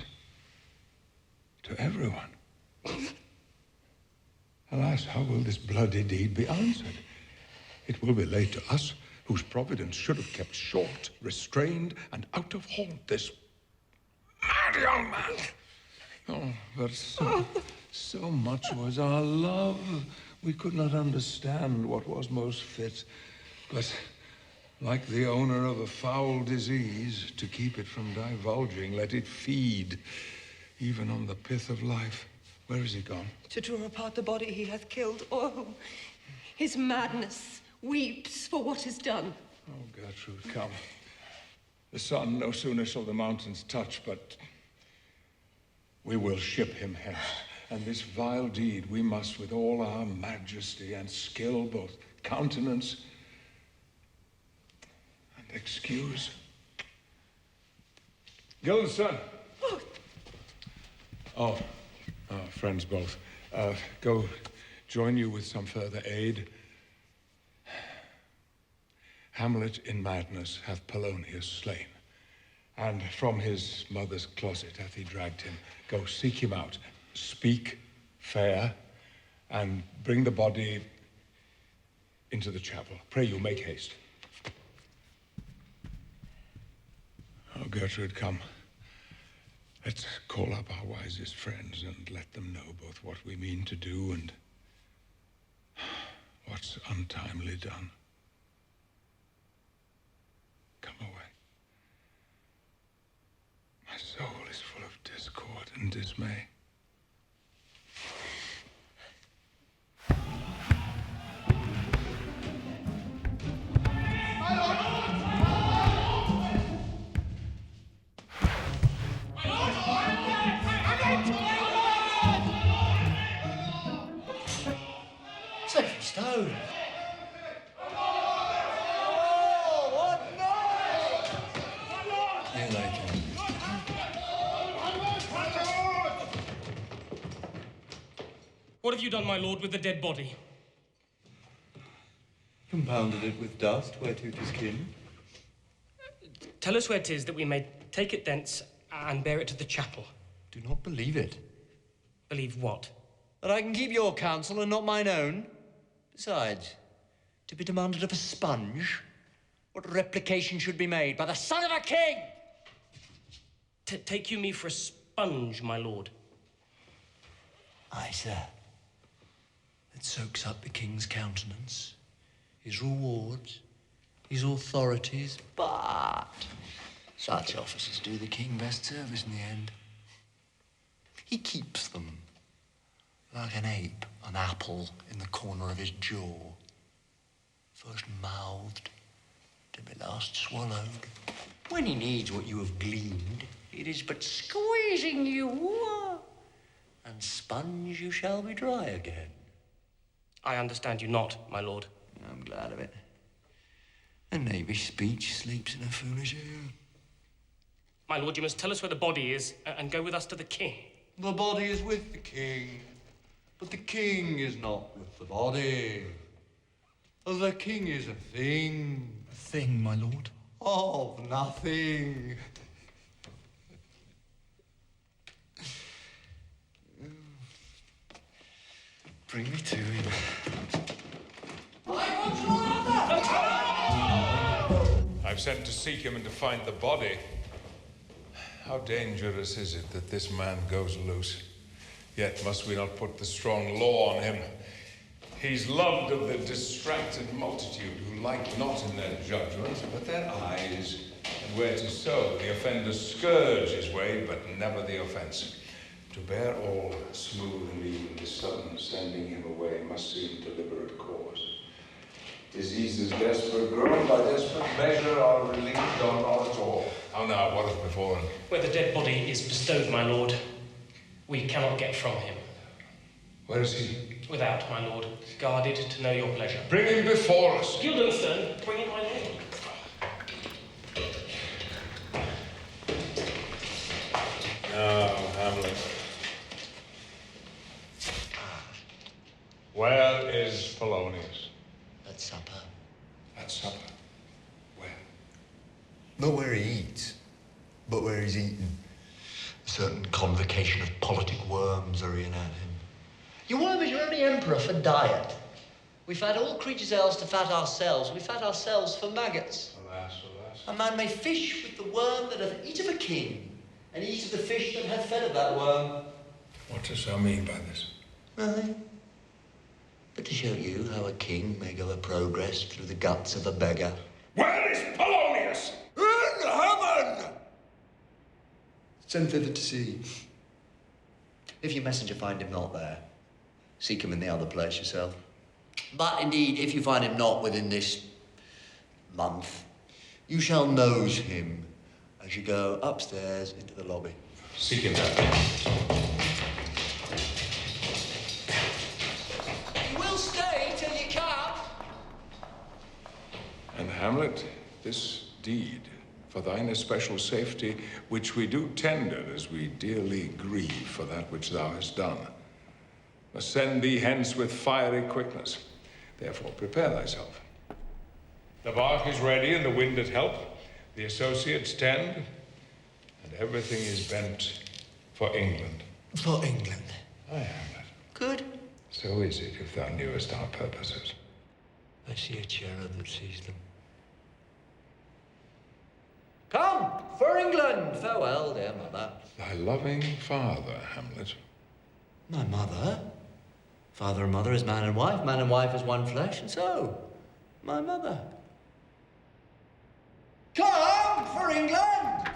to everyone. Alas, how will this bloody deed be answered? It will be laid to us, whose providence should have kept short, restrained, and out of haunt this mad young man. Oh, but so much was our love. We could not understand what was most fit, but like the owner of a foul disease, to keep it from divulging, let it feed, even on the pith of life. Where is he gone? To draw apart the body he hath killed. Oh, his madness weeps for what is done. Oh, Gertrude, come. The sun no sooner shall the mountains touch, but we will ship him hence. And this vile deed we must, with all our majesty and skill, both countenance and excuse. Gilson! Oh, friends both. Go join you with some further aid. Hamlet in madness hath Polonius slain, and from his mother's closet hath he dragged him. Go seek him out, speak fair, and bring the body into the chapel. Pray you, make haste. Oh, Gertrude, come. Let's call up our wisest friends and let them know both what we mean to do and what's untimely done. Come away. My soul is full of discord and dismay. Safe stone. Here later. What have you done, my lord, with the dead body? Compounded it with dust, whereto 'tis kin. Tell us where 'tis that we may take it thence and bear it to the chapel. Do not believe it. Believe what? That I can keep your counsel and not mine own. Besides, to be demanded of a sponge, what replication should be made by the son of a king? Take you me for a sponge, my lord? Aye, sir. That soaks up the king's countenance, his rewards, his authorities, but such officers do the king best service in the end. He keeps them like an ape, an apple in the corner of his jaw, first mouthed to be last swallowed. When he needs what you have gleaned, it is but squeezing you, and sponge you shall be dry again. I understand you not, my lord. I'm glad of it. A navy speech sleeps in a foolish ear. My lord, you must tell us where the body is and go with us to the king. The body is with the king, but the king is not with the body. The king is a thing. A thing, my lord? Of nothing. Bring me to him. I've sent to seek him and to find the body. How dangerous is it that this man goes loose? Yet must we not put the strong law on him? He's loved of the distracted multitude, who like not in their judgment, but their eyes. And where 'tis so, the offender scourge his way, but never the offence. To bear all smooth and even, the sudden sending him away must seem deliberate cause. Diseases desperate grown by desperate measure are relieved on not at all. How now, what has befallen? Where the dead body is bestowed, my lord, we cannot get from him. Where is he? Without, my lord, guarded to know your pleasure. Bring him before us. Guildenstern, bring in my lord. Now, Hamlet. Where is Polonius? At supper. At supper? Where? Not where he eats, but where he's eaten. A certain convocation of politic worms are in at him. Your worm is your only emperor for diet. We fat all creatures else to fat ourselves. We fat ourselves for maggots. Alas, alas. A man may fish with the worm that hath eat of a king, and eat of the fish that hath fed of that worm. What dost thou mean by this? Nothing. But to show you how a king may go a progress through the guts of a beggar. Where is Polonius? In heaven! Send thither to see. If your messenger find him not there, seek him in the other place yourself. But indeed, if you find him not within this month, you shall nose him as you go upstairs into the lobby. Seek him there. You will stay till you come. And Hamlet, this deed for thine especial safety, which we do tender as we dearly grieve for that which thou hast done, must send thee hence with fiery quickness. Therefore prepare thyself. The bark is ready and the wind at help. The associates tend, and everything is bent for England. For England. Aye, Hamlet. Good. So is it, if thou knewest our purposes. I see a cherub that sees them. Come, for England! Farewell, dear mother. Thy loving father, Hamlet. My mother? Father and mother is man and wife is one flesh, and so, my mother. Come, for England!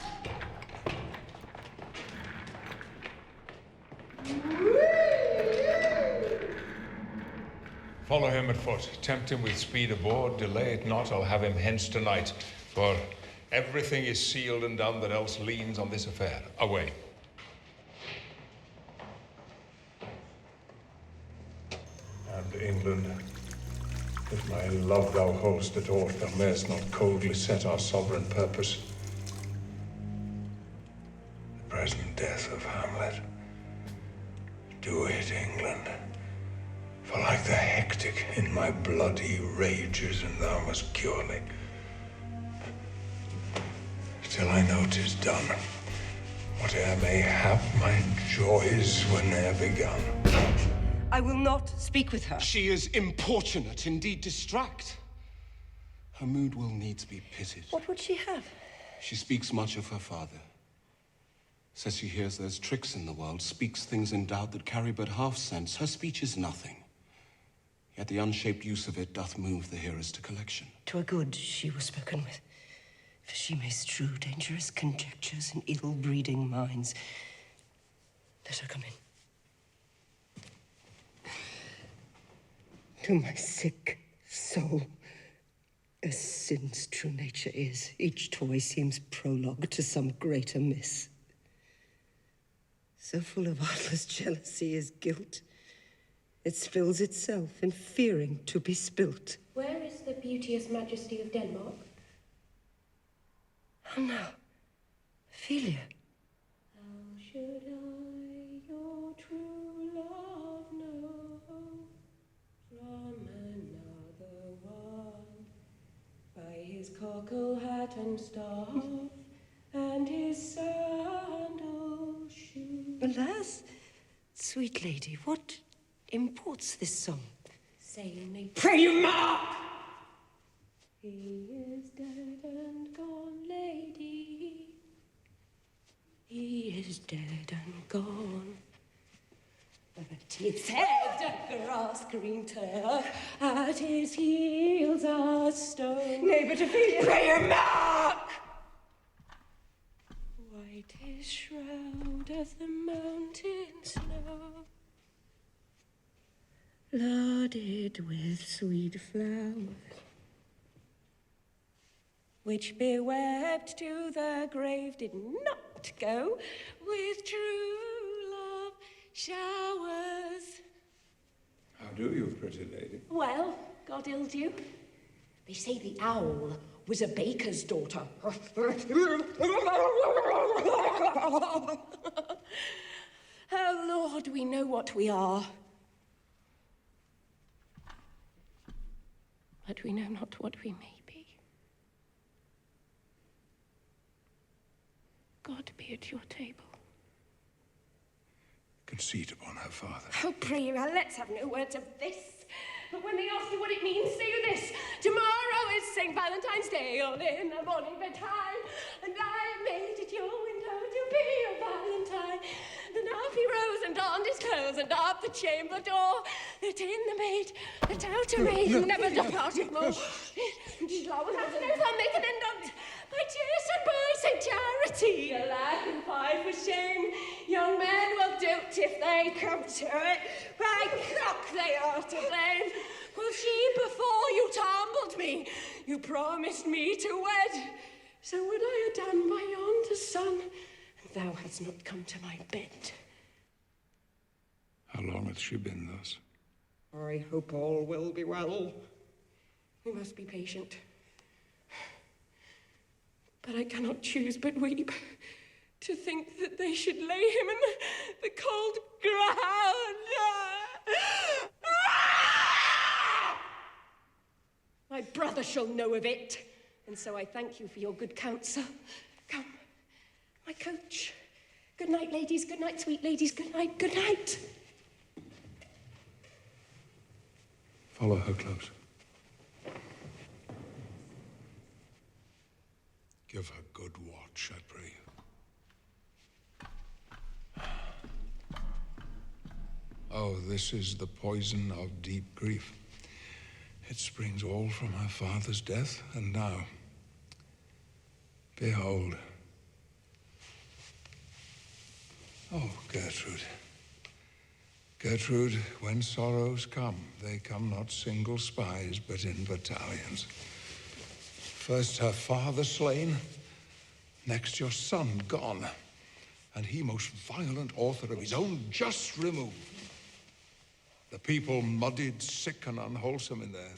Follow him at foot. Tempt him with speed aboard. Delay it not. I'll have him hence tonight. For everything is sealed and done that else leans on this affair. Away. And England, if my love thou hold'st at aught, thou mayst not coldly set our sovereign purpose. The present death of Hamlet. Do it, England. For like the hectic in my blood he rages, and thou must cure me. Till I know 'tis done, whate'er may hap, my joys were ne'er begun. I will not speak with her. She is importunate, indeed distract. Her mood will needs be pitied. What would she have? She speaks much of her father. Says she hears there's tricks in the world, speaks things in doubt that carry but half sense. Her speech is nothing. Yet the unshaped use of it doth move the hearers to collection. 'Twere good she were spoken with, for she may strew dangerous conjectures in ill-breeding minds. Let her come in. To my sick soul, as sin's true nature is, each toy seems prologue to some greater miss. So full of artless jealousy is guilt, it spills itself in fearing to be spilt. Where is the beauteous majesty of Denmark? How now, Ophelia? How should I your true love know from another one? By his cockle hat and staff, and his sandal shoe. Alas, sweet lady, what imports this song? Saying they Pray you, mark! He is dead and gone, lady. He is dead and gone. At his head, grass green turf, at his heels a stone. Nay, but Ophelia, pray him mark! White his shroud of the mountain snow, loaded with sweet flowers, which bewept to the grave did not go with true love showers. How do you, pretty lady? Well, God ild you. They say the owl was a baker's daughter. Oh, Lord, we know what we are. But we know not what we may be. God be at your table. Conceit upon her father. Oh, pray you, let's have no words of this. But when they ask you what it means, say you this. Tomorrow is St. Valentine's Day, all in the morning bedtime, and I am made at your window to be your Valentine. Then up he rose and donned his clothes, and up the chamber door, let in the maid, let out a maid, who never departed more. His law without an oath, I'll make an end on't. By cheers and by St. Charity, alack and fie for shame. Young men will do't if they come to it. By cock they are to blame. Quoth she, before you tumbled me, you promised me to wed. So would I have done by yonder sun, and thou hadst not come to my bed. How long hath she been thus? I hope all will be well. We must be patient. But I cannot choose but weep, to think that they should lay him in the cold ground. My brother shall know of it, and so I thank you for your good counsel. Come, my coach. Good night, ladies. Good night, sweet ladies. Good night. Good night. Follow her close. Give her good watch, I pray you. Oh, this is the poison of deep grief. It springs all from her father's death, and now, behold. Oh, Gertrude. Gertrude, when sorrows come, they come not single spies, but in battalions. First her father slain, next your son gone, and he most violent author of his own just remove. The people muddied, sick, and unwholesome in their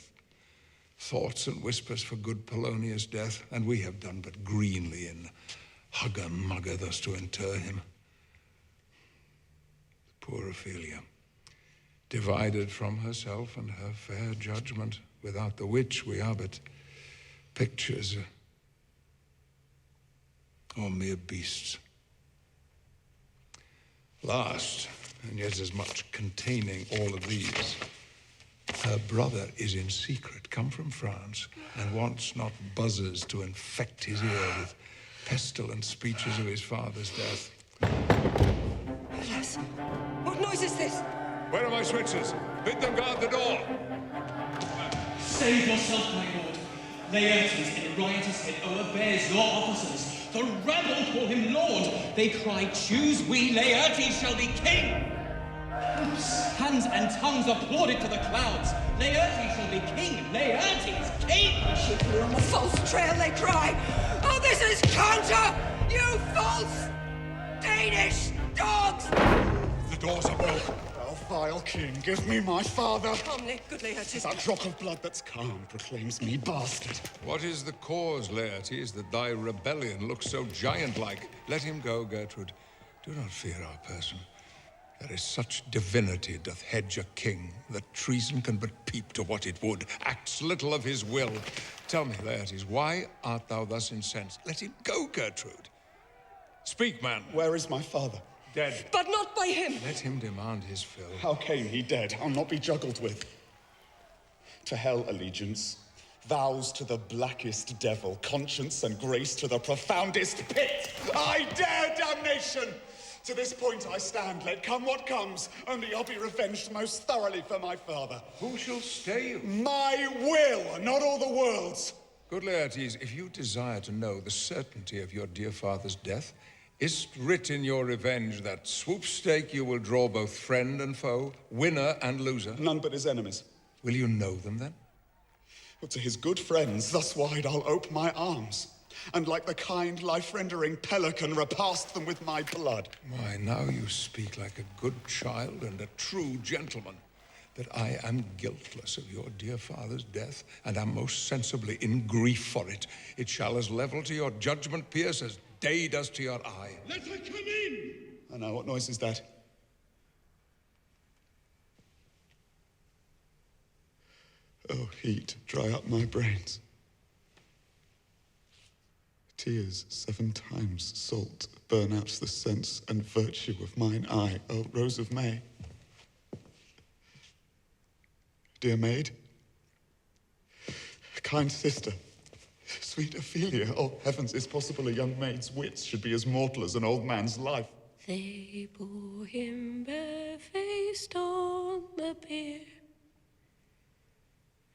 thoughts and whispers for good Polonius' death, and we have done but greenly in hugger mugger thus to inter him. Poor Ophelia, divided from herself and her fair judgment, without the which we are but pictures or mere beasts. Last, and yet as much containing all of these, her brother is in secret come from France, and wants not buzzers to infect his ear with pestilent speeches of his father's death. Alas, what noise is this? Where are my Switzers? Bid them guard the door. Save yourself, my lord. Laertes in riotous head overbears your officers. The rabble call him lord. They cry, choose we, Laertes shall be king. Hands and tongues applaud it to the clouds. Laertes shall be king. Laertes, king. Chiefly on the false trail they cry. Oh, this is counter, you false Danish dogs! The doors are broken. Thou vile king, give me my father. Calmly, good Laertes. That drop of blood that's calm proclaims me bastard. What is the cause, Laertes, that thy rebellion looks so giant-like? Let him go, Gertrude. Do not fear our person. There is such divinity doth hedge a king, that treason can but peep to what it would, acts little of his will. Tell me, Laertes, why art thou thus incensed? Let him go, Gertrude. Speak, man. Where is my father? Dead. But not by him. Let him demand his fill. How came he dead? I'll not be juggled with. To hell allegiance, Vows to the blackest devil, conscience and grace to the profoundest pit. I dare damnation! To this point I stand, let come what comes. Only I'll be revenged most thoroughly for my father. Who shall stay you? My will, not all the world's. Good Laertes, if you desire to know the certainty of your dear father's death, is't writ in your revenge that swoop stake you will draw both friend and foe, winner and loser? None but his enemies. Will you know them then? But to his good friends, thus wide I'll ope my arms, and like the kind life-rendering pelican repast them with my blood. Why, now you speak like a good child and a true gentleman. That I am guiltless of your dear father's death, and am most sensibly in grief for it. It shall as level to your judgment pierce as day does to your eye. Let her come in! I know, what noise is that? Oh, heat, dry up my brains. Tears 7 times salt burn out the sense and virtue of mine eye, oh, Rose of May. Dear maid, kind sister, sweet Ophelia, oh heavens, is possible a young maid's wits should be as mortal as an old man's life? They bore him barefaced on the bier.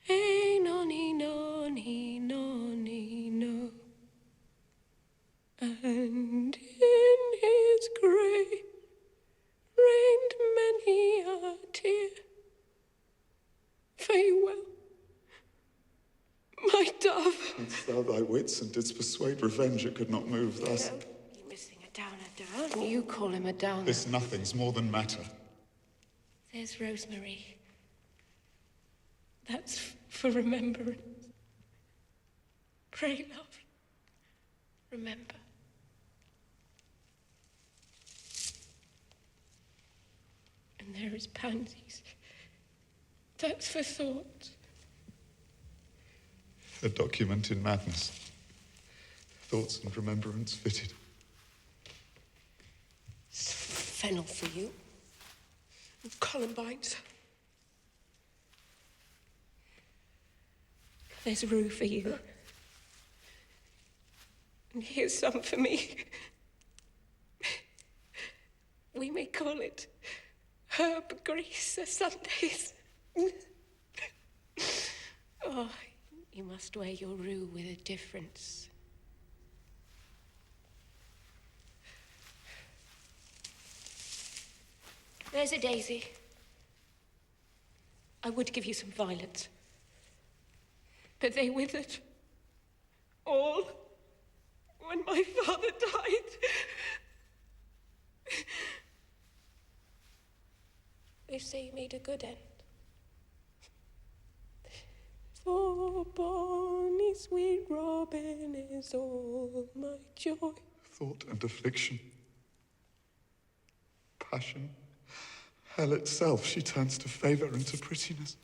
Hey, nonny, nonny, nonny, no. And in his grave rained many a tear. Farewell, my dove. Didst thou thy wits and didst persuade revenge it could not move thus? No, you're missing a downer, down. You call him a downer. This nothing's more than matter. There's Rosemary. That's for remembrance. Pray, love, remember. And there is pansies. That's for thought. A document in madness. Thoughts and remembrance fitted. Fennel for you. And columbines. There's rue for you. And here's some for me. We may call it herb grease Sundays. Oh, you must wear your rue with a difference. There's a daisy. I would give you some violets, but they withered. All when my father died. They say you made a good end. For bonny sweet Robin is all my joy. Thought and affliction. Passion. Hell itself she turns to favour and to prettiness.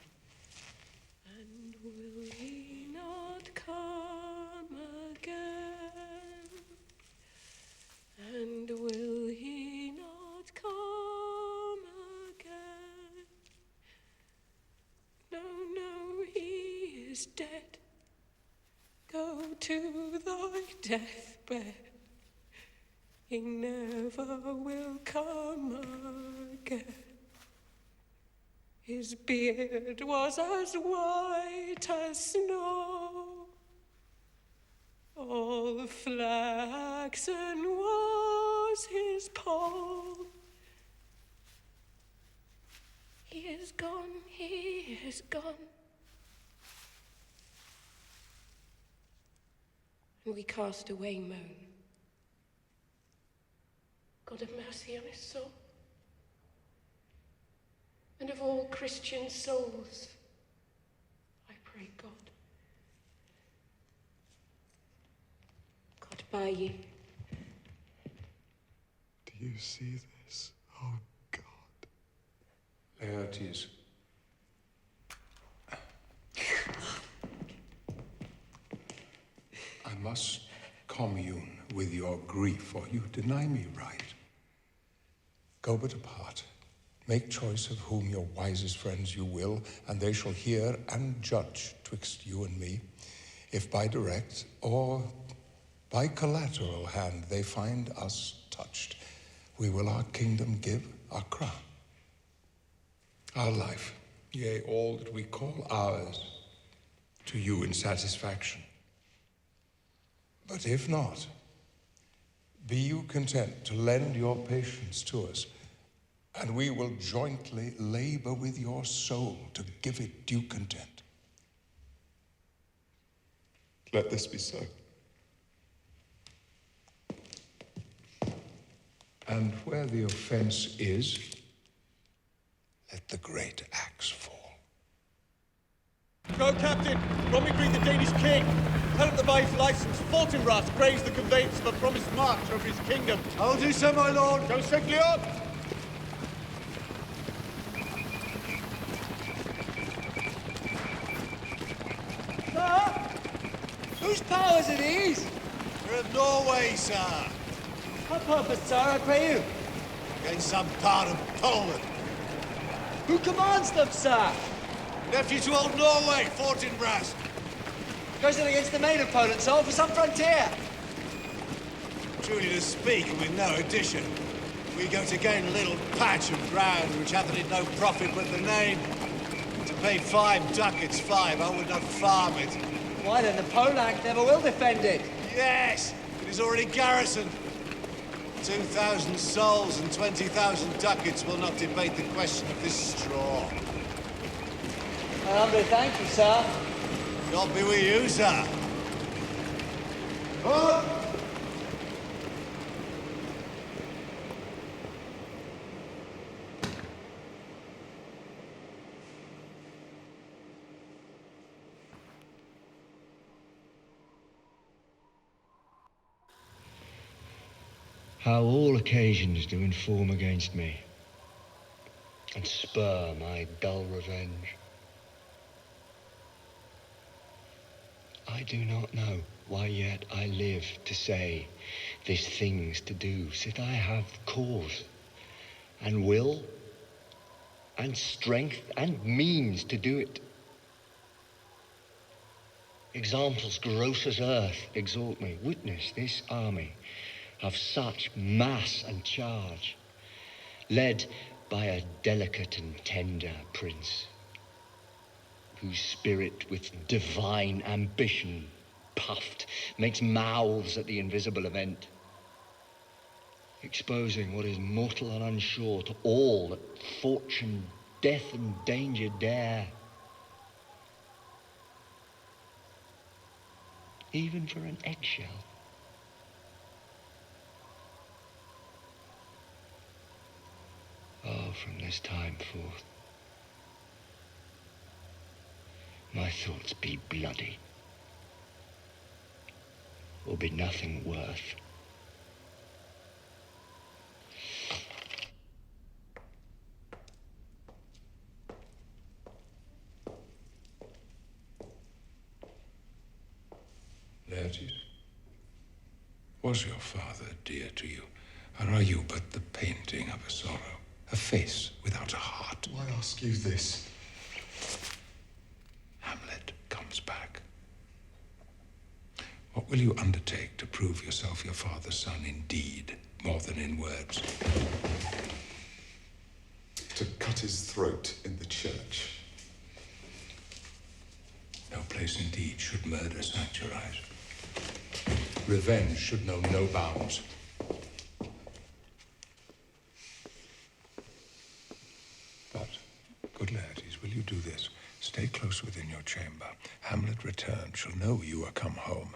And will he not come again? And will he not come again? No, no, he is dead. Go to thy deathbed. He never will come again. His beard was as white as snow. All flaxen was his poll. He is gone, he is gone. And we cast away moan. God have mercy on his soul. And of all Christian souls, I pray God. God by ye. Do you see this? Oh, Laertes. I must commune with your grief, or you deny me right. Go but apart. Make choice of whom your wisest friends you will, and they shall hear and judge twixt you and me, if by direct or by collateral hand they find us touched. We will our kingdom give, our crown, our life, yea, all that we call ours, to you in satisfaction. But if not, be you content to lend your patience to us, and we will jointly labor with your soul to give it due content. Let this be so. And where the offense is, let the great axe fall. Go, Captain! From me greet the Danish king! Tell him the by his license, Fortinbras praise the conveyance of a promised march over his kingdom. I'll do so, my lord. Go strictly on! Sir? Whose powers are these? We're of Norway, sir. What purpose, sir, I pray you? Against some part of Poland. Who commands them, sir? Nephew to old Norway, Fortinbras. Goes it against the main of Poland, sir, for some frontier? Truly to speak, and with no addition. We go to gain a little patch of ground which hath in it no profit but the name. To pay 5 ducats, 5, I would not farm it. Why then, the Poleac never will defend it. Yes, it is already garrisoned. 2,000 souls and 20,000 ducats will not debate the question of this straw. I humbly thank you, sir. God be with you, sir. Oh! How all occasions do inform against me, and spur my dull revenge. I do not know why yet I live to say these things to do, sith I have cause, and will, and strength, and means to do it. Examples gross as earth exalt me. Witness this army of such mass and charge, led by a delicate and tender prince, whose spirit with divine ambition puffed makes mouths at the invisible event, exposing what is mortal and unsure to all that fortune, death, and danger dare, even for an eggshell. Oh, from this time forth, my thoughts be bloody, or be nothing worth. Laertes, was your father dear to you, or are you but the painting of a sorrow? A face without a heart. Why ask you this? Hamlet comes back. What will you undertake to prove yourself your father's son in deed, more than in words? To cut his throat in the church. No place indeed should murder sanctuarize. Revenge should know no bounds. But, good Laertes, will you do this? Stay close within your chamber. Hamlet returned, shall know you are come home.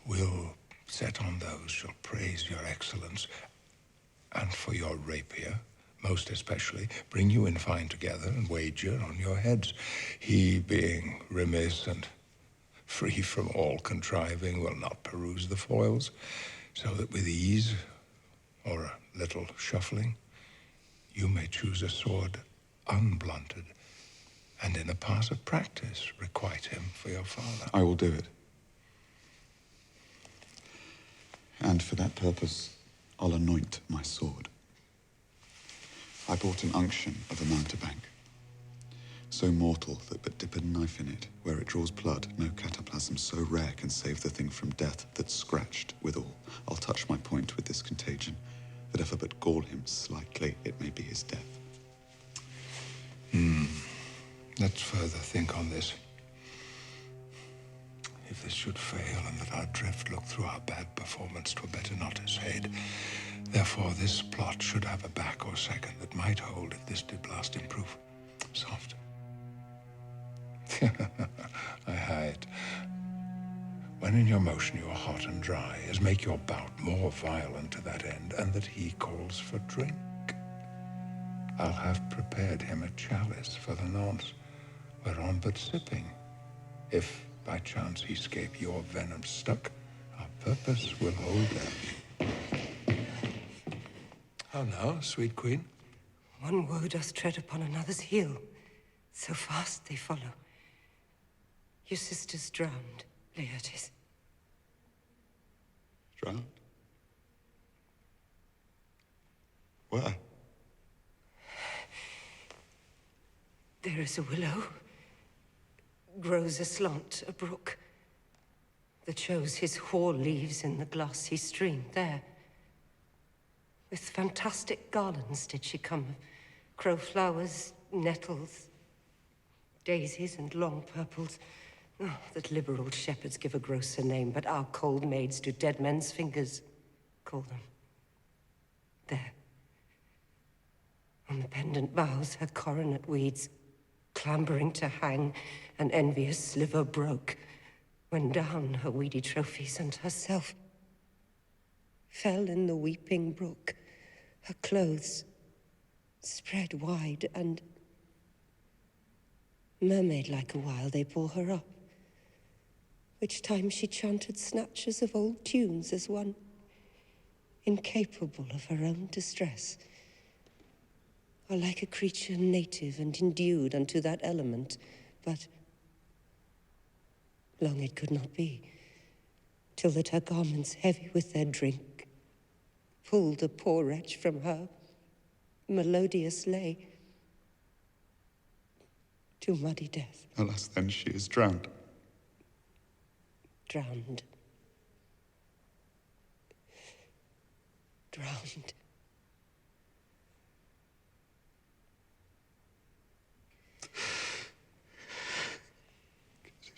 Will set on those, shall praise your excellence, and for your rapier, most especially, bring you in fine together and wager on your heads. He, being remiss and free from all contriving, will not peruse the foils, so that with ease, or a little shuffling, you may choose a sword unblunted, and in a pass of practice requite him for your father. I will do it. And for that purpose, I'll anoint my sword. I bought an unction of a mountebank, so mortal that but dip a knife in it, where it draws blood, no cataplasm so rare can save the thing from death that's scratched withal. I'll touch my point with this contagion, that if I but gall him slightly, it may be his death. Let's further think on this. If this should fail, and that our drift look through our bad performance, 'twere better not essayed. Therefore, this plot should have a back or second that might hold if this did blast improve. Soft. I hide. When in your motion you are hot and dry, as make your bout more violent to that end, and that he calls for drink. I'll have prepared him a chalice for the nonce, whereon but sipping, if by chance he scape your venom stuck, our purpose will hold them. How now, sweet queen? One woe doth tread upon another's heel. So fast they follow. Your sister's drowned, Laertes. Drowned? Where? There is a willow. Grows aslant a brook that shows his hoar leaves in the glassy stream there. With fantastic garlands did she come, of crowflowers, nettles, daisies, and long purples. Oh, that liberal shepherds give a grosser name, but our cold maids do dead men's fingers call them. There. On the pendant boughs her coronet weeds, clambering to hang, an envious sliver broke, when down her weedy trophies and herself fell in the weeping brook, her clothes spread wide, and mermaid-like a while they bore her up, which time she chanted snatches of old tunes as one incapable of her own distress, or like a creature native and endued unto that element, but long it could not be, till that her garments heavy with their drink pulled a poor wretch from her melodious lay to muddy death. Alas, then she is drowned. Drowned. Drowned.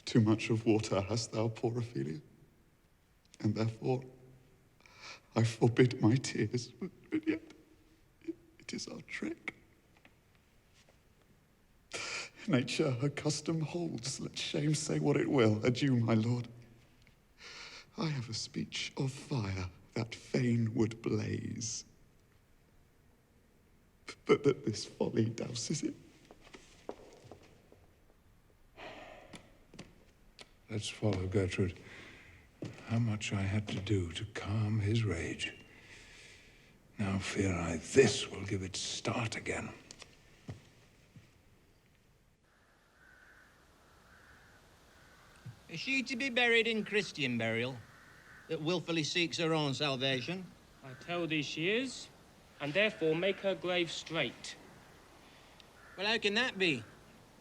Too much of water hast thou, poor Ophelia, and therefore I forbid my tears, but yet it is our trick. Nature her custom holds, let shame say what it will. Adieu, my lord. I have a speech of fire that fain would blaze, but that this folly douses it. Let's follow Gertrude. How much I had to do to calm his rage. Now fear I this will give it start again. Is she to be buried in Christian burial, that wilfully seeks her own salvation? I tell thee she is, and therefore make her grave straight. Well, how can that be?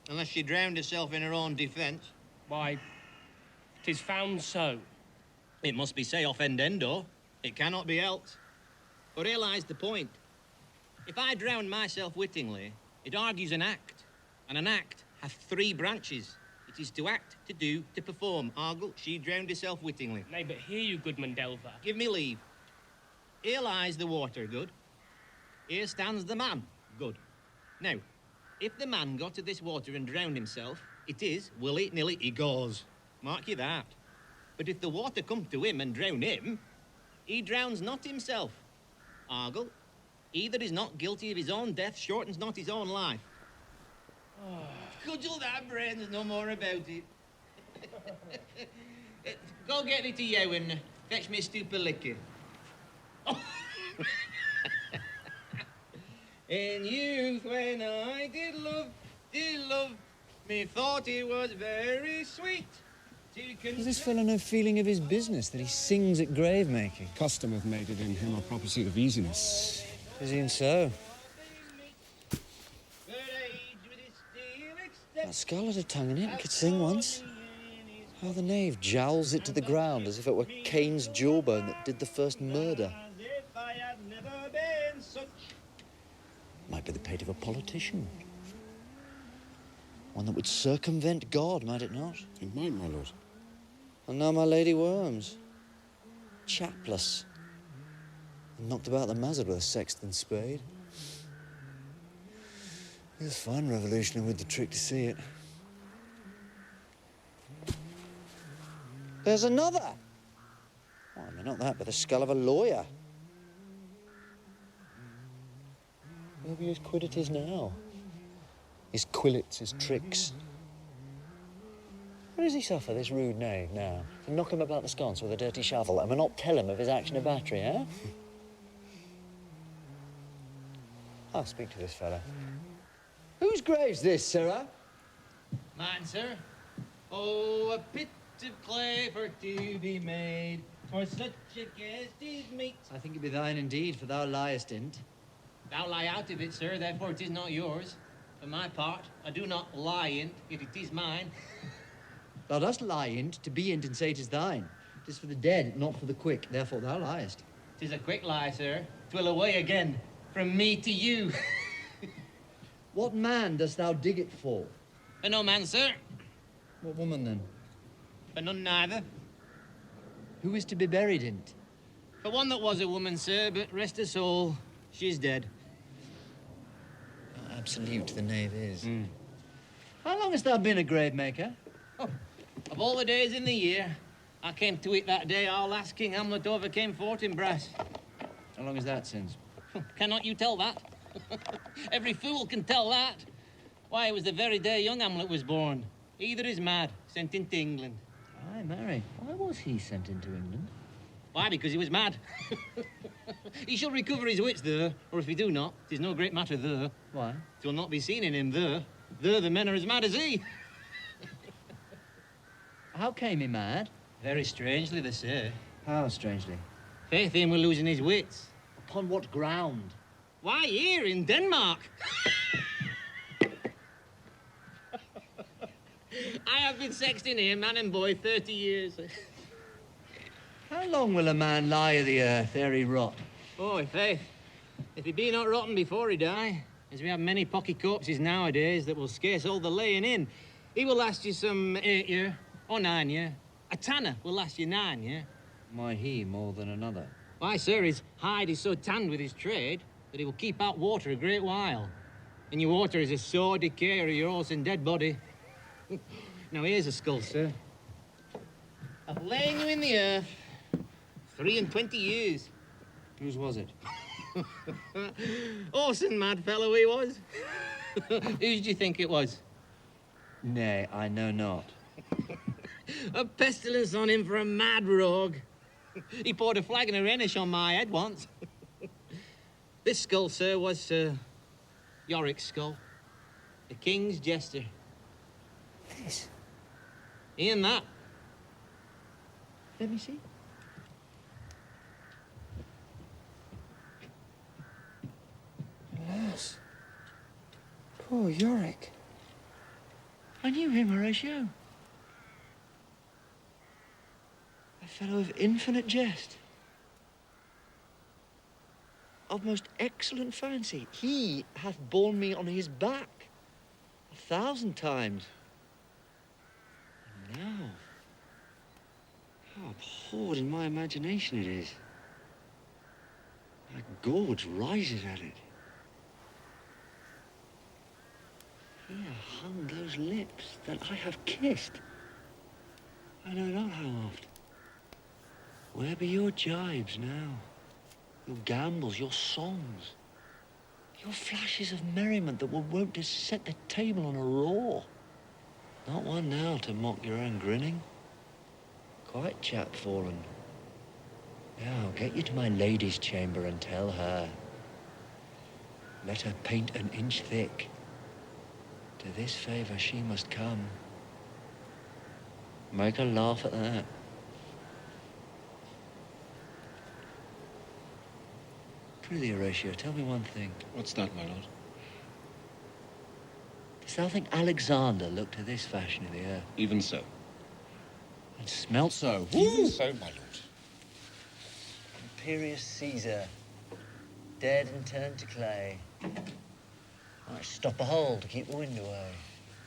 Unless she drowned herself in her own defence. Why, 'tis found so. It must be say offendendo. It cannot be else. For here lies the point. If I drown myself wittingly, it argues an act, and an act hath three branches. It is to act, to do, to perform. Argle, she drowned herself wittingly. Nay, but hear you, Goodman Delver. Give me leave. Here lies the water, good. Here stands the man, good. Now, if the man got to this water and drowned himself, it is, willy-nilly, he goes. Mark you that. But if the water come to him and drown him, he drowns not himself. Argle, he that is not guilty of his own death shortens not his own life. Cudgel that brains no more about it. Go get thee to you and fetch me a stoop of liquor. In youth, when I did love, me thought it was very sweet. Does this fellow no feeling of his business, that he sings at grave making? Custom hath made it in him a proper seat of easiness. Is he and so? That skull had a tongue in it and could sing once. How the knave jowls it to the ground as if it were Cain's jawbone that did the first murder. Might be the pate of a politician. One that would circumvent God, might it not? It might, my lord. And now my Lady Worms. Chapless. And knocked about the mazzard with a sexton spade. He was fine revolutionary with the trick to see it. There's another! Why, I mean, not that, but the skull of a lawyer. Maybe his quiddities now. His quillets, his tricks. What does he suffer, this rude knave, now? To knock him about the sconce with a dirty shovel and not tell him of his action of battery, eh? I'll speak to this fella. Whose grave's this, sirrah? Mine, sir. Oh, a pit of clay for to be made, for such a guest is meet. I think it be thine indeed, for thou liest in't. Thou lie out of it, sir, therefore it is not yours. For my part, I do not lie in't, yet it is mine. Thou dost lie in't, to be in't and say 'tis thine. 'Tis for the dead, not for the quick, therefore thou liest. 'Tis a quick lie, sir. 'Twill away again, from me to you. What man dost thou dig it for? For no man, sir. What woman, then? For none neither. Who is to be buried in't? For one that was a woman, sir, but rest her soul, she's dead. How absolute the knave is. How long hast thou been a grave maker? Oh, of all the days in the year, I came to it that day our last King Hamlet overcame Fortinbras. How long is that since? Cannot you tell that? Every fool can tell that. Why, it was the very day young Hamlet was born. Either is mad, sent into England. Aye, marry. Why was he sent into England? Why, because he was mad. He shall recover his wits there, or if he do not, 'tis no great matter there. Why? 'Twill not be seen in him there. There the men are as mad as he. How came he mad? Very strangely, they say. How strangely? Faith, him were losing his wits. Upon what ground? Why, here in Denmark. I have been sexton here, man and boy, 30 years. How long will a man lie o' the earth ere he rot? Oh, faith, if he be not rotten before he die, as we have many pocky corpses nowadays that will scarce hold the laying in, he will last you some 8 year or 9 year. A tanner will last you 9 year. Why he more than another? Why, sir, his hide is so tanned with his trade that he will keep out water a great while. And your water is a sore decayer of your horse and dead body. Now, here's a skull, sir. I've lain you in the earth 23 years. Whose was it? Horse and mad fellow he was. Whose do you think it was? Nay, I know not. A pestilence on him for a mad rogue. He poured a flagon of Rhenish on my head once. This skull, sir, was Sir Yorick's skull. The king's jester. This? Ian that. Let me see. Alas. Poor Yorick. I knew him, Horatio. A fellow of infinite jest. Of most excellent fancy. He hath borne me on his back 1,000 times. And now, how abhorred in my imagination it is. My gorge rises at it. Here hung those lips that I have kissed. I know not how oft. Where be your jibes now? Your gambols, your songs, your flashes of merriment that were wont to set the table on a roar. Not one now to mock your own grinning. Quite chapfallen. Now, get you to my lady's chamber and tell her. Let her paint an inch thick. To this favor she must come. Make her laugh at that. Prithee, Horatio, tell me one thing. What's that, my lord? The Dost thou think Alexander looked to this fashion of the earth? Even so. And smelt so? Even so, my lord. Imperious Caesar, dead and turned to clay. Might stop a hole to keep the wind away.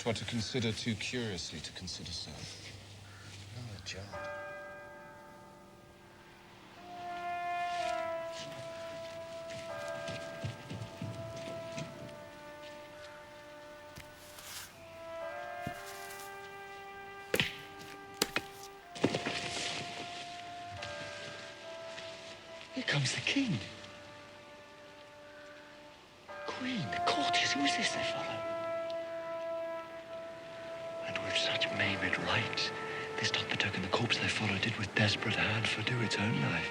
'Twere to consider too curiously to consider so. Oh, John. Here comes the king. Queen, courtiers, who is this they follow? And with such maimed right, this not betoken the corpse they follow did with desperate hand fordo its own life.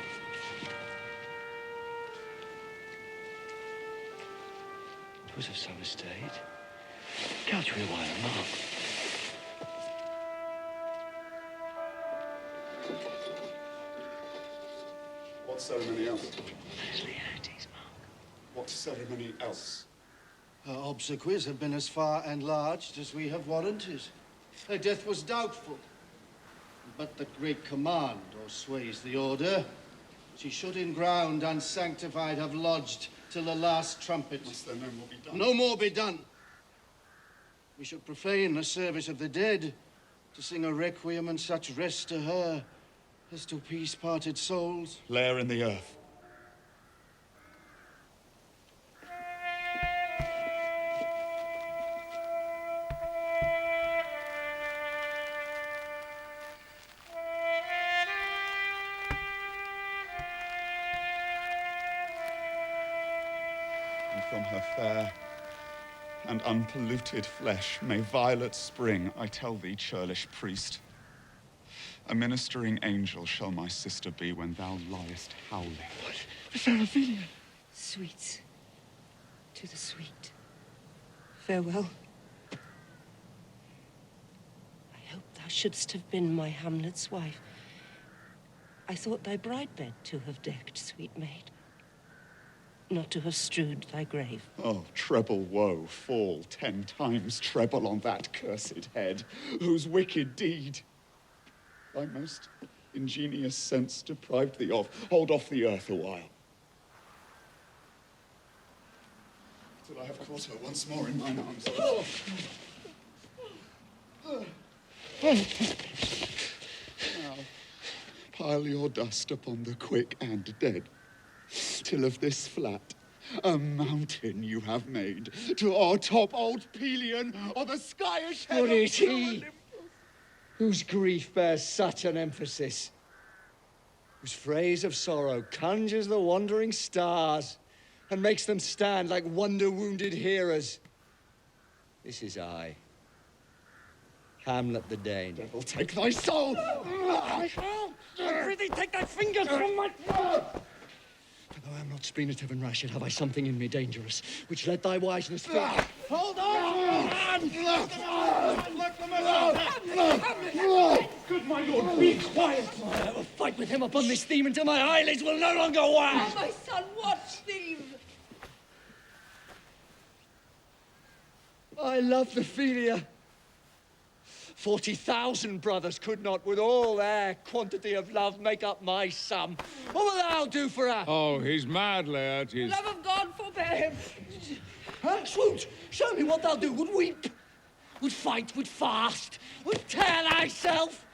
It was of some estate. Couch me a while, mark. What ceremony else? There's Laertes, mark. What ceremony else? Her obsequies have been as far enlarged as we have warranted. Her death was doubtful, but the great command o'ersways the order. She should in ground unsanctified have lodged till the last trumpet. Must there no more be done? No more be done. We should profane the service of the dead to sing a requiem and such rest to her as to peace-parted souls. Lair in the earth. And from her fair and unpolluted flesh may violets spring, I tell thee, churlish priest. A ministering angel shall my sister be when thou liest howling. What? The fair Ophelia. Sweets to the sweet. Farewell. I hope thou shouldst have been my Hamlet's wife. I thought thy bride bed to have decked, sweet maid, not to have strewed thy grave. Oh, treble woe fall 10 times treble on that cursed head, whose wicked deed thy most ingenious sense deprived thee of. Hold off the earth a while, till I have caught her once more in mine arms. Now, pile your dust upon the quick and dead, till of this flat a mountain you have made, to o'ertop old Pelion or the skyish head Good of is true he Olympus. whose grief bears such an emphasis, whose phrase of sorrow conjures the wandering stars and makes them stand like wonder-wounded hearers. This is I, Hamlet the Dane. Devil, take thy soul! I prithee, take thy fingers from my throat! For though I am not splenative and rash, yet have I something in me dangerous, which let thy wiseness fear. Hold on! Good my lord, be quiet! I will fight with him upon this theme until my eyelids will no longer wag! Oh, my son, what theme? I love the Ophelia. 40,000 brothers could not, with all their quantity of love, make up my sum. What wilt thou do for her? Oh, he's mad, Laertes. Love of God, forbear him. Huh? Swoot, show me what thou do. Would weep, would fight, would fast, would tear thyself,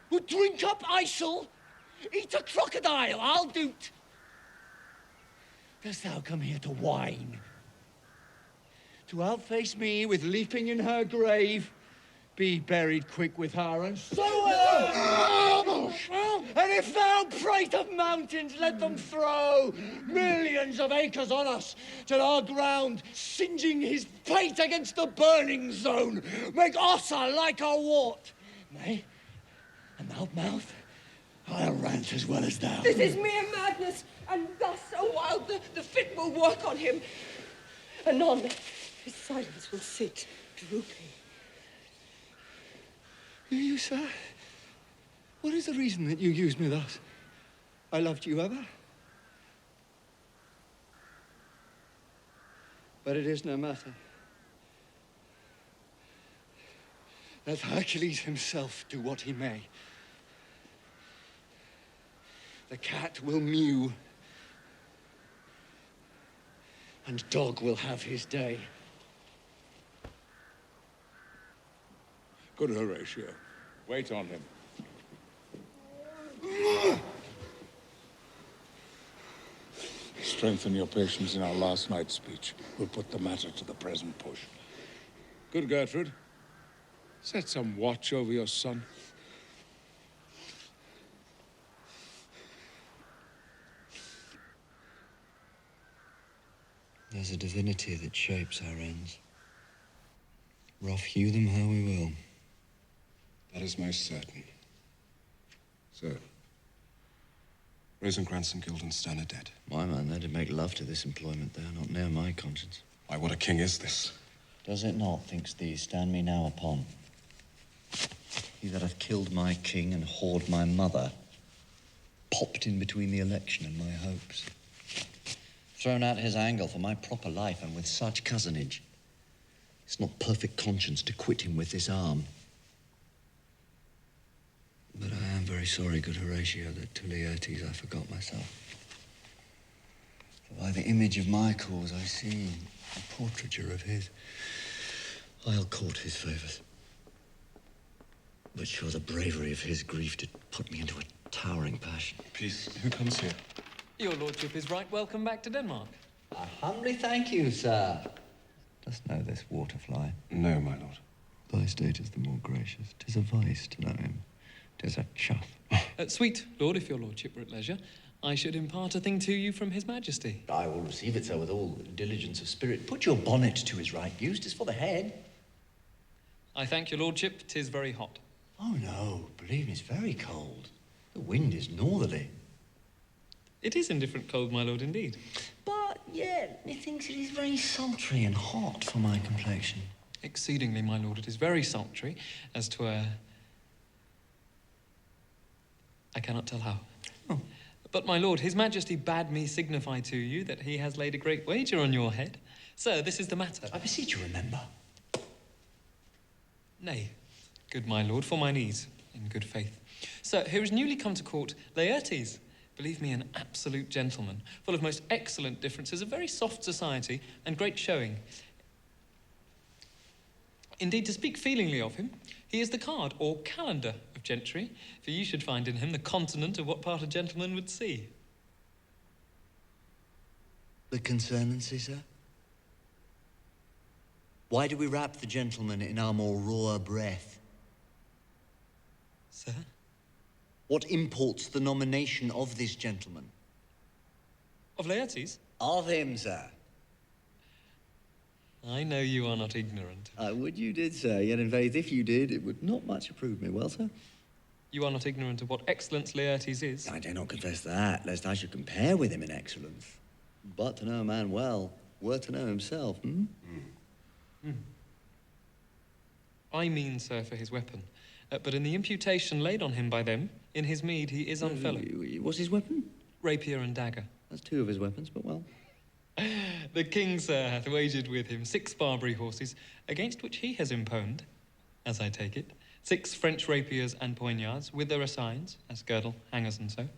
would drink up Isel, eat a crocodile, I'll do't. Dost thou come here to whine? To outface me with leaping in her grave? Be buried quick with her, and so and if thou prate of mountains, let them throw millions of acres on us, till our ground, singeing his pate against the burning zone, make Ossa like a wart. Nay, and thou, mouth, I'll rant as well as thou. This is mere madness, and thus a while the fit will work on him. Anon, his silence will sit drooping. You, sir? What is the reason that you used me thus? I loved you ever. But it is no matter. Let Hercules himself do what he may. The cat will mew, and dog will have his day. Good Horatio. Wait on him. Strengthen your patience in our last night's speech. We'll put the matter to the present push. Good Gertrude. Set some watch over your son. There's a divinity that shapes our ends. Rough hew them how we will. That is most certain. So, Rosencrantz and Guildenstern are dead. My man, they'd make love to this employment there, not near my conscience. Why, what a king is this? Does it not, thinks thee, stand me now upon? He that hath killed my king and whored my mother, popped in between the election and my hopes. Thrown out his angle for my proper life, and with such cozenage. It's not perfect conscience to quit him with this arm. But I am very sorry, good Horatio, that to Laertes I forgot myself. For by the image of my cause I see a portraiture of his. I'll court his favours. But sure the bravery of his grief did put me into a towering passion. Peace. Who comes here? Your lordship is right welcome back to Denmark. I humbly thank you, sir. Dost know this waterfly? No, my lord. Thy state is the more gracious. 'Tis a vice to know him. 'Tis a chuff. Sweet lord, if your lordship were at leisure, I should impart a thing to you from his majesty. I will receive it, sir, with all diligence of spirit. Put your bonnet to his right use. 'Tis for the head. I thank your lordship, 'tis very hot. Oh, no, believe me, it's very cold. The wind is northerly. It is indifferent cold, my lord, indeed. But yet, methinks it is very sultry and hot for my complexion. Exceedingly, my lord, it is very sultry, as 'twere... I cannot tell how. Oh. But, my lord, his majesty bade me signify to you that he has laid a great wager on your head. Sir, this is the matter. I beseech you, remember. Nay, good my lord, for mine ease, in good faith. Sir, here is newly come to court Laertes. Believe me, an absolute gentleman, full of most excellent differences, of very soft society and great showing. Indeed, to speak feelingly of him, he is the card or calendar of gentry, for you should find in him the continent of what part a gentleman would see. The concernancy, sir? Why do we wrap the gentleman in our more raw breath? Sir? What imports the nomination of this gentleman? Of Laertes? Of him, sir. I know you are not ignorant. I would you did, sir. Yet in faith, if you did, it would not much approve me. Well, sir? You are not ignorant of what excellence Laertes is. I dare not confess that, lest I should compare with him in excellence. But to know a man well, were to know himself, I mean, sir, for his weapon. But in the imputation laid on him by them, in his meed he is unfellow. What's his weapon? Rapier and dagger. That's two of his weapons, but well. The king, sir, hath wagered with him 6 Barbary horses, against which he has imponed, as I take it, 6 French rapiers and poignards, with their assigns, as girdle, hangers, and so.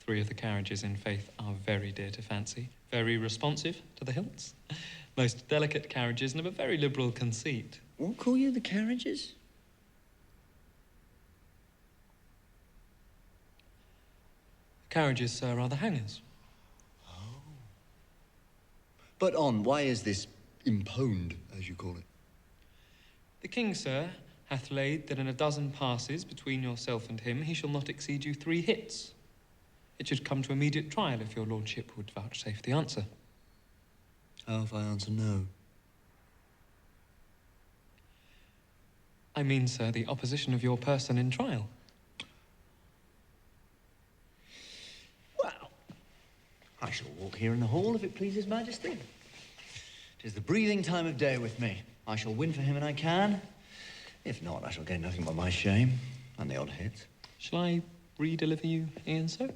3 of the carriages, in faith, are very dear to fancy, very responsive to the hilts, most delicate carriages, and of a very liberal conceit. What call you the carriages? Carriages, sir, are the hangers. But on, why is this imponed, as you call it? The king, sir, hath laid that in a dozen passes between yourself and him, he shall not exceed you 3 hits. It should come to immediate trial if your lordship would vouchsafe the answer. How if I answer no? I mean, sir, the opposition of your person in trial. Well, I shall walk here in the hall if it pleases Majesty. 'Tis the breathing time of day with me. I shall win for him when I can. If not, I shall gain nothing but my shame and the odd hits. Shall I re-deliver you, Ian, sir?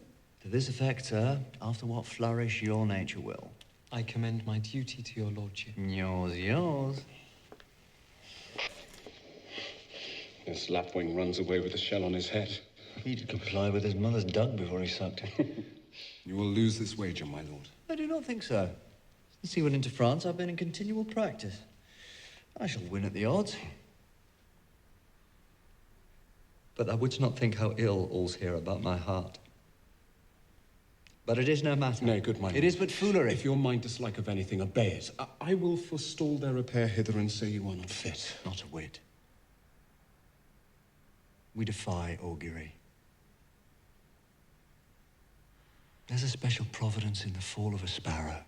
To this effect, sir, after what flourish your nature will. I commend my duty to your lordship. Yours, yours. This lapwing runs away with a shell on his head. He'd comply with his mother's dug before he sucked it. You will lose this wager, my lord. I do not think so. Since he went into France, I've been in continual practice. I shall win at the odds. But thou wouldst not think how ill all's here about my heart. But it is no matter. Nay, good my lord. It is but foolery. If your mind dislike of anything, obey it. I will forestall their repair hither and say you are not fit. Not a whit. We defy augury. There's a special providence in the fall of a sparrow.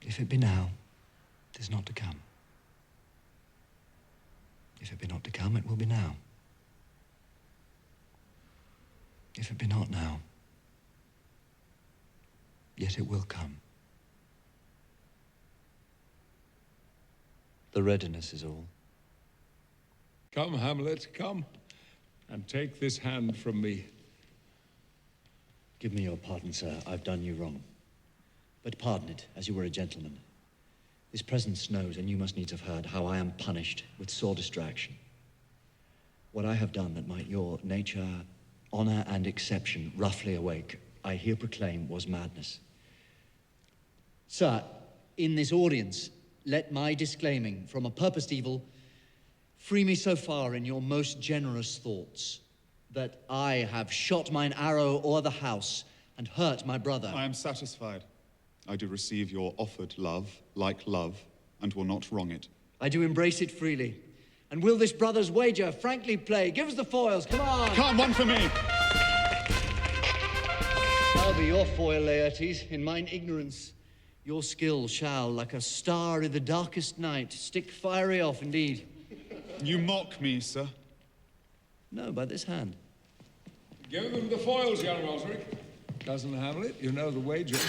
If it be now, 'tis not to come. If it be not to come, it will be now. If it be not now, yet it will come. The readiness is all. Come, Hamlet, come, and take this hand from me. Give me your pardon, sir. I've done you wrong. But pardon it, as you were a gentleman. This presence knows, and you must needs have heard, how I am punished with sore distraction. What I have done that might your nature, honor, and exception roughly awake, I here proclaim was madness. Sir, in this audience, let my disclaiming from a purposed evil free me so far in your most generous thoughts that I have shot mine arrow o'er the house and hurt my brother. I am satisfied. I do receive your offered love, like love, and will not wrong it. I do embrace it freely. And will this brother's wager frankly play? Give us the foils, come on! Come, one for me! I'll be your foil, Laertes, in mine ignorance. Your skill shall, like a star in the darkest night, stick fiery off indeed. You mock me, sir. No, by this hand. Give them the foils, young Osric. Cousin Hamlet, you know the wager.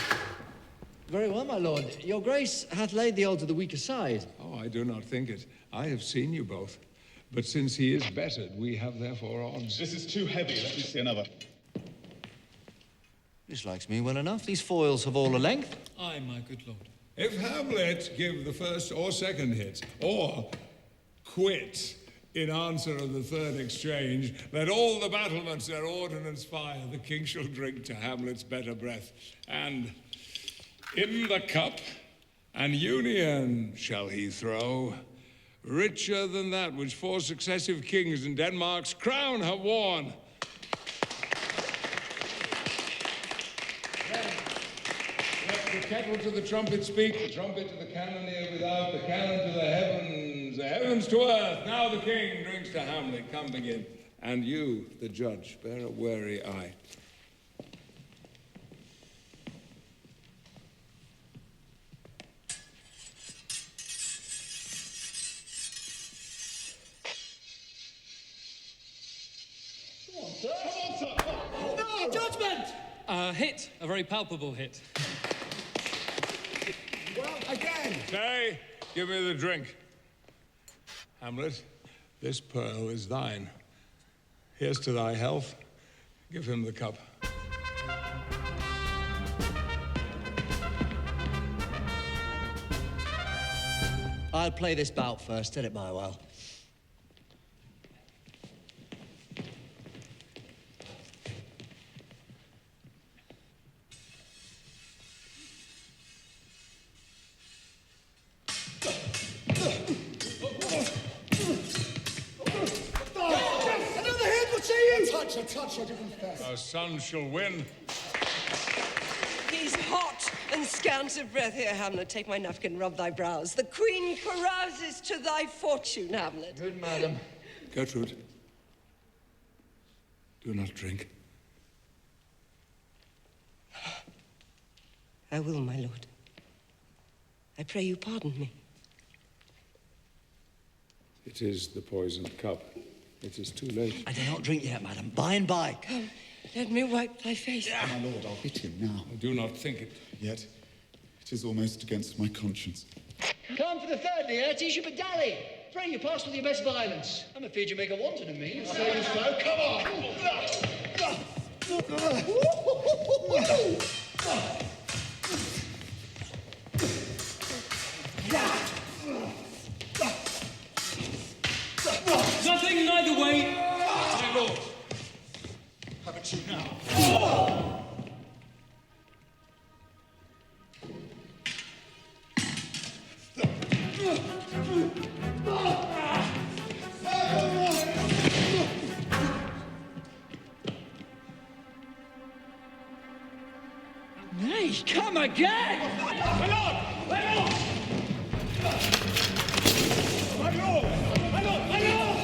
Very well, my lord. Your grace hath laid the odds of the weaker side. Oh, I do not think it. I have seen you both. But since he is bettered, we have therefore odds. This is too heavy. Let me see another. This likes me well enough. These foils have all a length. Aye, my good lord. If Hamlet give the first or second hit, or quit in answer of the third exchange, let all the battlements their ordnance fire. The king shall drink to Hamlet's better breath. And in the cup an union shall he throw, richer than that which 4 successive kings in Denmark's crown have worn. Let the kettle to the trumpet speak, the trumpet to the cannoneer without, the cannon to the heavens to earth. Now the king drinks to Hamlet. Come, begin. And you, the judge, bear a wary eye. No, judgment! A hit, a very palpable hit. Well, again! Say, give me the drink. Hamlet, this pearl is thine. Here's to thy health. Give him the cup. I'll play this bout first. Tell it my well. A touch, I do confess. Our son shall win. He's hot and scant of breath. Here, Hamlet, take my napkin, rub thy brows. The queen carouses to thy fortune, Hamlet. Good, madam. Gertrude, do not drink. I will, my lord. I pray you pardon me. It is the poisoned cup. It is too late. I do not drink yet, madam. By and by. Come, let me wipe thy face. My lord, I'll hit him now. I do not think it. Yet, it is almost against my conscience. Come for the third, Laertes, you bedally. Pray you pass with your best violence. I'm afraid you make a wanton of me. Say so. Come on! Nay, come again! My lord! My lord! My lord! My lord! My lord!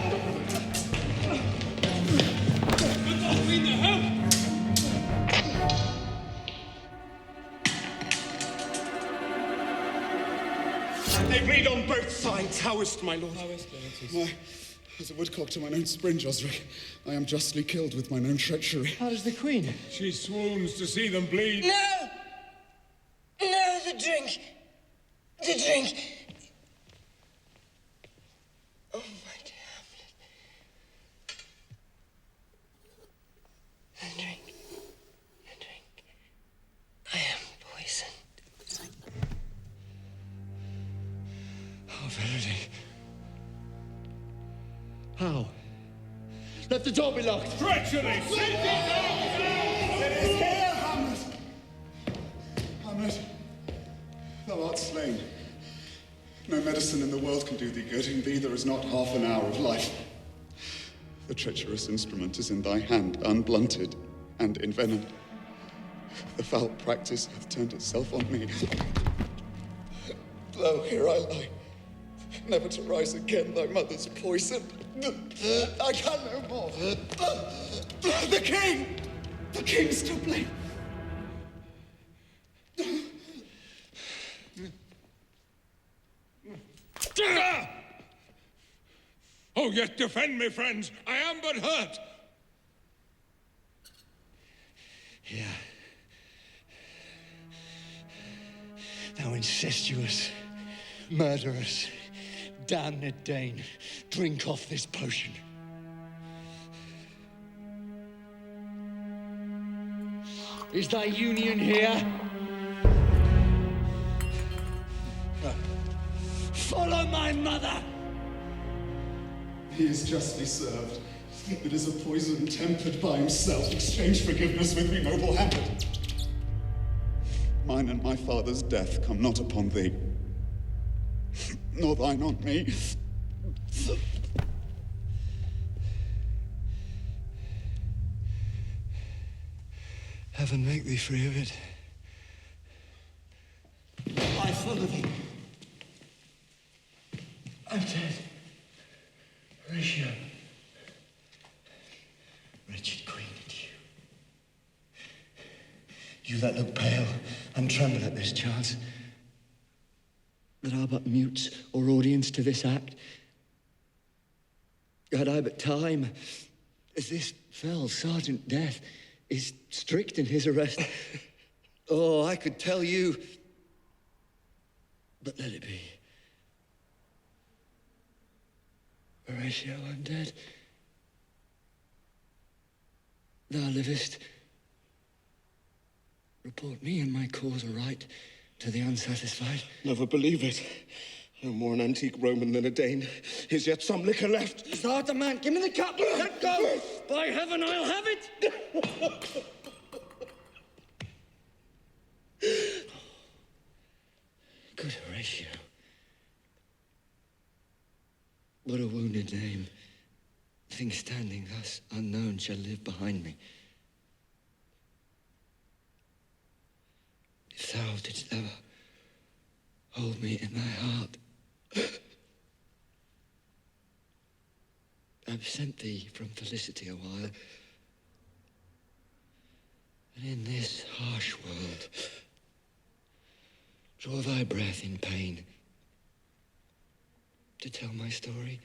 Good God, Queen, the help! They bleed on both sides. How is't, my lord? How is't, Leontes? My, as a woodcock to mine own spring, Osric, I am justly killed with mine own treachery. How does the queen? She swoons to see them bleed. No! No, the drink! The drink! Oh, my dear Hamlet. The drink. The drink. I am poisoned. Oh, verily. How? Let the door be locked. Treachery! It is here, Hamlet! Hamlet, thou art slain. No medicine in the world can do thee good. In thee there is not half an hour of life. The treacherous instrument is in thy hand, unblunted and envenomed. The foul practice hath turned itself on me. Lo, here I lie, never to rise again, thy mother's poison. I can no more. The king! The king's to blame. Oh, yet defend me, friends. I am but hurt. Here. Thou incestuous, murderous, damned Dane, drink off this potion. Is thy union here? Follow my mother! He is justly served. It is a poison tempered by himself. Exchange forgiveness with me, noble Hamlet. Mine and my father's death come not upon thee, nor thine on me. Heaven make thee free of it. I follow thee. I'm dead. Horatio. Wretched queen, and you that look pale and tremble at this chance, that are but mutes or audience to this act, had I but time, as this fell Sergeant Death is strict in his arrest. Oh, I could tell you, but let it be. Horatio, I'm dead. Thou livest. Report me and my cause aright to the unsatisfied. Never believe it. No more an antique Roman than a Dane. Is yet some liquor left? Is thou the man? Give me the cup. Let go. By heaven, I'll have it. Good Horatio. What a wounded name. Things standing thus unknown shall live behind me. If thou didst ever hold me in thy heart, absent thee from felicity a while, and in this harsh world draw thy breath in pain to tell my story.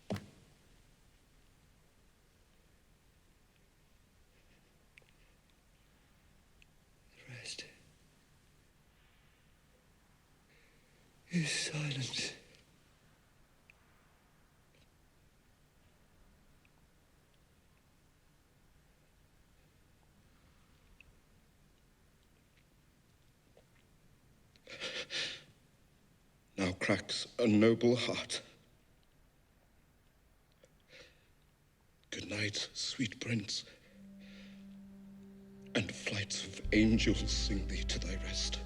The rest is silence. Now cracks a noble heart. Good night, sweet prince, and flights of angels sing thee to thy rest.